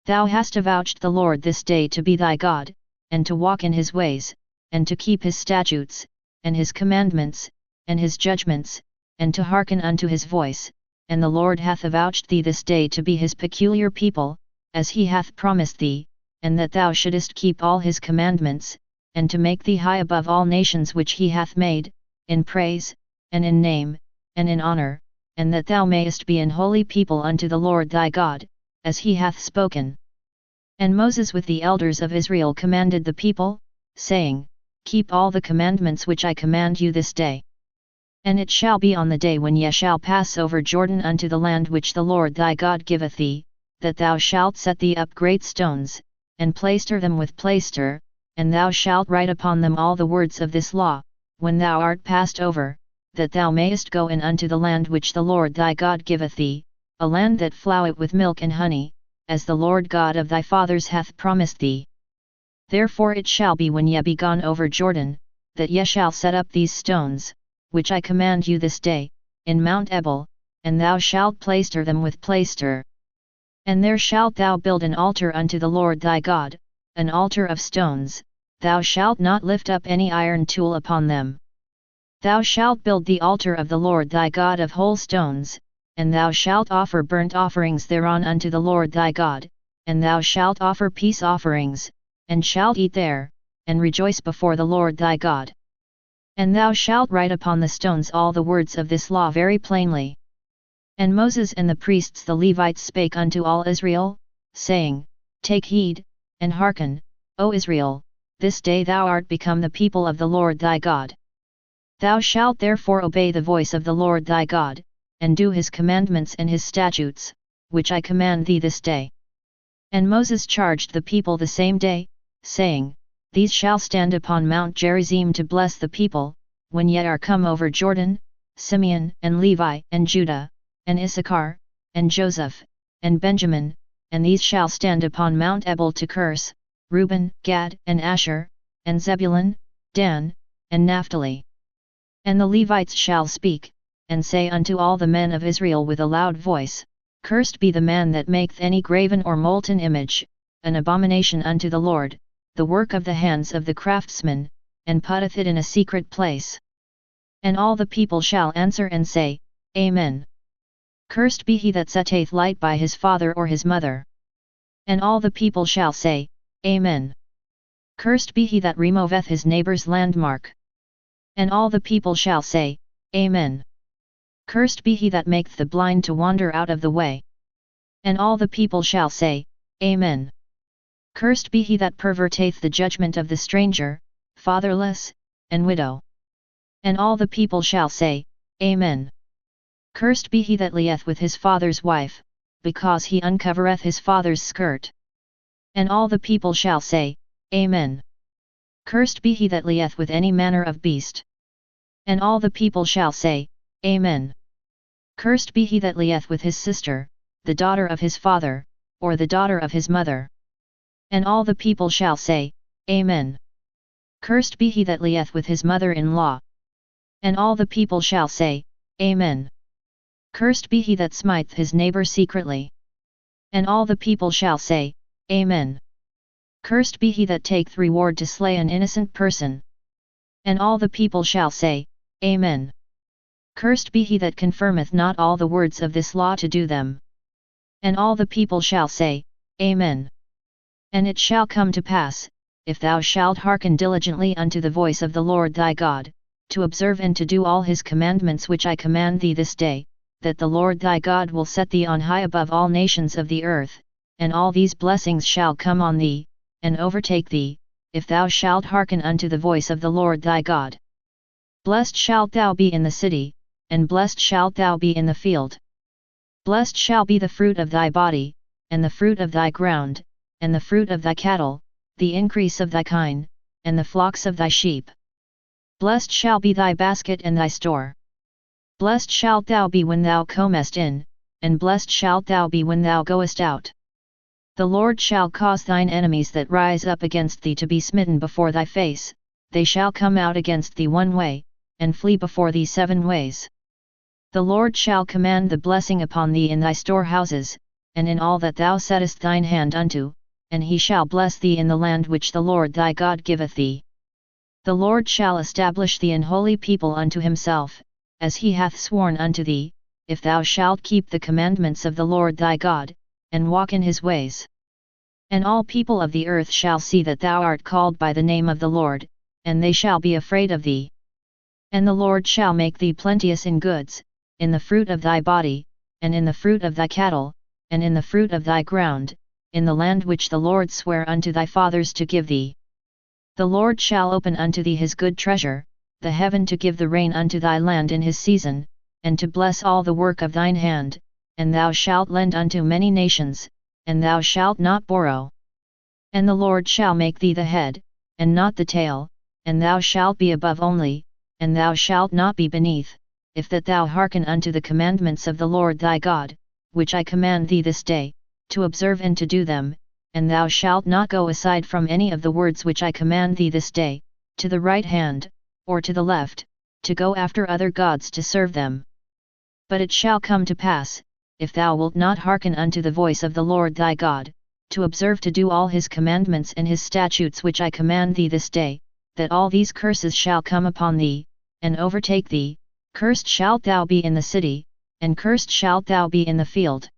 Thou hast avouched the Lord this day to be thy God, and to walk in his ways, and to keep his statutes, and his commandments, and his judgments, and to hearken unto his voice, and the Lord hath avouched thee this day to be his peculiar people, as he hath promised thee, and that thou shouldest keep all his commandments, and to make thee high above all nations which he hath made, in praise, and in name, and in honor, and that thou mayest be an holy people unto the Lord thy God, as he hath spoken. And Moses with the elders of Israel commanded the people, saying, Keep all the commandments which I command you this day. And it shall be on the day when ye shall pass over Jordan unto the land which the Lord thy God giveth thee, that thou shalt set thee up great stones, and plaister them with plaister, and thou shalt write upon them all the words of this law, when thou art passed over, that thou mayest go in unto the land which the Lord thy God giveth thee, a land that floweth with milk and honey, as the Lord God of thy fathers hath promised thee. Therefore it shall be when ye be gone over Jordan, that ye shall set up these stones, which I command you this day, in Mount Ebal, and thou shalt plaister them with plaister. And there shalt thou build an altar unto the Lord thy God, an altar of stones, thou shalt not lift up any iron tool upon them. Thou shalt build the altar of the Lord thy God of whole stones, and thou shalt offer burnt offerings thereon unto the Lord thy God, and thou shalt offer peace offerings, and shalt eat there, and rejoice before the Lord thy God. And thou shalt write upon the stones all the words of this law very plainly. And Moses and the priests the Levites spake unto all Israel, saying, Take heed, and hearken, O Israel, this day thou art become the people of the Lord thy God. Thou shalt therefore obey the voice of the Lord thy God, and do his commandments and his statutes, which I command thee this day. And Moses charged the people the same day, saying, These shall stand upon Mount Gerizim to bless the people, when ye are come over Jordan, Simeon and Levi and Judah, and Issachar, and Joseph, and Benjamin, and these shall stand upon Mount Ebal to curse, Reuben, Gad, and Asher, and Zebulun, Dan, and Naphtali. And the Levites shall speak, and say unto all the men of Israel with a loud voice, Cursed be the man that maketh any graven or molten image, an abomination unto the Lord, the work of the hands of the craftsman, and putteth it in a secret place. And all the people shall answer and say, Amen. Cursed be he that setteth light by his father or his mother. And all the people shall say, Amen. Cursed be he that removeth his neighbour's landmark. And all the people shall say, Amen. Cursed be he that maketh the blind to wander out of the way. And all the people shall say, Amen. Cursed be he that perverteth the judgment of the stranger, fatherless, and widow. And all the people shall say, Amen. Cursed be he that lieth with his father's wife, because he uncovereth his father's skirt. And all the people shall say, Amen. Cursed be he that lieth with any manner of beast. And all the people shall say, Amen. Cursed be he that lieth with his sister, the daughter of his father, or the daughter of his mother. And all the people shall say, Amen. Cursed be he that lieth with his mother-in-law. And all the people shall say, Amen. Cursed be he that smiteth his neighbour secretly. And all the people shall say, Amen. Cursed be he that taketh reward to slay an innocent person. And all the people shall say, Amen. Cursed be he that confirmeth not all the words of this law to do them. And all the people shall say, Amen. And it shall come to pass, if thou shalt hearken diligently unto the voice of the Lord thy God, to observe and to do all his commandments which I command thee this day, that the Lord thy God will set thee on high above all nations of the earth, and all these blessings shall come on thee, and overtake thee, if thou shalt hearken unto the voice of the Lord thy God. Blessed shalt thou be in the city, and blessed shalt thou be in the field. Blessed shall be the fruit of thy body, and the fruit of thy ground, and the fruit of thy cattle, the increase of thy kine, and the flocks of thy sheep. Blessed shall be thy basket and thy store. Blessed shalt thou be when thou comest in, and blessed shalt thou be when thou goest out. The Lord shall cause thine enemies that rise up against thee to be smitten before thy face, they shall come out against thee one way, and flee before thee 7 ways. The Lord shall command the blessing upon thee in thy storehouses, and in all that thou settest thine hand unto, and he shall bless thee in the land which the Lord thy God giveth thee. The Lord shall establish thee an holy people unto himself, as he hath sworn unto thee, if thou shalt keep the commandments of the Lord thy God, and walk in his ways. And all people of the earth shall see that thou art called by the name of the Lord, and they shall be afraid of thee. And the Lord shall make thee plenteous in goods, in the fruit of thy body, and in the fruit of thy cattle, and in the fruit of thy ground, in the land which the Lord sware unto thy fathers to give thee. The Lord shall open unto thee his good treasure, the heaven to give the rain unto thy land in his season, and to bless all the work of thine hand, and thou shalt lend unto many nations, and thou shalt not borrow. And the Lord shall make thee the head, and not the tail, and thou shalt be above only, and thou shalt not be beneath, if that thou hearken unto the commandments of the Lord thy God, which I command thee this day, to observe and to do them, and thou shalt not go aside from any of the words which I command thee this day, to the right hand, or to the left, to go after other gods to serve them. But it shall come to pass, if thou wilt not hearken unto the voice of the Lord thy God, to observe to do all his commandments and his statutes which I command thee this day, that all these curses shall come upon thee, and overtake thee. Cursed shalt thou be in the city, and cursed shalt thou be in the field.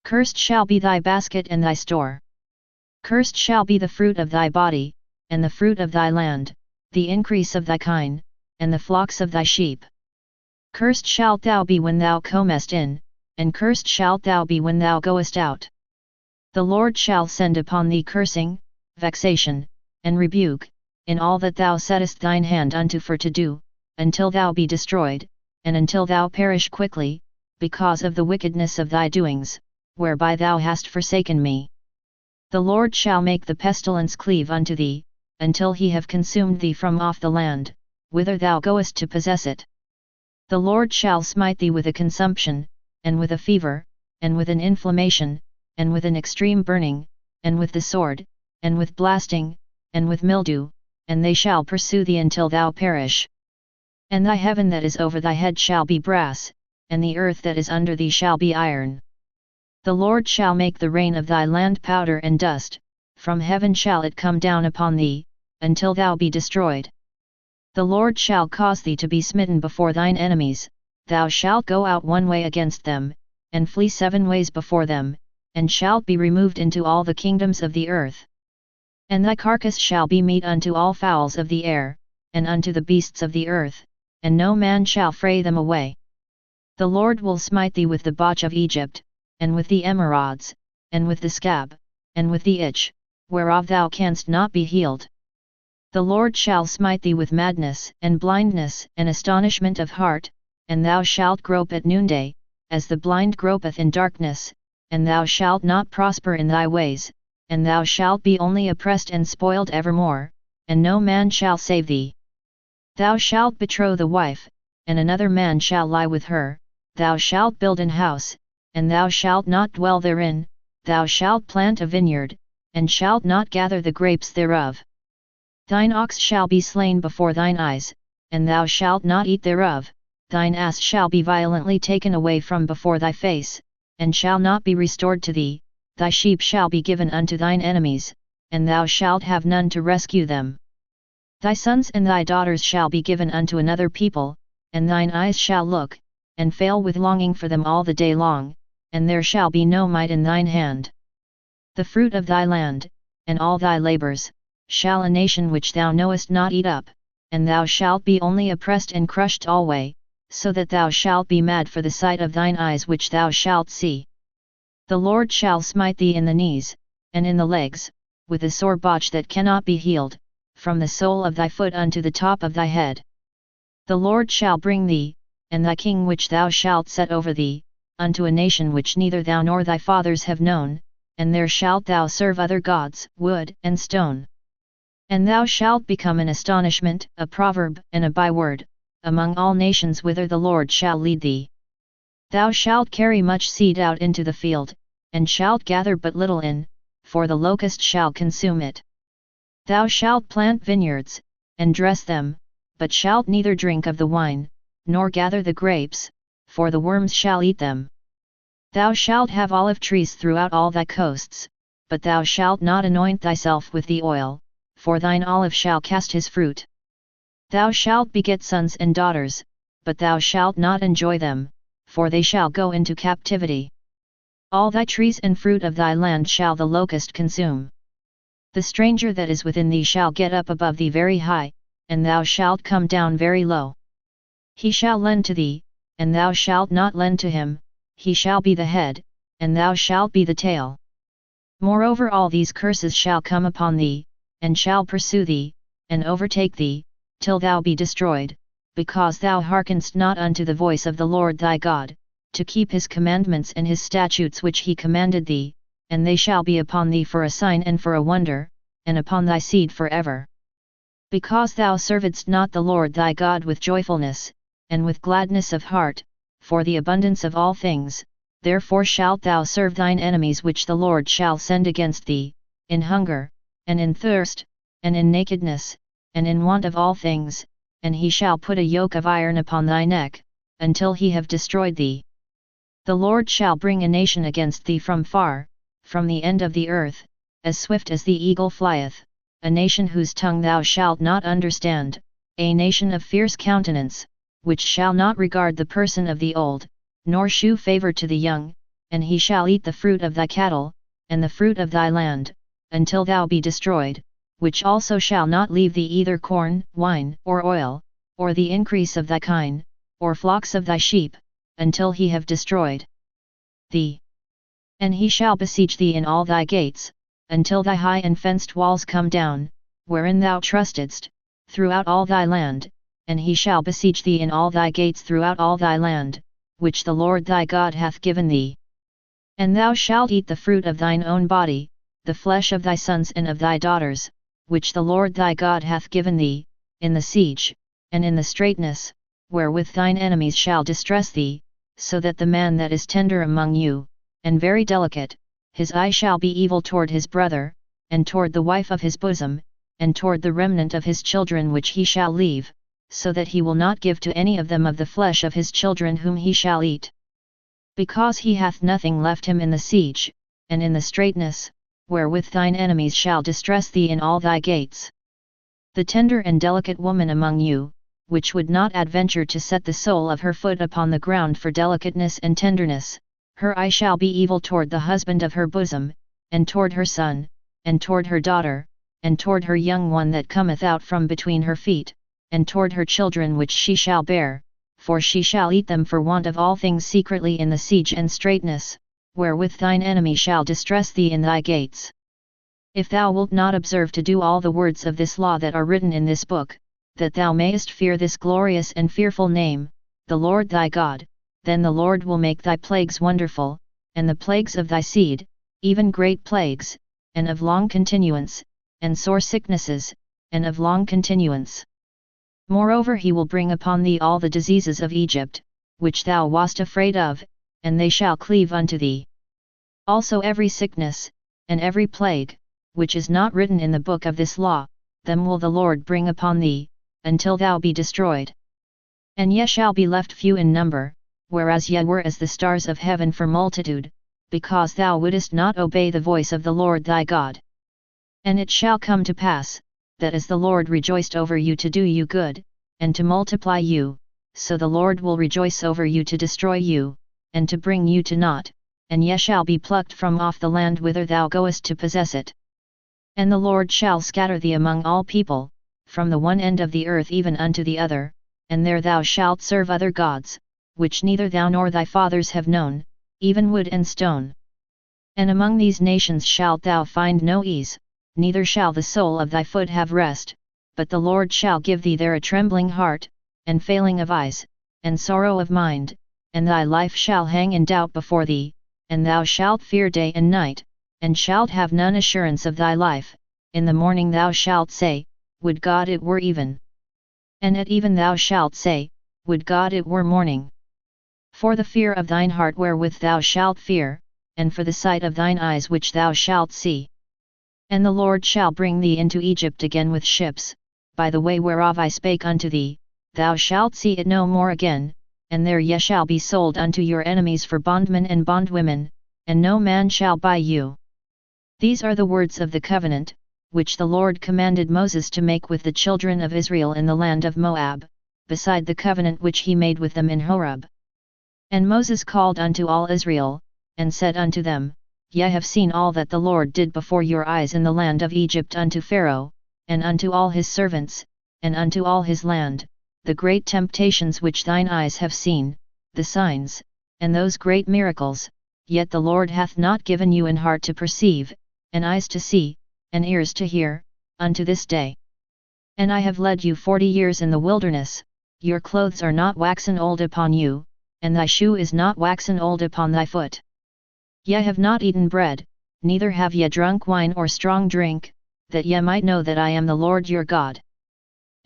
Cursed shall be thy basket and thy store. Cursed shall be the fruit of thy body, and the fruit of thy land, the increase of thy kine, and the flocks of thy sheep. Cursed shalt thou be when thou comest in, and cursed shalt thou be when thou goest out. The Lord shall send upon thee cursing, vexation, and rebuke, in all that thou settest thine hand unto for to do, until thou be destroyed, and until thou perish quickly, because of the wickedness of thy doings, whereby thou hast forsaken me. The Lord shall make the pestilence cleave unto thee, until he have consumed thee from off the land, whither thou goest to possess it. The Lord shall smite thee with a consumption, and with a fever, and with an inflammation, and with an extreme burning, and with the sword, and with blasting, and with mildew, and they shall pursue thee until thou perish. And thy heaven that is over thy head shall be brass, and the earth that is under thee shall be iron. The Lord shall make the rain of thy land powder and dust, from heaven shall it come down upon thee, until thou be destroyed. The Lord shall cause thee to be smitten before thine enemies, thou shalt go out one way against them, and flee 7 ways before them, and shalt be removed into all the kingdoms of the earth. And thy carcass shall be meat unto all fowls of the air, and unto the beasts of the earth, and no man shall fray them away. The Lord will smite thee with the botch of Egypt, and with the emerods, and with the scab, and with the itch, whereof thou canst not be healed. The Lord shall smite thee with madness, and blindness, and astonishment of heart, and thou shalt grope at noonday, as the blind gropeth in darkness, and thou shalt not prosper in thy ways, and thou shalt be only oppressed and spoiled evermore, and no man shall save thee. Thou shalt betroth the wife, and another man shall lie with her, thou shalt build an house, and thou shalt not dwell therein, thou shalt plant a vineyard, and shalt not gather the grapes thereof. Thine ox shall be slain before thine eyes, and thou shalt not eat thereof, thine ass shall be violently taken away from before thy face, and shall not be restored to thee, thy sheep shall be given unto thine enemies, and thou shalt have none to rescue them. Thy sons and thy daughters shall be given unto another people, and thine eyes shall look, and fail with longing for them all the day long, and there shall be no might in thine hand. The fruit of thy land, and all thy labours, shall a nation which thou knowest not eat up, and thou shalt be only oppressed and crushed alway, so that thou shalt be mad for the sight of thine eyes which thou shalt see. The Lord shall smite thee in the knees, and in the legs, with a sore botch that cannot be healed, from the sole of thy foot unto the top of thy head. The Lord shall bring thee, and thy king which thou shalt set over thee, unto a nation which neither thou nor thy fathers have known, and there shalt thou serve other gods, wood and stone. And thou shalt become an astonishment, a proverb, and a byword, among all nations whither the Lord shall lead thee. Thou shalt carry much seed out into the field, and shalt gather but little in, for the locust shall consume it. Thou shalt plant vineyards, and dress them, but shalt neither drink of the wine, nor gather the grapes, for the worms shall eat them. Thou shalt have olive trees throughout all thy coasts, but thou shalt not anoint thyself with the oil, for thine olive shall cast his fruit. Thou shalt beget sons and daughters, but thou shalt not enjoy them, for they shall go into captivity. All thy trees and fruit of thy land shall the locust consume. The stranger that is within thee shall get up above thee very high, and thou shalt come down very low. He shall lend to thee, and thou shalt not lend to him, he shall be the head, and thou shalt be the tail. Moreover all these curses shall come upon thee, and shall pursue thee, and overtake thee, till thou be destroyed, because thou hearkenedst not unto the voice of the Lord thy God, to keep his commandments and his statutes which he commanded thee, and they shall be upon thee for a sign and for a wonder, and upon thy seed for ever. Because thou servedst not the Lord thy God with joyfulness, and with gladness of heart, for the abundance of all things, therefore shalt thou serve thine enemies which the Lord shall send against thee, in hunger, and in thirst, and in nakedness, and in want of all things, and he shall put a yoke of iron upon thy neck, until he have destroyed thee. The Lord shall bring a nation against thee from far, from the end of the earth, as swift as the eagle flieth, a nation whose tongue thou shalt not understand, a nation of fierce countenance, which shall not regard the person of the old, nor shew favour to the young, and he shall eat the fruit of thy cattle, and the fruit of thy land, until thou be destroyed, which also shall not leave thee either corn, wine, or oil, or the increase of thy kine, or flocks of thy sheep, until he have destroyed thee. And he shall besiege thee in all thy gates, until thy high and fenced walls come down, wherein thou trustedst, throughout all thy land, and he shall besiege thee in all thy gates throughout all thy land, which the Lord thy God hath given thee. And thou shalt eat the fruit of thine own body, the flesh of thy sons and of thy daughters, which the Lord thy God hath given thee, in the siege, and in the straitness, wherewith thine enemies shall distress thee, so that the man that is tender among you, and very delicate, his eye shall be evil toward his brother, and toward the wife of his bosom, and toward the remnant of his children which he shall leave, so that he will not give to any of them of the flesh of his children whom he shall eat. Because he hath nothing left him in the siege, and in the straitness, wherewith thine enemies shall distress thee in all thy gates. The tender and delicate woman among you, which would not adventure to set the sole of her foot upon the ground for delicateness and tenderness, her eye shall be evil toward the husband of her bosom, and toward her son, and toward her daughter, and toward her young one that cometh out from between her feet, and toward her children which she shall bear, for she shall eat them for want of all things secretly in the siege and straitness, wherewith thine enemy shall distress thee in thy gates. If thou wilt not observe to do all the words of this law that are written in this book, that thou mayest fear this glorious and fearful name, the Lord thy God, then the Lord will make thy plagues wonderful, and the plagues of thy seed, even great plagues, and of long continuance, and sore sicknesses, and of long continuance. Moreover he will bring upon thee all the diseases of Egypt, which thou wast afraid of, and they shall cleave unto thee. Also every sickness, and every plague, which is not written in the book of this law, them will the Lord bring upon thee, until thou be destroyed. And ye shall be left few in number, whereas ye were as the stars of heaven for multitude, because thou wouldest not obey the voice of the Lord thy God. And it shall come to pass, that as the Lord rejoiced over you to do you good, and to multiply you, so the Lord will rejoice over you to destroy you, and to bring you to naught, and ye shall be plucked from off the land whither thou goest to possess it. And the Lord shall scatter thee among all people, from the one end of the earth even unto the other, and there thou shalt serve other gods, which neither thou nor thy fathers have known, even wood and stone. And among these nations shalt thou find no ease, neither shall the sole of thy foot have rest, but the Lord shall give thee there a trembling heart, and failing of eyes, and sorrow of mind, and thy life shall hang in doubt before thee, and thou shalt fear day and night, and shalt have none assurance of thy life. In the morning thou shalt say, Would God it were even. And at even thou shalt say, Would God it were morning. For the fear of thine heart wherewith thou shalt fear, and for the sight of thine eyes which thou shalt see. And the Lord shall bring thee into Egypt again with ships, by the way whereof I spake unto thee, thou shalt see it no more again, and there ye shall be sold unto your enemies for bondmen and bondwomen, and no man shall buy you. These are the words of the covenant, which the Lord commanded Moses to make with the children of Israel in the land of Moab, beside the covenant which he made with them in Horeb. And Moses called unto all Israel, and said unto them, Ye have seen all that the Lord did before your eyes in the land of Egypt unto Pharaoh, and unto all his servants, and unto all his land, the great temptations which thine eyes have seen, the signs, and those great miracles, yet the Lord hath not given you an heart to perceive, and eyes to see, and ears to hear, unto this day. And I have led you 40 years in the wilderness, your clothes are not waxen old upon you, and thy shoe is not waxen old upon thy foot. Ye have not eaten bread, neither have ye drunk wine or strong drink, that ye might know that I am the Lord your God.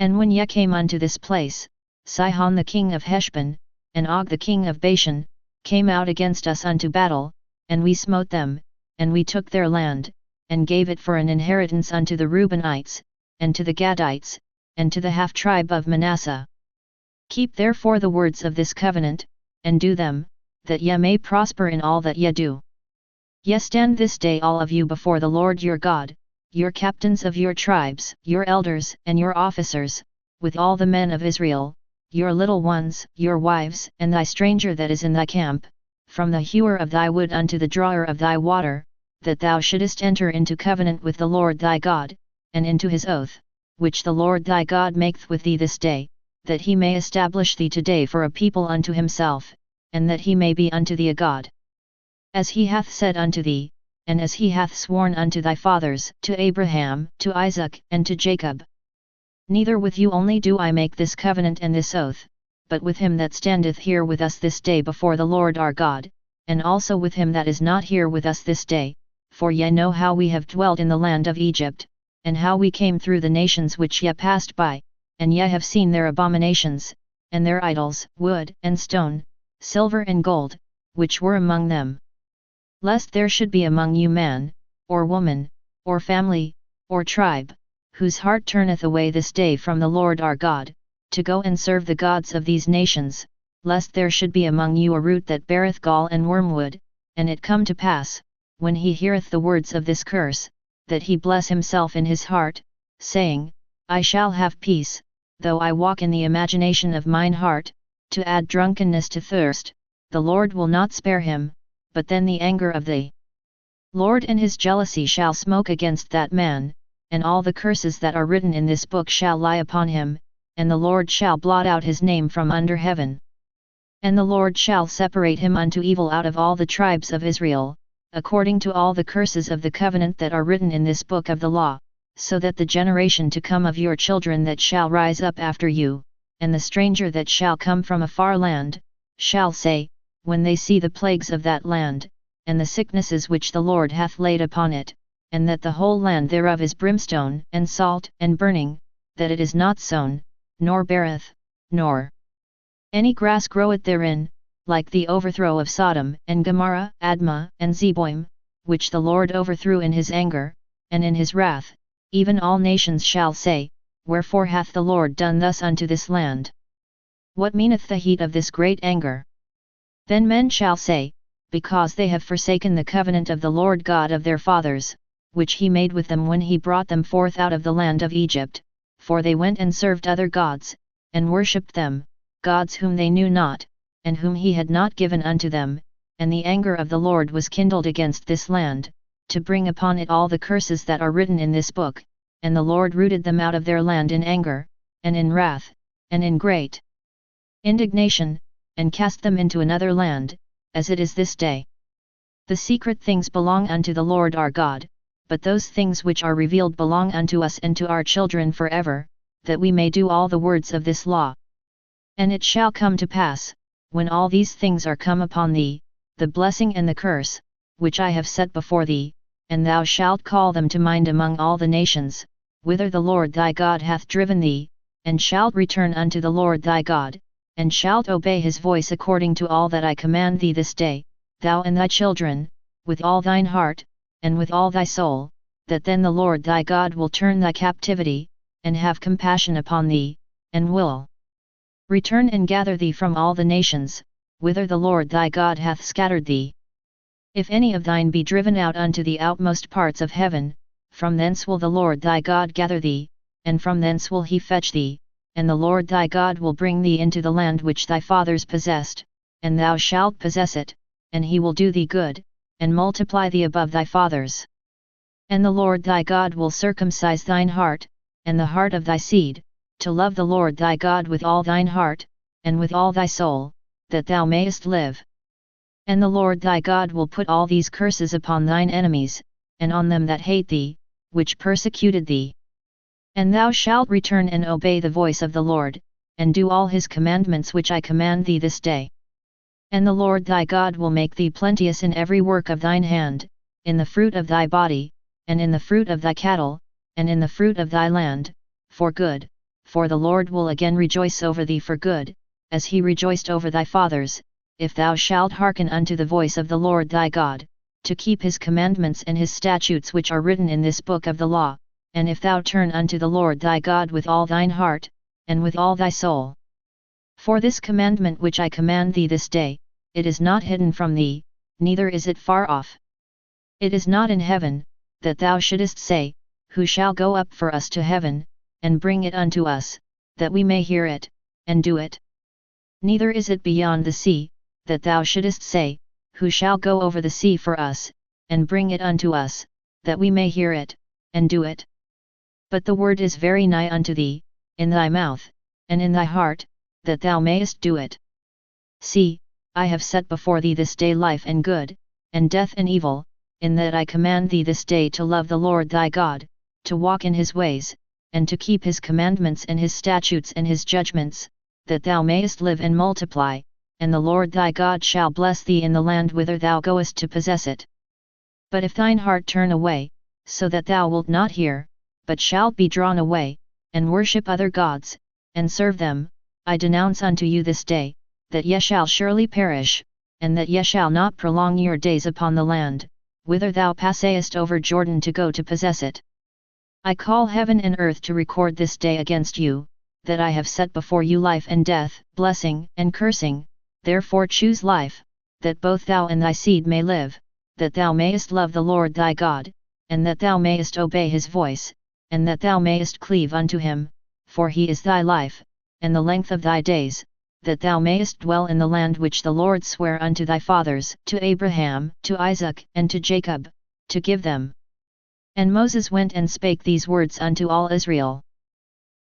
And when ye came unto this place, Sihon the king of Heshbon, and Og the king of Bashan, came out against us unto battle, and we smote them, and we took their land, and gave it for an inheritance unto the Reubenites, and to the Gadites, and to the half-tribe of Manasseh. Keep therefore the words of this covenant, and do them, that ye may prosper in all that ye do. Ye stand this day all of you before the Lord your God, your captains of your tribes, your elders and your officers, with all the men of Israel, your little ones, your wives, and thy stranger that is in thy camp, from the hewer of thy wood unto the drawer of thy water, that thou shouldest enter into covenant with the Lord thy God, and into his oath, which the Lord thy God maketh with thee this day, that he may establish thee today for a people unto himself, and that he may be unto thee a God. As he hath said unto thee, and as he hath sworn unto thy fathers, to Abraham, to Isaac, and to Jacob. Neither with you only do I make this covenant and this oath, but with him that standeth here with us this day before the Lord our God, and also with him that is not here with us this day, for ye know how we have dwelt in the land of Egypt, and how we came through the nations which ye passed by, and ye have seen their abominations, and their idols, wood and stone, silver and gold, which were among them. Lest there should be among you man, or woman, or family, or tribe, whose heart turneth away this day from the Lord our God, to go and serve the gods of these nations, lest there should be among you a root that beareth gall and wormwood, and it come to pass, when he heareth the words of this curse, that he bless himself in his heart, saying, I shall have peace, though I walk in the imagination of mine heart, to add drunkenness to thirst, the Lord will not spare him, but then the anger of the Lord and his jealousy shall smoke against that man, and all the curses that are written in this book shall lie upon him, and the Lord shall blot out his name from under heaven. And the Lord shall separate him unto evil out of all the tribes of Israel, according to all the curses of the covenant that are written in this book of the law, so that the generation to come of your children that shall rise up after you, and the stranger that shall come from a far land, shall say, when they see the plagues of that land, and the sicknesses which the Lord hath laid upon it, and that the whole land thereof is brimstone, and salt, and burning, that it is not sown, nor beareth, nor any grass groweth therein, like the overthrow of Sodom, and Gomorrah, Admah, and Zeboim, which the Lord overthrew in his anger, and in his wrath, even all nations shall say, Wherefore hath the Lord done thus unto this land? What meaneth the heat of this great anger? Then men shall say, Because they have forsaken the covenant of the Lord God of their fathers, which he made with them when he brought them forth out of the land of Egypt, for they went and served other gods, and worshipped them, gods whom they knew not, and whom he had not given unto them, and the anger of the Lord was kindled against this land, to bring upon it all the curses that are written in this book, and the Lord rooted them out of their land in anger, and in wrath, and in great indignation, and cast them into another land, as it is this day. The secret things belong unto the Lord our God, but those things which are revealed belong unto us and to our children forever, that we may do all the words of this law. And it shall come to pass, when all these things are come upon thee, the blessing and the curse, which I have set before thee, and thou shalt call them to mind among all the nations, whither the Lord thy God hath driven thee, and shalt return unto the Lord thy God, and shalt obey his voice according to all that I command thee this day, thou and thy children, with all thine heart, and with all thy soul, that then the Lord thy God will turn thy captivity, and have compassion upon thee, and will Return and gather thee from all the nations, whither the Lord thy God hath scattered thee. If any of thine be driven out unto the outmost parts of heaven, from thence will the Lord thy God gather thee, and from thence will he fetch thee, and the Lord thy God will bring thee into the land which thy fathers possessed, and thou shalt possess it, and he will do thee good, and multiply thee above thy fathers. And the Lord thy God will circumcise thine heart, and the heart of thy seed, to love the Lord thy God with all thine heart, and with all thy soul, that thou mayest live. And the Lord thy God will put all these curses upon thine enemies, and on them that hate thee, which persecuted thee. And thou shalt return and obey the voice of the Lord, and do all his commandments which I command thee this day. And the Lord thy God will make thee plenteous in every work of thine hand, in the fruit of thy body, and in the fruit of thy cattle, and in the fruit of thy land, for good, for the Lord will again rejoice over thee for good, as he rejoiced over thy fathers, if thou shalt hearken unto the voice of the Lord thy God, to keep his commandments and his statutes which are written in this book of the law, and if thou turn unto the Lord thy God with all thine heart, and with all thy soul. For this commandment which I command thee this day, it is not hidden from thee, neither is it far off. It is not in heaven, that thou shouldest say, Who shall go up for us to heaven, and bring it unto us, that we may hear it, and do it? Neither is it beyond the sea, that thou shouldest say, Who shall go over the sea for us, and bring it unto us, that we may hear it, and do it? But the word is very nigh unto thee, in thy mouth, and in thy heart, that thou mayest do it. See, I have set before thee this day life and good, and death and evil, in that I command thee this day to love the Lord thy God, to walk in his ways, and to keep his commandments and his statutes and his judgments, that thou mayest live and multiply, and the Lord thy God shall bless thee in the land whither thou goest to possess it. But if thine heart turn away, so that thou wilt not hear, but shalt be drawn away, and worship other gods, and serve them, I denounce unto you this day, that ye shall surely perish, and that ye shall not prolong your days upon the land, whither thou passest over Jordan to go to possess it. I call heaven and earth to record this day against you, that I have set before you life and death, blessing and cursing, therefore choose life, that both thou and thy seed may live, that thou mayest love the Lord thy God, and that thou mayest obey his voice, and that thou mayest cleave unto him, for he is thy life, and the length of thy days, that thou mayest dwell in the land which the Lord sware unto thy fathers, to Abraham, to Isaac, and to Jacob, to give them. And Moses went and spake these words unto all Israel.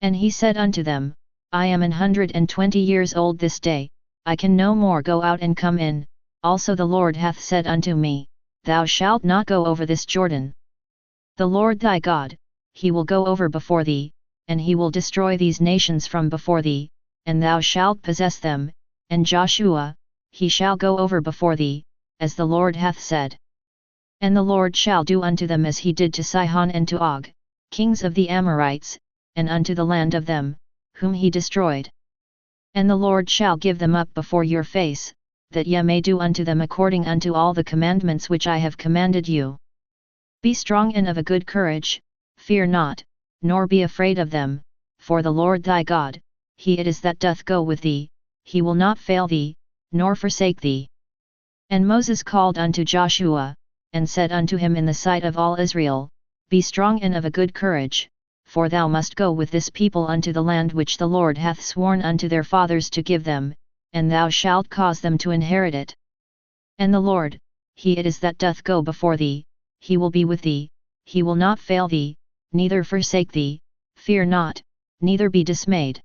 And he said unto them, I am 120 years old this day, I can no more go out and come in, also the Lord hath said unto me, Thou shalt not go over this Jordan. The Lord thy God, he will go over before thee, and he will destroy these nations from before thee, and thou shalt possess them, and Joshua, he shall go over before thee, as the Lord hath said. And the Lord shall do unto them as he did to Sihon and to Og, kings of the Amorites, and unto the land of them, whom he destroyed. And the Lord shall give them up before your face, that ye may do unto them according unto all the commandments which I have commanded you. Be strong and of a good courage, fear not, nor be afraid of them, for the Lord thy God, he it is that doth go with thee, he will not fail thee, nor forsake thee. And Moses called unto Joshua, and said unto him in the sight of all Israel, Be strong and of a good courage, for thou must go with this people unto the land which the Lord hath sworn unto their fathers to give them, and thou shalt cause them to inherit it. And the Lord, he it is that doth go before thee, he will be with thee, he will not fail thee, neither forsake thee, fear not, neither be dismayed.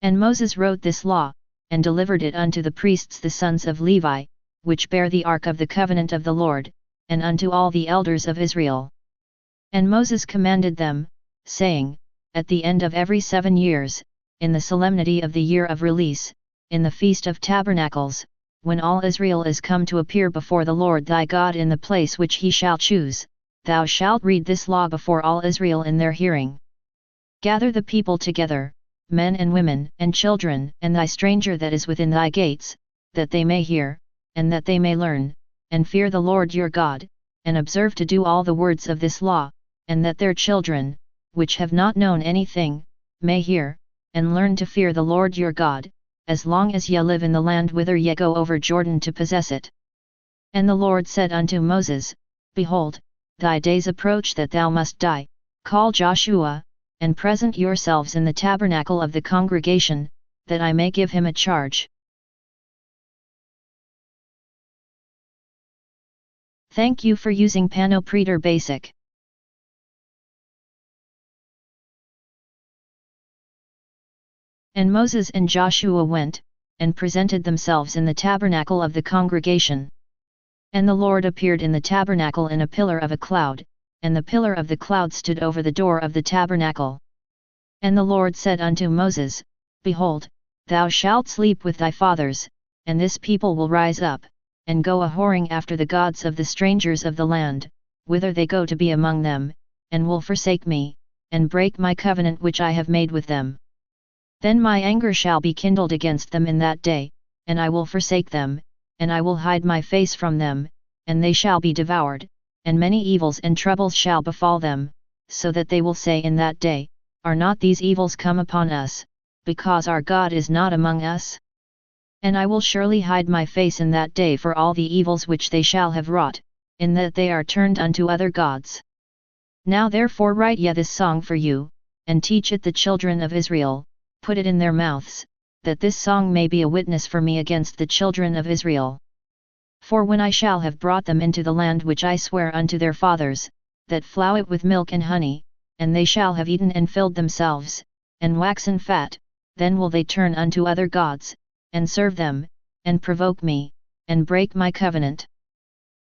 And Moses wrote this law, and delivered it unto the priests the sons of Levi, which bear the ark of the covenant of the Lord, and unto all the elders of Israel. And Moses commanded them, saying, At the end of every 7 years, in the solemnity of the year of release, in the feast of tabernacles, when all Israel is come to appear before the Lord thy God in the place which he shall choose, thou shalt read this law before all Israel in their hearing. Gather the people together, men and women and children, and thy stranger that is within thy gates, that they may hear, and that they may learn, and fear the Lord your God, and observe to do all the words of this law, and that their children, which have not known anything, may hear, and learn to fear the Lord your God, as long as ye live in the land whither ye go over Jordan to possess it. And the Lord said unto Moses, Behold, thy days approach that thou must die. Call Joshua, and present yourselves in the tabernacle of the congregation, that I may give him a charge. Thank you for using Panopreter Basic. And Moses and Joshua went, and presented themselves in the tabernacle of the congregation. And the Lord appeared in the tabernacle in a pillar of a cloud, and the pillar of the cloud stood over the door of the tabernacle. And the Lord said unto Moses, Behold, thou shalt sleep with thy fathers, and this people will rise up, and go a-whoring after the gods of the strangers of the land, whither they go to be among them, and will forsake me, and break my covenant which I have made with them. Then my anger shall be kindled against them in that day, and I will forsake them, and I will hide my face from them, and they shall be devoured, and many evils and troubles shall befall them, so that they will say in that day, Are not these evils come upon us, because our God is not among us? And I will surely hide my face in that day for all the evils which they shall have wrought, in that they are turned unto other gods. Now therefore write ye this song for you, and teach it the children of Israel, put it in their mouths, that this song may be a witness for me against the children of Israel. For when I shall have brought them into the land which I swear unto their fathers, that flow it with milk and honey, and they shall have eaten and filled themselves, and waxen fat, then will they turn unto other gods, and serve them, and provoke me, and break my covenant.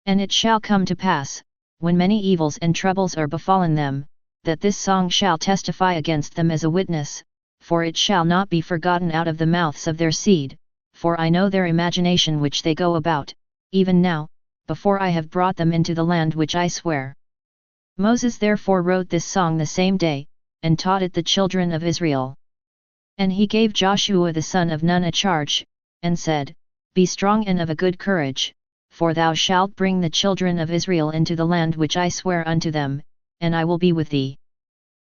And it shall come to pass, when many evils and troubles are befallen them, that this song shall testify against them as a witness, for it shall not be forgotten out of the mouths of their seed, for I know their imagination which they go about, even now, before I have brought them into the land which I swear. Moses therefore wrote this song the same day, and taught it the children of Israel. And he gave Joshua the son of Nun a charge, and said, Be strong and of a good courage, for thou shalt bring the children of Israel into the land which I swear unto them, and I will be with thee.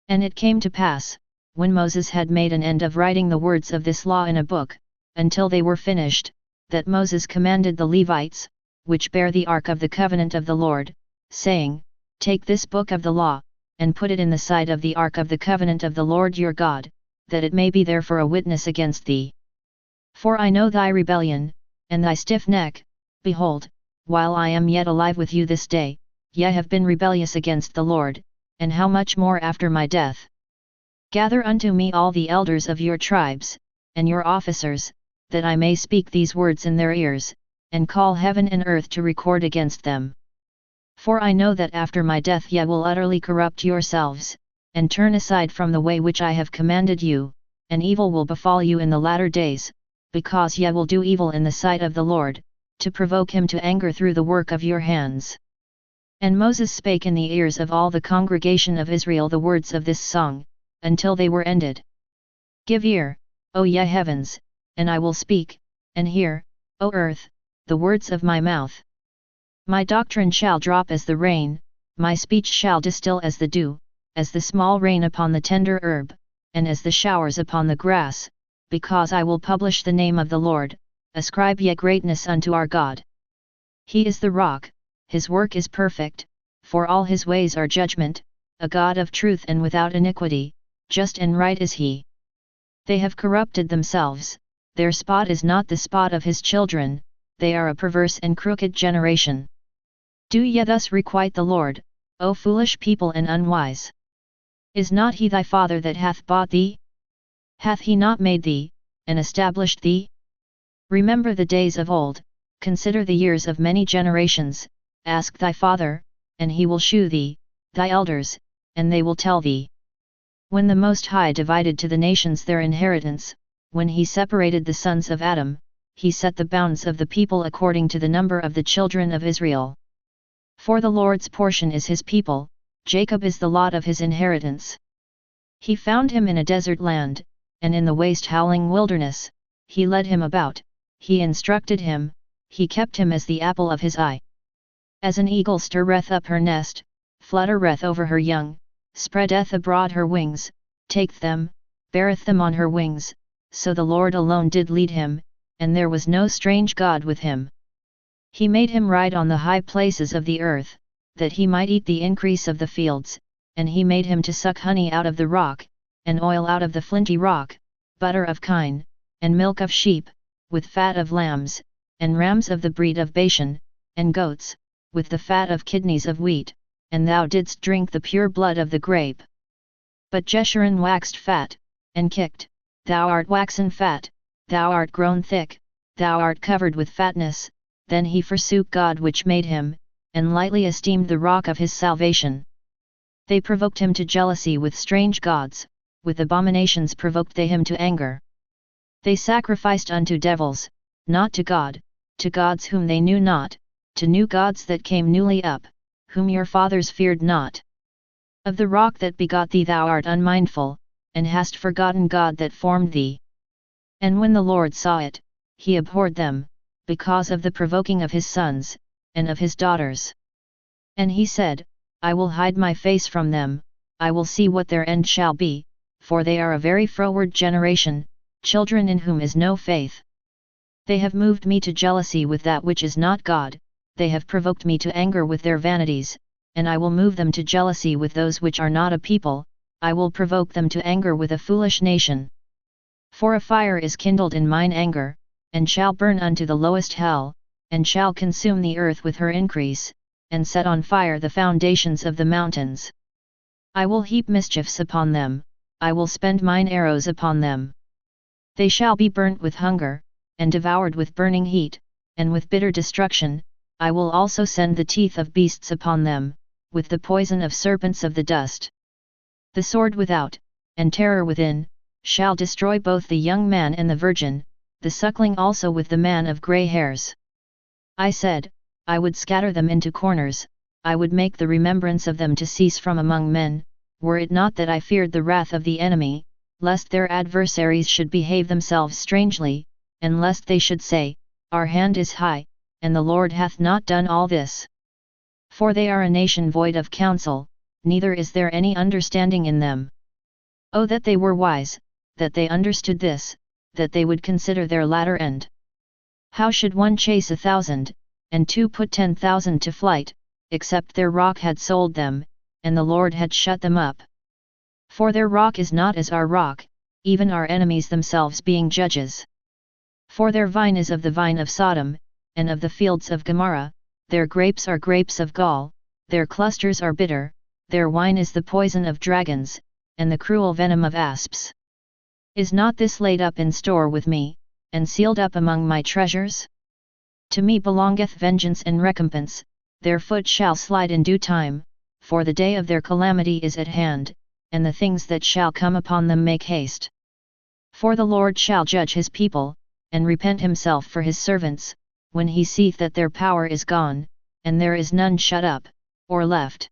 And it came to pass, when Moses had made an end of writing the words of this law in a book, until they were finished, that Moses commanded the Levites, which bear the ark of the covenant of the Lord, saying, Take this book of the law, and put it in the side of the ark of the covenant of the Lord your God, that it may be there for a witness against thee. For I know thy rebellion, and thy stiff neck. Behold, while I am yet alive with you this day, ye have been rebellious against the Lord, and how much more after my death? Gather unto me all the elders of your tribes, and your officers, that I may speak these words in their ears, and call heaven and earth to record against them. For I know that after my death ye will utterly corrupt yourselves, and turn aside from the way which I have commanded you, and evil will befall you in the latter days, because ye will do evil in the sight of the Lord, to provoke him to anger through the work of your hands. And Moses spake in the ears of all the congregation of Israel the words of this song, until they were ended. Give ear, O ye heavens, and I will speak, and hear, O earth, the words of my mouth. My doctrine shall drop as the rain, my speech shall distill as the dew, as the small rain upon the tender herb, and as the showers upon the grass, because I will publish the name of the Lord, ascribe ye greatness unto our God. He is the rock, his work is perfect, for all his ways are judgment, a God of truth and without iniquity, just and right is he. They have corrupted themselves, their spot is not the spot of his children, they are a perverse and crooked generation. Do ye thus requite the Lord, O foolish people and unwise? Is not he thy father that hath bought thee? Hath he not made thee, and established thee? Remember the days of old, consider the years of many generations, ask thy father, and he will shew thee, thy elders, and they will tell thee. When the Most High divided to the nations their inheritance, when he separated the sons of Adam, he set the bounds of the people according to the number of the children of Israel. For the Lord's portion is his people, Jacob is the lot of his inheritance. He found him in a desert land, and in the waste howling wilderness, he led him about, he instructed him, he kept him as the apple of his eye. As an eagle stirreth up her nest, fluttereth over her young, spreadeth abroad her wings, taketh them, beareth them on her wings, so the Lord alone did lead him, and there was no strange god with him. He made him ride on the high places of the earth, that he might eat the increase of the fields, and he made him to suck honey out of the rock, and oil out of the flinty rock, butter of kine, and milk of sheep, with fat of lambs, and rams of the breed of Bashan, and goats, with the fat of kidneys of wheat, and thou didst drink the pure blood of the grape. But Jeshurun waxed fat, and kicked, Thou art waxen fat, thou art grown thick, thou art covered with fatness. Then he forsook God which made him, and lightly esteemed the rock of his salvation. They provoked him to jealousy with strange gods, with abominations provoked they him to anger. They sacrificed unto devils, not to God, to gods whom they knew not, to new gods that came newly up, whom your fathers feared not. Of the rock that begot thee thou art unmindful, and hast forgotten God that formed thee. And when the Lord saw it, he abhorred them, because of the provoking of his sons, and of his daughters. And he said, I will hide my face from them, I will see what their end shall be, for they are a very froward generation, children in whom is no faith. They have moved me to jealousy with that which is not God, they have provoked me to anger with their vanities, and I will move them to jealousy with those which are not a people, I will provoke them to anger with a foolish nation. For a fire is kindled in mine anger, and shall burn unto the lowest hell, and shall consume the earth with her increase, and set on fire the foundations of the mountains. I will heap mischiefs upon them, I will spend mine arrows upon them. They shall be burnt with hunger, and devoured with burning heat, and with bitter destruction. I will also send the teeth of beasts upon them, with the poison of serpents of the dust. The sword without, and terror within, shall destroy both the young man and the virgin, the suckling also with the man of grey hairs. I said, I would scatter them into corners, I would make the remembrance of them to cease from among men, were it not that I feared the wrath of the enemy, lest their adversaries should behave themselves strangely, and lest they should say, Our hand is high, and the Lord hath not done all this. For they are a nation void of counsel, neither is there any understanding in them. Oh that they were wise, that they understood this, that they would consider their latter end. How should one chase 1,000, and two put 10,000 to flight, except their rock had sold them, and the Lord had shut them up? For their rock is not as our rock, even our enemies themselves being judges. For their vine is of the vine of Sodom, and of the fields of Gomorrah, their grapes are grapes of gall, their clusters are bitter, their wine is the poison of dragons, and the cruel venom of asps. Is not this laid up in store with me, and sealed up among my treasures? To me belongeth vengeance and recompense, their foot shall slide in due time, for the day of their calamity is at hand, and the things that shall come upon them make haste. For the Lord shall judge his people, and repent himself for his servants, when he seeth that their power is gone, and there is none shut up, or left.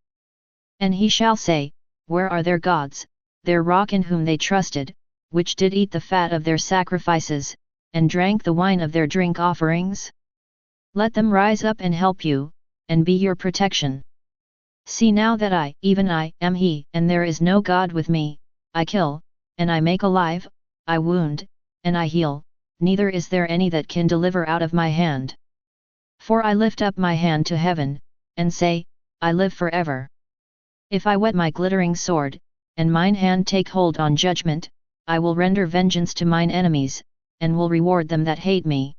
And he shall say, Where are their gods, their rock in whom they trusted, which did eat the fat of their sacrifices, and drank the wine of their drink offerings? Let them rise up and help you, and be your protection. See now that I, even I, am he, and there is no God with me. I kill, and I make alive, I wound, and I heal, neither is there any that can deliver out of my hand. For I lift up my hand to heaven, and say, I live forever. If I whet my glittering sword, and mine hand take hold on judgment, I will render vengeance to mine enemies, and will reward them that hate me.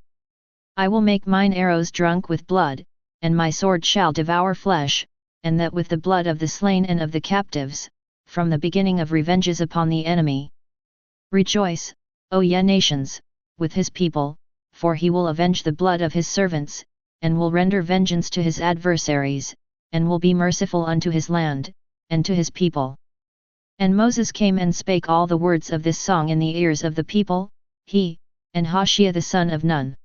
I will make mine arrows drunk with blood, and my sword shall devour flesh, and that with the blood of the slain and of the captives, from the beginning of revenges upon the enemy. Rejoice, O ye nations, with his people, for he will avenge the blood of his servants, and will render vengeance to his adversaries, and will be merciful unto his land, and to his people. And Moses came and spake all the words of this song in the ears of the people, he, and Hoshea the son of Nun.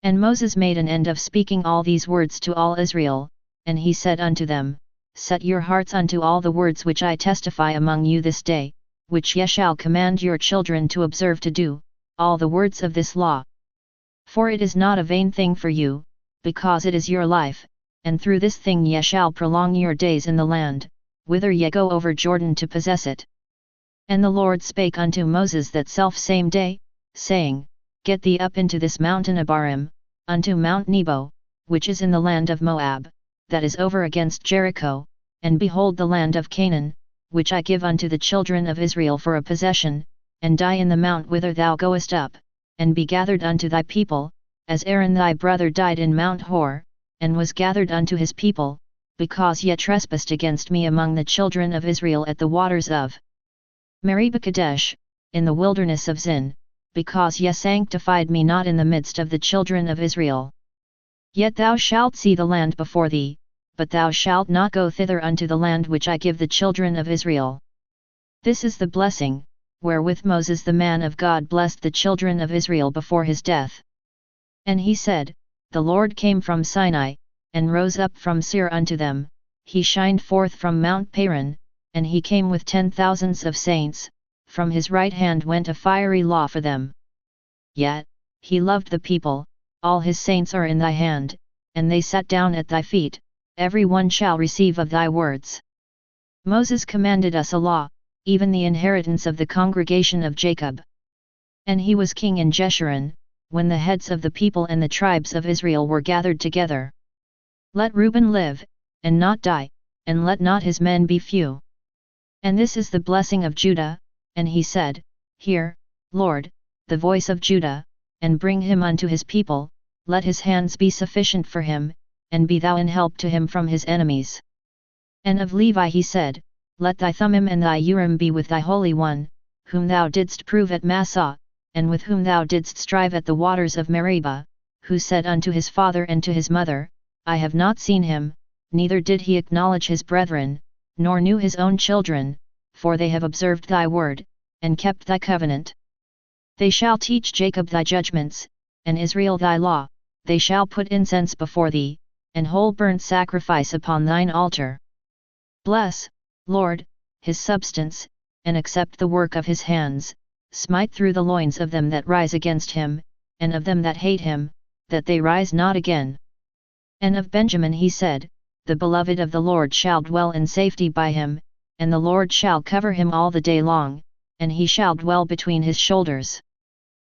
And Moses made an end of speaking all these words to all Israel, and he said unto them, Set your hearts unto all the words which I testify among you this day, which ye shall command your children to observe to do, all the words of this law. For it is not a vain thing for you, because it is your life, and through this thing ye shall prolong your days in the land, whither ye go over Jordan to possess it. And the Lord spake unto Moses that self-same day, saying, Get thee up into this mountain Abarim, unto Mount Nebo, which is in the land of Moab, that is over against Jericho, and behold the land of Canaan, which I give unto the children of Israel for a possession, and die in the mount whither thou goest up, and be gathered unto thy people, as Aaron thy brother died in Mount Hor, and was gathered unto his people, because ye trespassed against me among the children of Israel at the waters of Meribah Kadesh, in the wilderness of Zin, because ye sanctified me not in the midst of the children of Israel. Yet thou shalt see the land before thee, but thou shalt not go thither unto the land which I give the children of Israel. This is the blessing, wherewith Moses the man of God blessed the children of Israel before his death. And he said, The Lord came from Sinai, and rose up from Seir unto them, he shined forth from Mount Paran, and he came with 10,000s of saints, from his right hand went a fiery law for them. Yet, he loved the people, all his saints are in thy hand, and they sat down at thy feet, every one shall receive of thy words. Moses commanded us a law, even the inheritance of the congregation of Jacob. And he was king in Jeshurun, when the heads of the people and the tribes of Israel were gathered together. Let Reuben live, and not die, and let not his men be few. And this is the blessing of Judah, and he said, Hear, Lord, the voice of Judah, and bring him unto his people, let his hands be sufficient for him, and be thou an help to him from his enemies. And of Levi he said, Let thy Thummim and thy Urim be with thy Holy One, whom thou didst prove at Massah, and with whom thou didst strive at the waters of Meribah, who said unto his father and to his mother, I have not seen him, neither did he acknowledge his brethren, nor knew his own children, for they have observed thy word, and kept thy covenant. They shall teach Jacob thy judgments, and Israel thy law, they shall put incense before thee, and whole burnt sacrifice upon thine altar. Bless, Lord, his substance, and accept the work of his hands, smite through the loins of them that rise against him, and of them that hate him, that they rise not again. And of Benjamin he said, The beloved of the Lord shall dwell in safety by him, and the Lord shall cover him all the day long, and he shall dwell between his shoulders.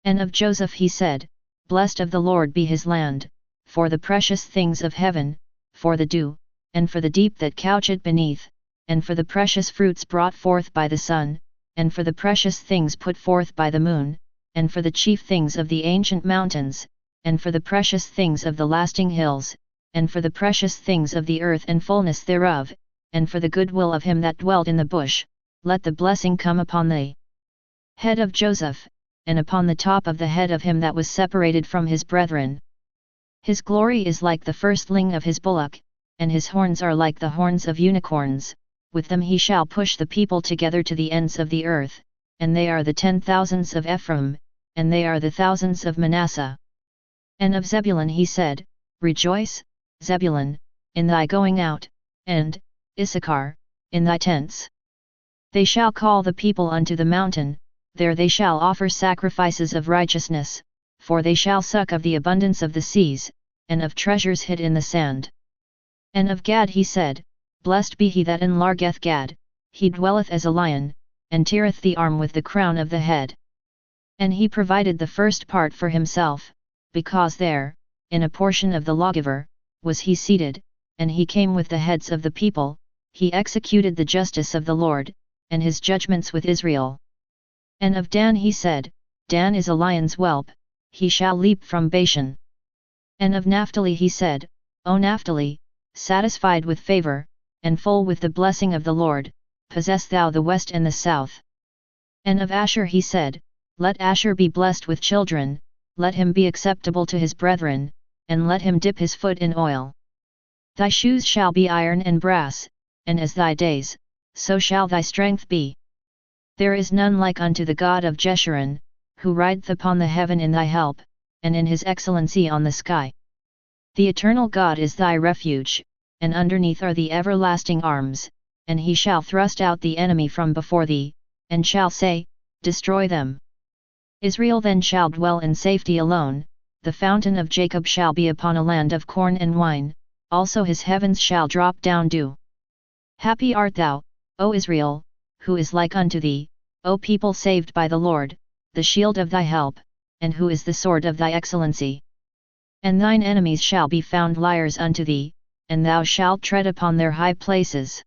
And of Joseph he said, Blessed of the Lord be his land, for the precious things of heaven, for the dew, and for the deep that coucheth beneath, and for the precious fruits brought forth by the sun, and for the precious things put forth by the moon, and for the chief things of the ancient mountains, and for the precious things of the lasting hills, and for the precious things of the earth and fullness thereof, and for the goodwill of him that dwelt in the bush, let the blessing come upon the head of Joseph, and upon the top of the head of him that was separated from his brethren. His glory is like the firstling of his bullock, and his horns are like the horns of unicorns, with them he shall push the people together to the ends of the earth, and they are the 10,000s of Ephraim, and they are the thousands of Manasseh. And of Zebulun he said, Rejoice, Zebulun, in thy going out, and, Issachar, in thy tents. They shall call the people unto the mountain, there they shall offer sacrifices of righteousness, for they shall suck of the abundance of the seas, and of treasures hid in the sand. And of Gad he said, Blessed be he that enlargeth Gad, he dwelleth as a lion, and teareth the arm with the crown of the head. And he provided the first part for himself, because there, in a portion of the lawgiver, was he seated, and he came with the heads of the people, he executed the justice of the Lord, and his judgments with Israel. And of Dan he said, Dan is a lion's whelp, he shall leap from Bashan. And of Naphtali he said, O Naphtali, satisfied with favor, and full with the blessing of the Lord, possess thou the west and the south. And of Asher he said, Let Asher be blessed with children, let him be acceptable to his brethren, and let him dip his foot in oil. Thy shoes shall be iron and brass, and as thy days, so shall thy strength be. There is none like unto the God of Jeshurun, who rideth upon the heaven in thy help, and in his excellency on the sky. The eternal God is thy refuge, and underneath are the everlasting arms, and he shall thrust out the enemy from before thee, and shall say, Destroy them. Israel then shall dwell in safety alone, the fountain of Jacob shall be upon a land of corn and wine, also his heavens shall drop down dew. Happy art thou, O Israel, who is like unto thee, O people saved by the Lord, the shield of thy help, and who is the sword of thy excellency. And thine enemies shall be found liars unto thee, and thou shalt tread upon their high places.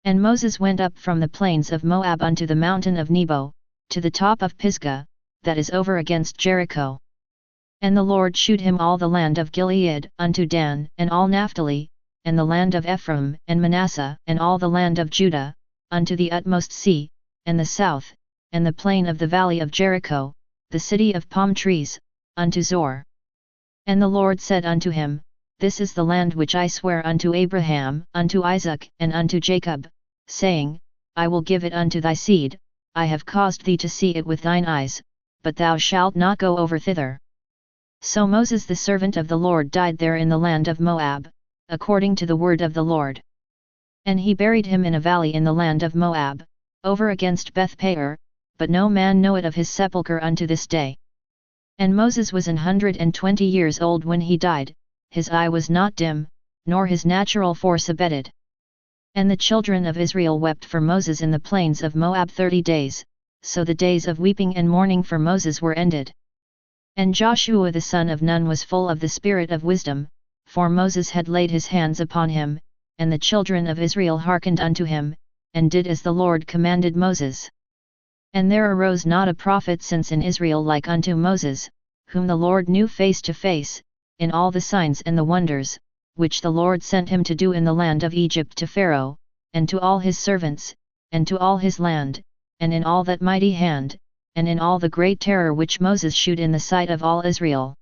And Moses went up from the plains of Moab unto the mountain of Nebo, to the top of Pisgah, that is over against Jericho. And the Lord shewed him all the land of Gilead unto Dan, and all Naphtali, and the land of Ephraim and Manasseh, and all the land of Judah, unto the utmost sea, and the south, and the plain of the valley of Jericho, the city of palm trees, unto Zor. And the Lord said unto him, This is the land which I sware unto Abraham, unto Isaac, and unto Jacob, saying, I will give it unto thy seed. I have caused thee to see it with thine eyes, but thou shalt not go over thither. So Moses the servant of the Lord died there in the land of Moab, according to the word of the Lord. And he buried him in a valley in the land of Moab, over against Beth-peor, but no man knoweth of his sepulchre unto this day. And Moses was 120 years old when he died, his eye was not dim, nor his natural force abated. And the children of Israel wept for Moses in the plains of Moab 30 days, so the days of weeping and mourning for Moses were ended. And Joshua the son of Nun was full of the spirit of wisdom, for Moses had laid his hands upon him, and the children of Israel hearkened unto him, and did as the Lord commanded Moses. And there arose not a prophet since in Israel like unto Moses, whom the Lord knew face to face, in all the signs and the wonders, which the Lord sent him to do in the land of Egypt to Pharaoh, and to all his servants, and to all his land, and in all that mighty hand, and in all the great terror which Moses shewed in the sight of all Israel.